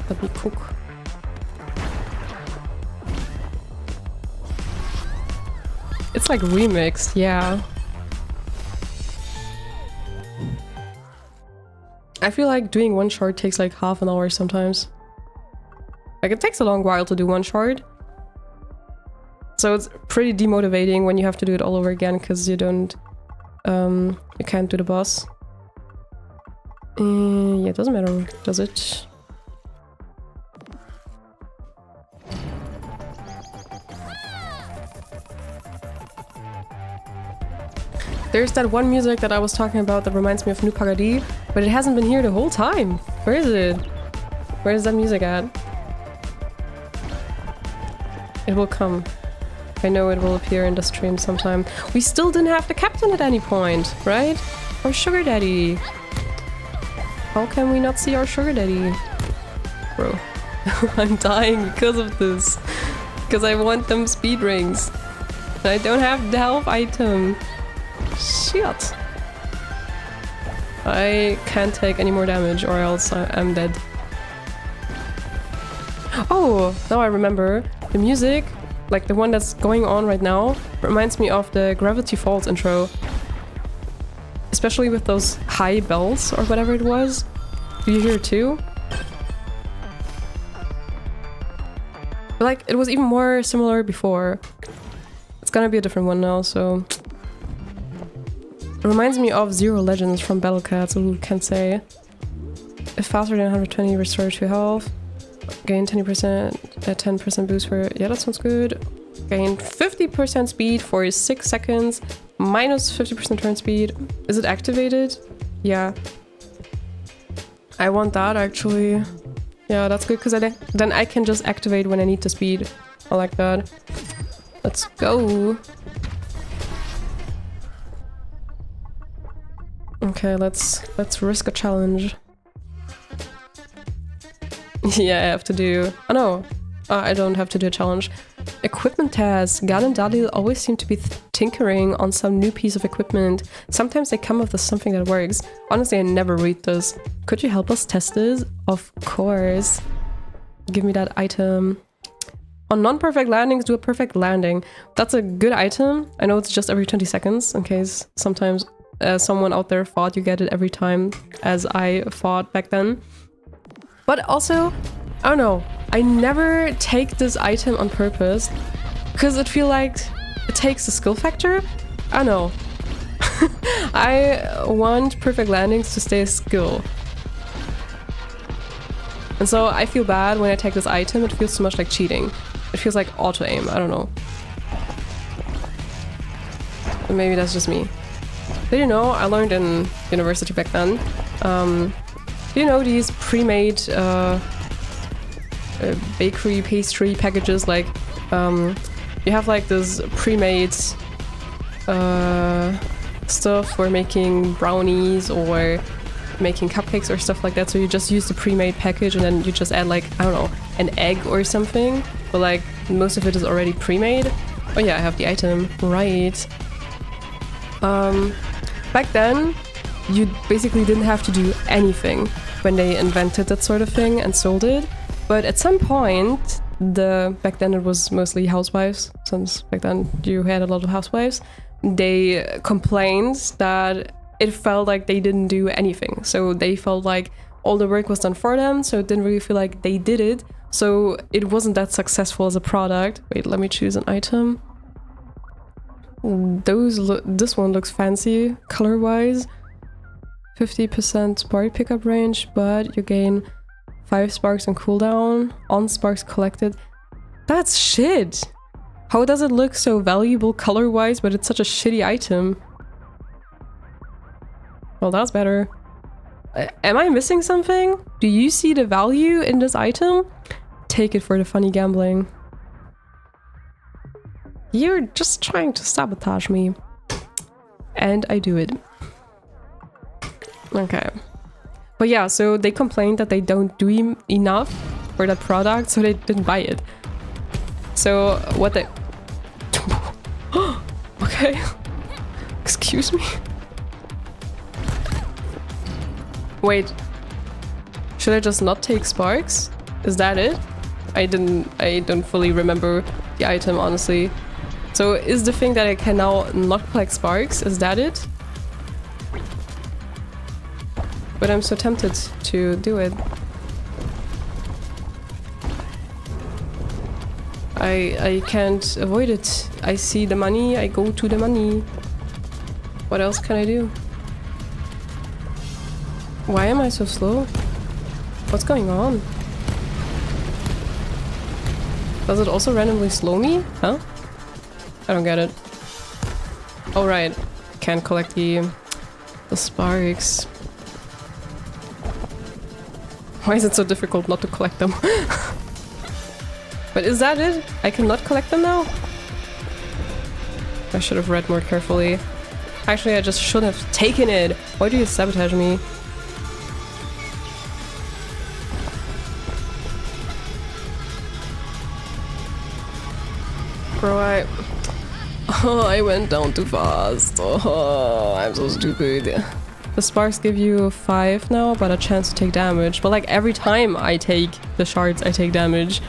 Let me cook. It's like remixed, yeah. I feel like doing one shard takes like half an hour sometimes. Like it takes a long while to do one shard. So it's pretty demotivating when you have to do it all over again because you don't... you can't do the boss. Yeah, it doesn't matter, does it? There's that one music that I was talking about that reminds me of New Paradis, but it hasn't been here the whole time. Where is it? Where is that music at? It will come. I know it will appear in the stream sometime. We still didn't have the captain at any point, right? Our sugar daddy. How can we not see our sugar daddy? Bro, I'm dying because of this. Because I want them speed rings. And I don't have the health item. Shit. I can't take any more damage or else I'm dead. Oh, now I remember. The music, like the one that's going on right now, reminds me of the Gravity Falls intro. Especially with those high bells or whatever it was. Do you hear it too? But like, it was even more similar before. It's gonna be a different one now, so... It reminds me of Zero Legends from Battle Cats, who can say. If faster than 120, restore 2 health. Gain 20%, a 10% boost for... Yeah, that sounds good. Gain 50% speed for 6 seconds. Minus 50% turn speed. Is it activated? Yeah. I want that, actually. Yeah, that's good, because then I can just activate when I need the speed. I like that. Let's go. Okay, let's risk a challenge. Yeah, I have to do... Oh no, I don't have to do a challenge. Equipment tasks. Gal and Dalil always seem to be tinkering on some new piece of equipment. Sometimes they come up with something that works. Honestly, I never read this. Could you help us test this? Of course. Give me that item. On non-perfect landings, do a perfect landing. That's a good item. I know it's just every 20 seconds, in case sometimes someone out there thought you get it every time, as I thought back then. But also, I don't know, I never take this item on purpose because it feels like it takes the skill factor. I don't know. I want perfect landings to stay a skill. And so I feel bad when I take this item. It feels too much like cheating. It feels like auto-aim. I don't know. But maybe that's just me. Did you know, I learned in university back then. Do you know these pre-made bakery pastry packages? Like, you have like this pre-made stuff for making brownies or making cupcakes or stuff like that. So you just use the pre-made package and then you just add like, I don't know, an egg or something. But like most of it is already pre-made. Oh yeah, I have the item, right. Back then, you basically didn't have to do anything when they invented that sort of thing and sold it. But at some point, back then it was mostly housewives, since back then you had a lot of housewives, they complained that it felt like they didn't do anything. So they felt like all the work was done for them, so it didn't really feel like they did it. So it wasn't that successful as a product. Wait, let me choose an item. This one looks fancy color-wise. 50% spark pickup range, but you gain 5 sparks on cooldown on sparks collected. That's shit! How does it look so valuable color-wise, but it's such a shitty item? Well, that's better. Am I missing something? Do you see the value in this item? Take it for the funny gambling. You're just trying to sabotage me. And I do it. Okay. But yeah, so they complained that they don't do enough for that product, so they didn't buy it. So what they... Okay. Excuse me? Wait. Should I just not take sparks? Is that it? I don't fully remember the item, honestly. So is the thing that I can now not collect sparks, is that it? But I'm so tempted to do it. I can't avoid it. I see the money, I go to the money. What else can I do? Why am I so slow? What's going on? Does it also randomly slow me? Huh? I don't get it. Oh right, can't collect the sparks. Why is it so difficult not to collect them? But is that it? I cannot collect them now? I should have read more carefully. Actually, I just should have taken it. Why do you sabotage me? Bro, I went down too fast. Oh, I'm so stupid. The sparks give you 5 now, but a chance to take damage. But like every time I take the shards, I take damage.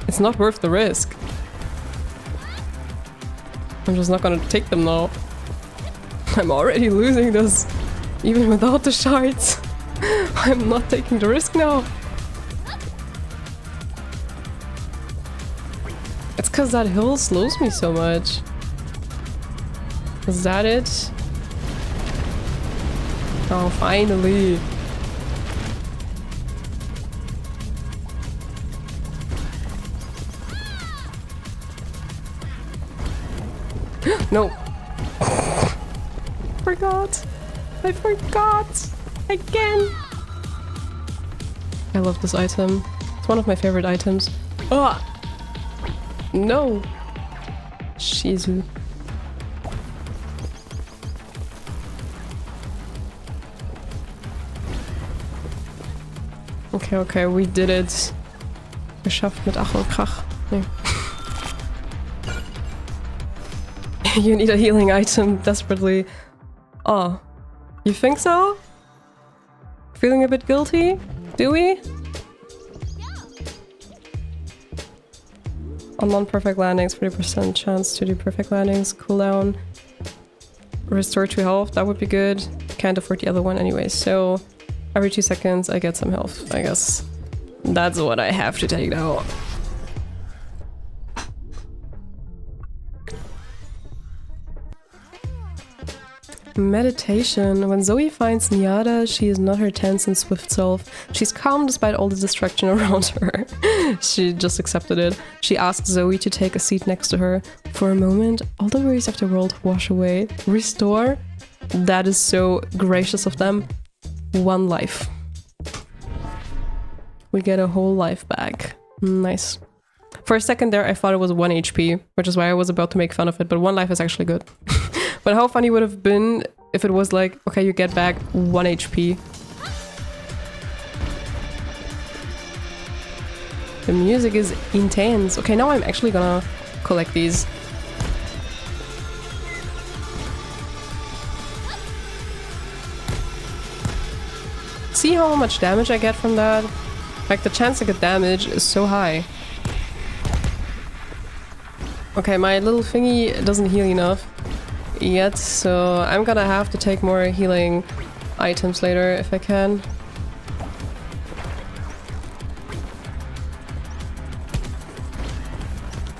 It's not worth the risk. I'm just not gonna take them now. I'm already losing this, even without the shards. I'm not taking the risk now. It's because that hill slows me so much. Is that it? Oh, finally. No. Forgot. I forgot. Again. I love this item. It's one of my favorite items. Oh. No. Shizu. Okay, we did it. Geschafft mit Ach und Krach. Nee. You need a healing item desperately. Oh. You think so? Feeling a bit guilty? Do we? On non-perfect landings, 40% chance to do perfect landings. Cooldown. restore 2 health, that would be good. Can't afford the other one anyway, so every 2 seconds I get some health, I guess. That's what I have to take now. Meditation. When Zoe finds Nyada, she is not her tense and swift self. She's calm despite all the distraction around her. She just accepted it. She asked Zoe to take a seat next to her. For a moment, all the worries of the world wash away. Restore? That is so gracious of them. 1 life. We get a whole life back. Nice. For a second there, I thought it was 1 HP, which is why I was about to make fun of it, but 1 life is actually good. But how funny would it have been if it was like, okay, you get back 1 HP. The music is intense. Okay, now I'm actually gonna collect these. See how much damage I get from that? Like, the chance to get damage is so high. Okay, my little thingy doesn't heal enough yet, so I'm gonna have to take more healing items later if I can.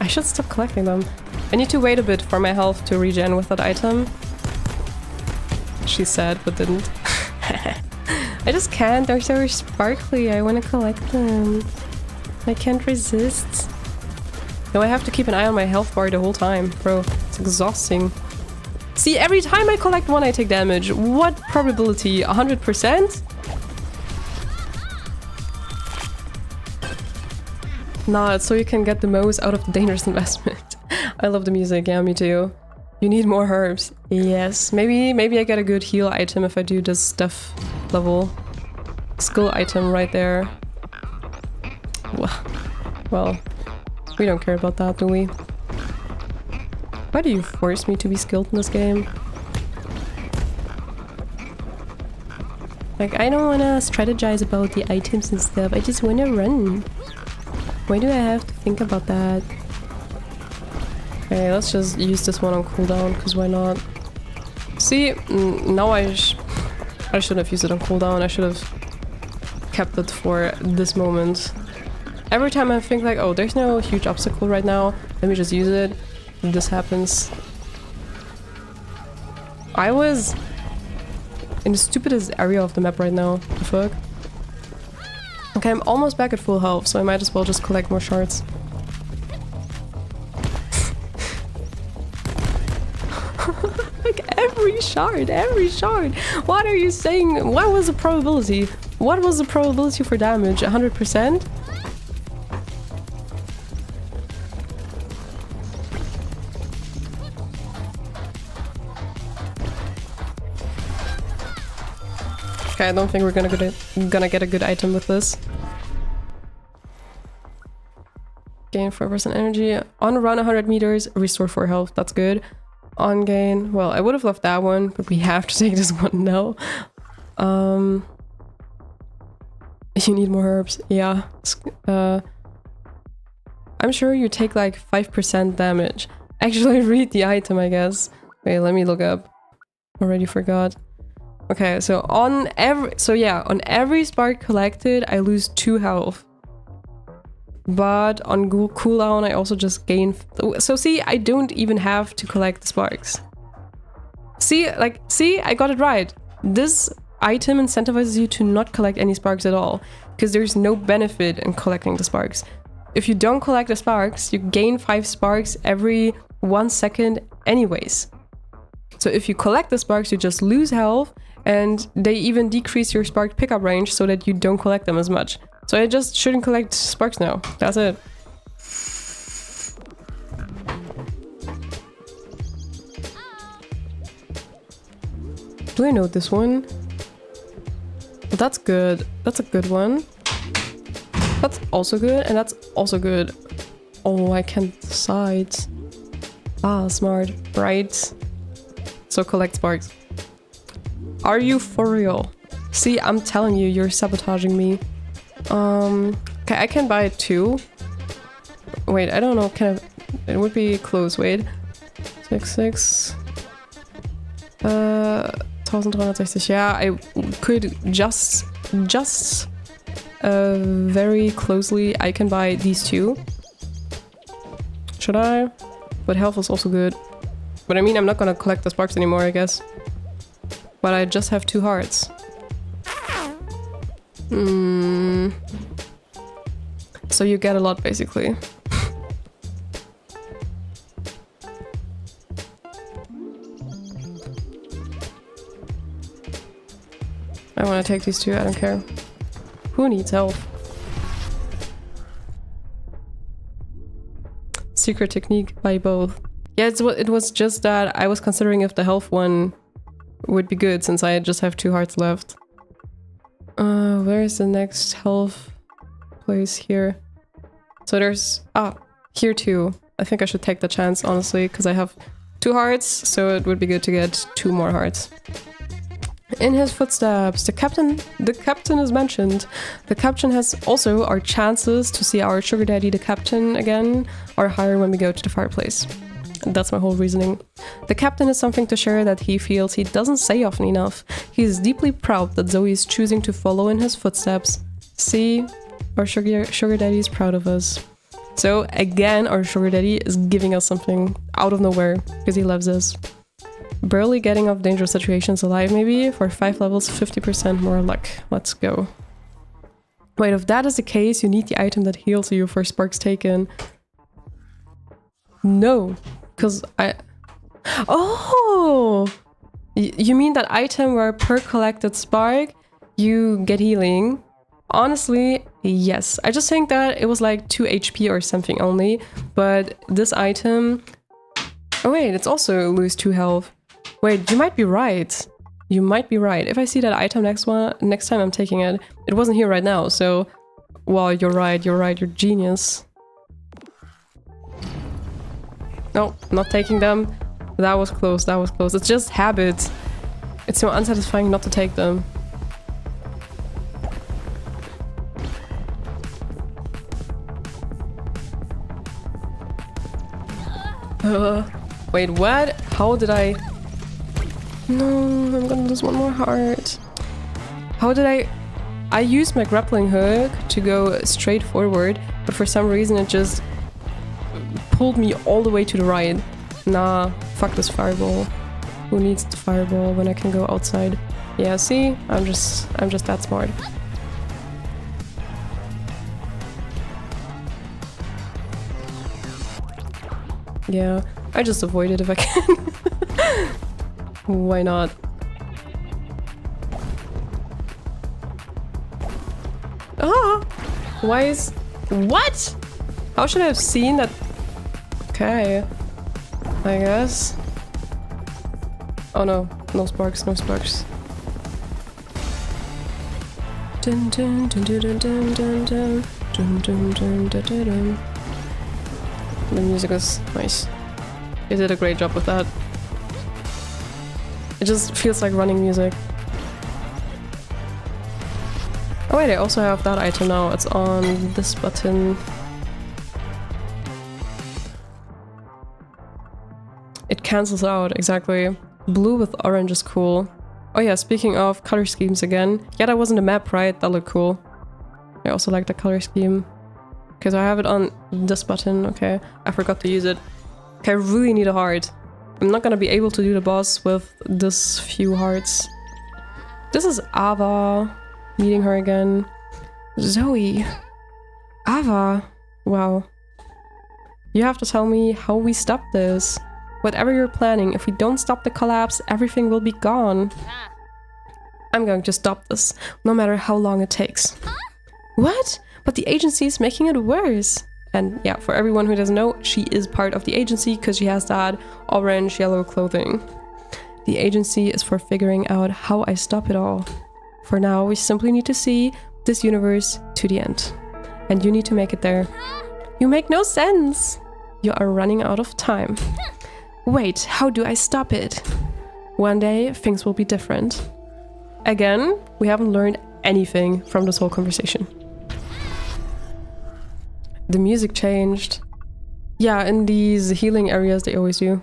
I should stop collecting them. I need to wait a bit for my health to regen with that item. She said, but didn't. I just can't, they're so sparkly, I want to collect them. I can't resist. No, I have to keep an eye on my health bar the whole time, bro. It's exhausting. See, every time I collect one I take damage. What probability? 100%? Nah, it's so you can get the most out of the dangerous investment. I love the music, yeah, me too. You need more herbs. Yes, maybe I get a good heal item if I do this stuff level. Skill item right there. Well, we don't care about that, do we? Why do you force me to be skilled in this game? Like, I don't wanna strategize about the items and stuff, I just wanna run. Why do I have to think about that? Okay, let's just use this one on cooldown, because why not? See, now I shouldn't have used it on cooldown, I should have kept it for this moment. Every time I think like, oh, there's no huge obstacle right now, let me just use it. This happens. I was in the stupidest area of the map right now. The fuck? Okay, I'm almost back at full health, so I might as well just collect more shards. Like every shard, every shard! What are you saying? What was the probability? What was the probability for damage? 100%? Okay, I don't think we're gonna get a good item with this. Gain 4% energy. On run 100 meters, restore 4 health. That's good. On gain, well, I would have left that one, but we have to take this one now. You need more herbs. Yeah. I'm sure you take like 5% damage. Actually, read the item, I guess. Wait, let me look up. Already forgot. Okay, so on every spark collected, I lose 2 health. But on cooldown, I also just gain. So see, I don't even have to collect the sparks. See, I got it right. This item incentivizes you to not collect any sparks at all, because there's no benefit in collecting the sparks. If you don't collect the sparks, you gain 5 sparks every 1 second anyways. So if you collect the sparks, you just lose health, and they even decrease your spark pickup range so that you don't collect them as much. So I just shouldn't collect sparks now. That's it. Do I know this one? Well, that's good. That's a good one. That's also good, and that's also good. Oh, I can't decide. Ah, smart. Right. So collect sparks. Are you for real? See, I'm telling you, you're sabotaging me. Okay, I can buy 2. Wait, I don't know, can I... It would be close, wait. 6, 6... 1360. Yeah, I could just very closely. I can buy these two. Should I? But health is also good. But I mean, I'm not gonna collect the sparks anymore, I guess. But I just have 2 hearts. So you get a lot, basically. I want to take these 2, I don't care. Who needs help? Secret technique, buy both. Yeah, it was just that I was considering if the health one would be good since I just have 2 hearts left. Where is the next health place here? So there's... here too. I think I should take the chance, honestly, because I have 2 hearts, so it would be good to get 2 more hearts. In his footsteps, the captain is mentioned. The captain has also our chances to see our sugar daddy, the captain, again, are higher when we go to the fireplace. That's my whole reasoning. The captain is something to share that he feels he doesn't say often enough. He is deeply proud that Zoe is choosing to follow in his footsteps. See, our sugar daddy is proud of us. So again, our sugar daddy is giving us something out of nowhere because he loves us. Barely getting off dangerous situations alive, maybe. For 5 levels, 50% more luck. Let's go. Wait, if that is the case, you need the item that heals you for sparks taken. No, because I... Oh! You mean that item where per collected spark, you get healing? Honestly, yes. I just think that it was like 2 HP or something only. But this item... Oh wait, it's also lose 2 health. Wait, you might be right. You might be right. If I see that item next time I'm taking it. It wasn't here right now, so... Well, you're right, you're genius. No, not taking them. That was close, that was close. It's just habit. It's so unsatisfying not to take them. Wait, what? How did I... No, I'm gonna lose 1 more heart. How did I used my grappling hook to go straight forward, but for some reason it just pulled me all the way to the right. Nah, fuck this fireball. Who needs the fireball when I can go outside? Yeah, see? I'm just that smart. Yeah, I just avoid it if I can. Why not? Ah! Why is... What? How should I have seen that? Okay. I guess. Oh no. No sparks, no sparks. Dun dun dun dun dun dun dun dun dun dun dun dun dun. The music is nice. They did a great job with that. It just feels like running music. Oh wait, I also have that item now. It's on this button. It cancels out, exactly. Blue with orange is cool. Oh yeah, speaking of color schemes again. Yeah, that wasn't a map, right? That looked cool. I also like the color scheme. Okay, so I have it on this button. Okay, I forgot to use it. Okay, I really need a heart. I'm not gonna be able to do the boss with this few hearts. This is Ava. Meeting her again. Zoe. Ava. Wow. You have to tell me how we stop this. Whatever you're planning, if we don't stop the collapse, everything will be gone. I'm going to stop this, no matter how long it takes. What? But the agency is making it worse. And yeah, for everyone who doesn't know, she is part of the agency because she has that orange-yellow clothing. The agency is for figuring out how I stop it all. For now, we simply need to see this universe to the end. And you need to make it there. You make no sense! You are running out of time. Wait, how do I stop it? One day, things will be different. Again, we haven't learned anything from this whole conversation. The music changed. Yeah, in these healing areas they always do.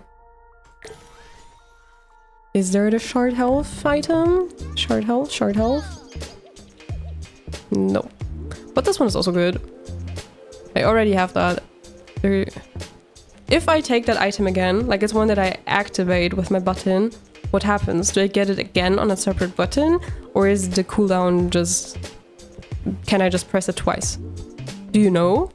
Is there the short health item? Short health, short health? No. But this one is also good. I already have that. If I take that item again, like it's one that I activate with my button, what happens? Do I get it again on a separate button? Or is the cooldown just... Can I just press it twice? Do you know?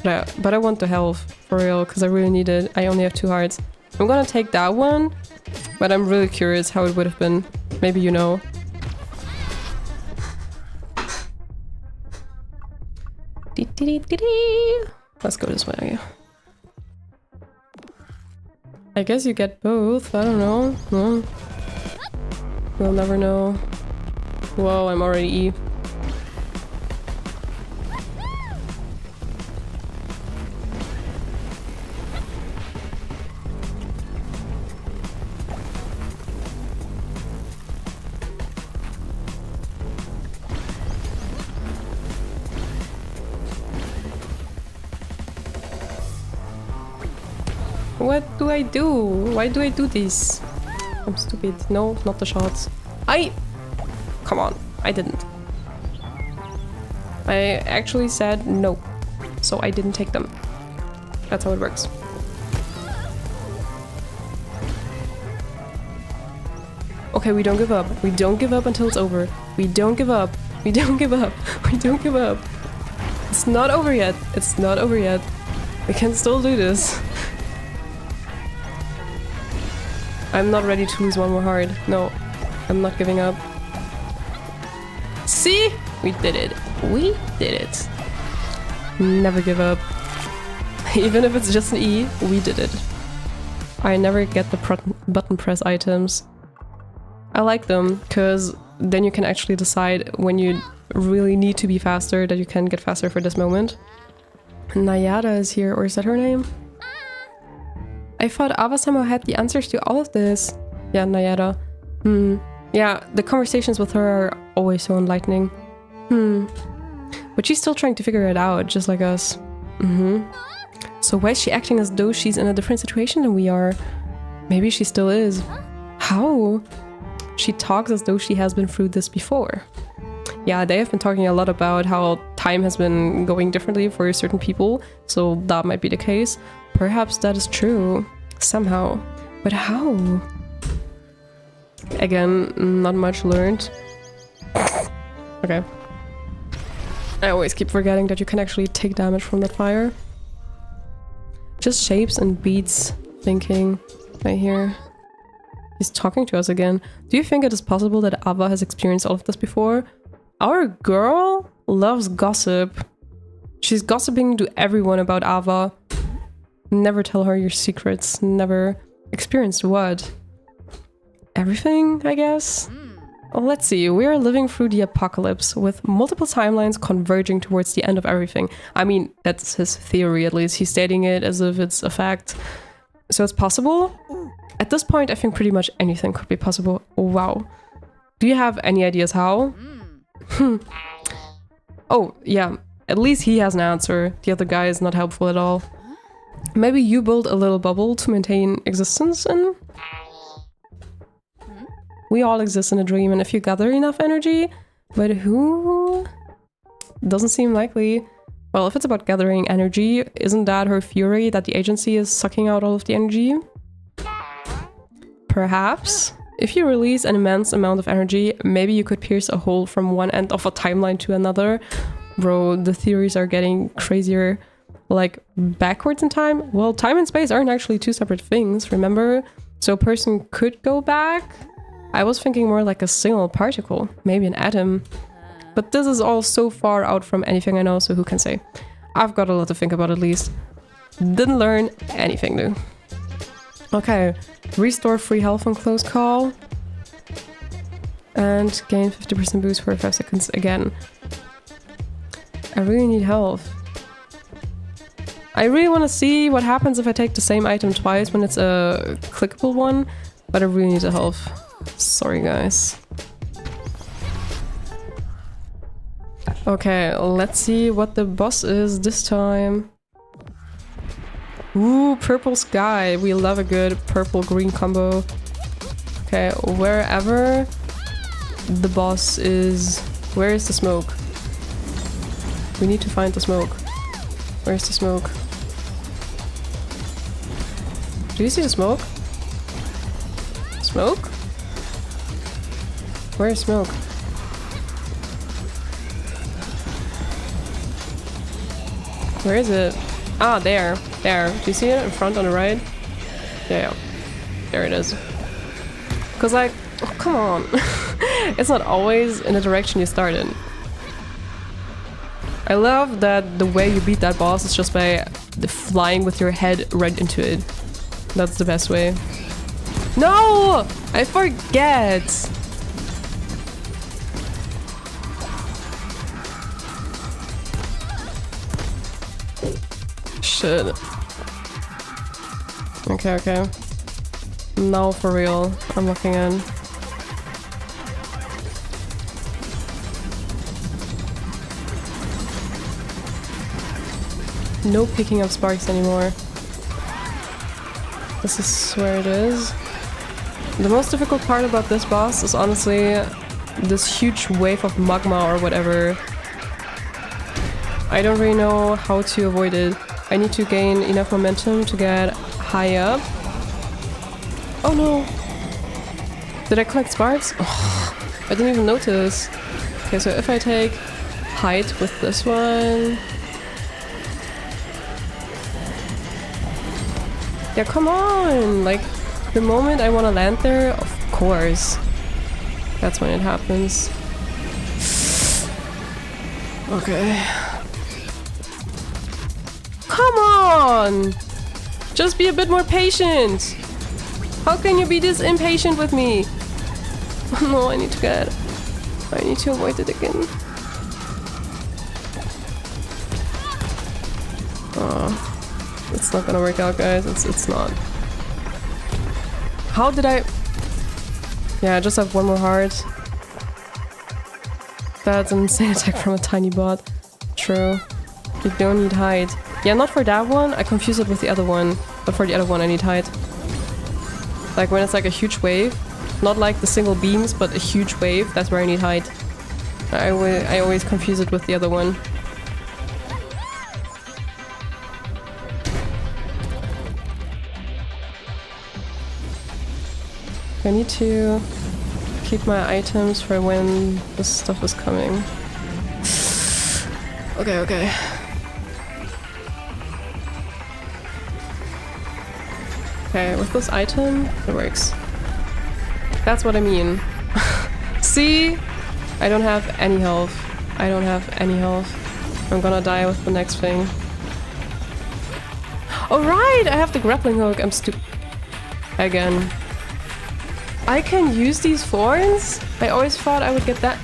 Yeah, but I want the health, for real, because I really need it. I only have 2 hearts. I'm gonna take that one, but I'm really curious how it would have been. Maybe you know. Let's go this way. I guess you get both. I don't know. No. We'll never know. Whoa, I'm already E. What do I do? Why do I do this? I'm stupid. No, not the shots. Come on. I didn't. I actually said no. So I didn't take them. That's how it works. Okay, we don't give up. We don't give up until it's over. We don't give up. We don't give up. We don't give up. It's not over yet. It's not over yet. We can still do this. I'm not ready to lose one more heart. No, I'm not giving up. See? We did it. We did it. Never give up. Even if it's just an E, we did it. I never get the button press items. I like them, because then you can actually decide when you really need to be faster, that you can get faster for this moment. Nayada is here, or is that her name? I thought Ava somehow had the answers to all of this. Yeah, Nayada. Yeah, the conversations with her are always so enlightening. But she's still trying to figure it out, just like us. So why is she acting as though she's in a different situation than we are? Maybe she still is. How? She talks as though she has been through this before. Yeah, they have been talking a lot about how time has been going differently for certain people, so that might be the case. Perhaps that is true, somehow. But how? Again, not much learned. Okay. I always keep forgetting that you can actually take damage from that fire. Just shapes and beats thinking right here. He's talking to us again. Do you think it is possible that Ava has experienced all of this before? Our girl loves gossip. She's gossiping to everyone about Ava. Never tell her your secrets. Never. Experienced what? Everything, I guess? Well, let's see. We are living through the apocalypse with multiple timelines converging towards the end of everything. I mean, that's his theory at least. He's stating it as if it's a fact. So it's possible? At this point, I think pretty much anything could be possible. Wow. Do you have any ideas how? Oh, yeah. At least he has an answer. The other guy is not helpful at all. Maybe you build a little bubble to maintain existence in? We all exist in a dream, and if you gather enough energy, but who? Doesn't seem likely. Well, if it's about gathering energy, isn't that her theory that the agency is sucking out all of the energy? Perhaps. If you release an immense amount of energy, maybe you could pierce a hole from one end of a timeline to another. Bro, the theories are getting crazier. Like, backwards in time? Well, time and space aren't actually two separate things, remember? So a person could go back? I was thinking more like a single particle, maybe an atom. But this is all so far out from anything I know, so who can say? I've got a lot to think about at least. Didn't learn anything new. Okay, restore free health on close call. And gain 50% boost for 5 seconds again. I really need health. I really want to see what happens if I take the same item twice when it's a clickable one, but I really need the health. Sorry, guys. Okay, let's see what the boss is this time. Ooh, purple sky. We love a good purple-green combo. Okay, wherever the boss is... Where is the smoke? We need to find the smoke. Where's the smoke? Do you see the smoke? Smoke? Where is smoke? Where is it? Ah, there. There. Do you see it in front on the right? Yeah. There it is. Cause like, oh, come on. It's not always in the direction you start in. I love that the way you beat that boss is just by flying with your head right into it. That's the best way. No! I forget! Shit. Okay, okay. Now for real. I'm looking in. No picking up sparks anymore. This is where it is. The most difficult part about this boss is honestly this huge wave of magma or whatever. I don't really know how to avoid it. I need to gain enough momentum to get high up. Oh no! Did I collect sparks? Oh, I didn't even notice. Okay, so if I take height with this one... Yeah, come on! Like, the moment I want to land there, of course. That's when it happens. Okay. Come on! Just be a bit more patient! How can you be this impatient with me? No, I need to avoid it again. Oh. It's not gonna work out, guys. It's not. How did I... Yeah, I just have one more heart. That's an insane attack from a tiny bot. True. You don't need height. Yeah, not for that one. I confuse it with the other one. But for the other one, I need height. Like when it's like a huge wave. Not like the single beams, but a huge wave. That's where I need height. I always confuse it with the other one. I need to keep my items for when this stuff is coming. Okay, okay. Okay, with this item, it works. That's what I mean. See? I don't have any health. I don't have any health. I'm gonna die with the next thing. Oh right! I have the grappling hook. I'm stupid. Again. I can use these thorns? I always thought I would get that.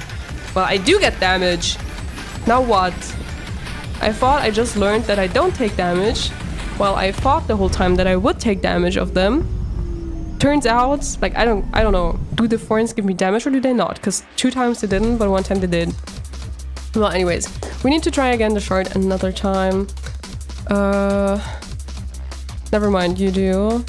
Well, I do get damage. Now what? I thought I just learned that I don't take damage. Well, I thought the whole time that I would take damage of them. Turns out, like, I don't know. Do the thorns give me damage or do they not? Because 2 times they didn't, but 1 time they did. Well, anyways. We need to try again the shard another time. Never mind, you do.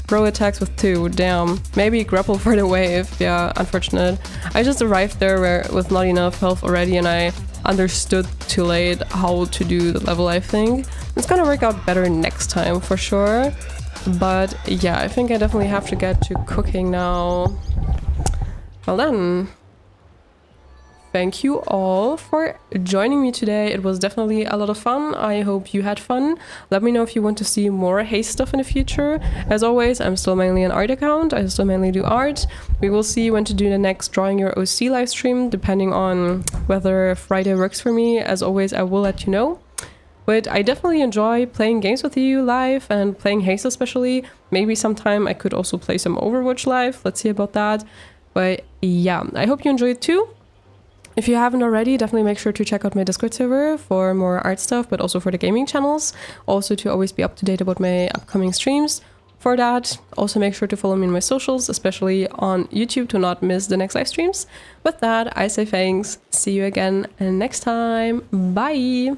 Throw attacks with 2, damn. Maybe grapple for the wave, yeah, unfortunate. I just arrived there with not enough health already and I understood too late how to do the level, I think. It's gonna work out better next time, for sure. But yeah, I think I definitely have to get to cooking now. Well then. Thank you all for joining me today. It was definitely a lot of fun. I hope you had fun. Let me know if you want to see more Haste stuff in the future. As always, I'm still mainly an art account. I still mainly do art. We will see when to do the next Drawing Your OC live stream, depending on whether Friday works for me. As always, I will let you know. But I definitely enjoy playing games with you live and playing Haste especially. Maybe sometime I could also play some Overwatch live. Let's see about that. But yeah, I hope you enjoyed too. If you haven't already, definitely make sure to check out my Discord server for more art stuff, but also for the gaming channels. Also to always be up to date about my upcoming streams. For that, also make sure to follow me on my socials, especially on YouTube to not miss the next live streams. With that, I say thanks. See you again next time. Bye!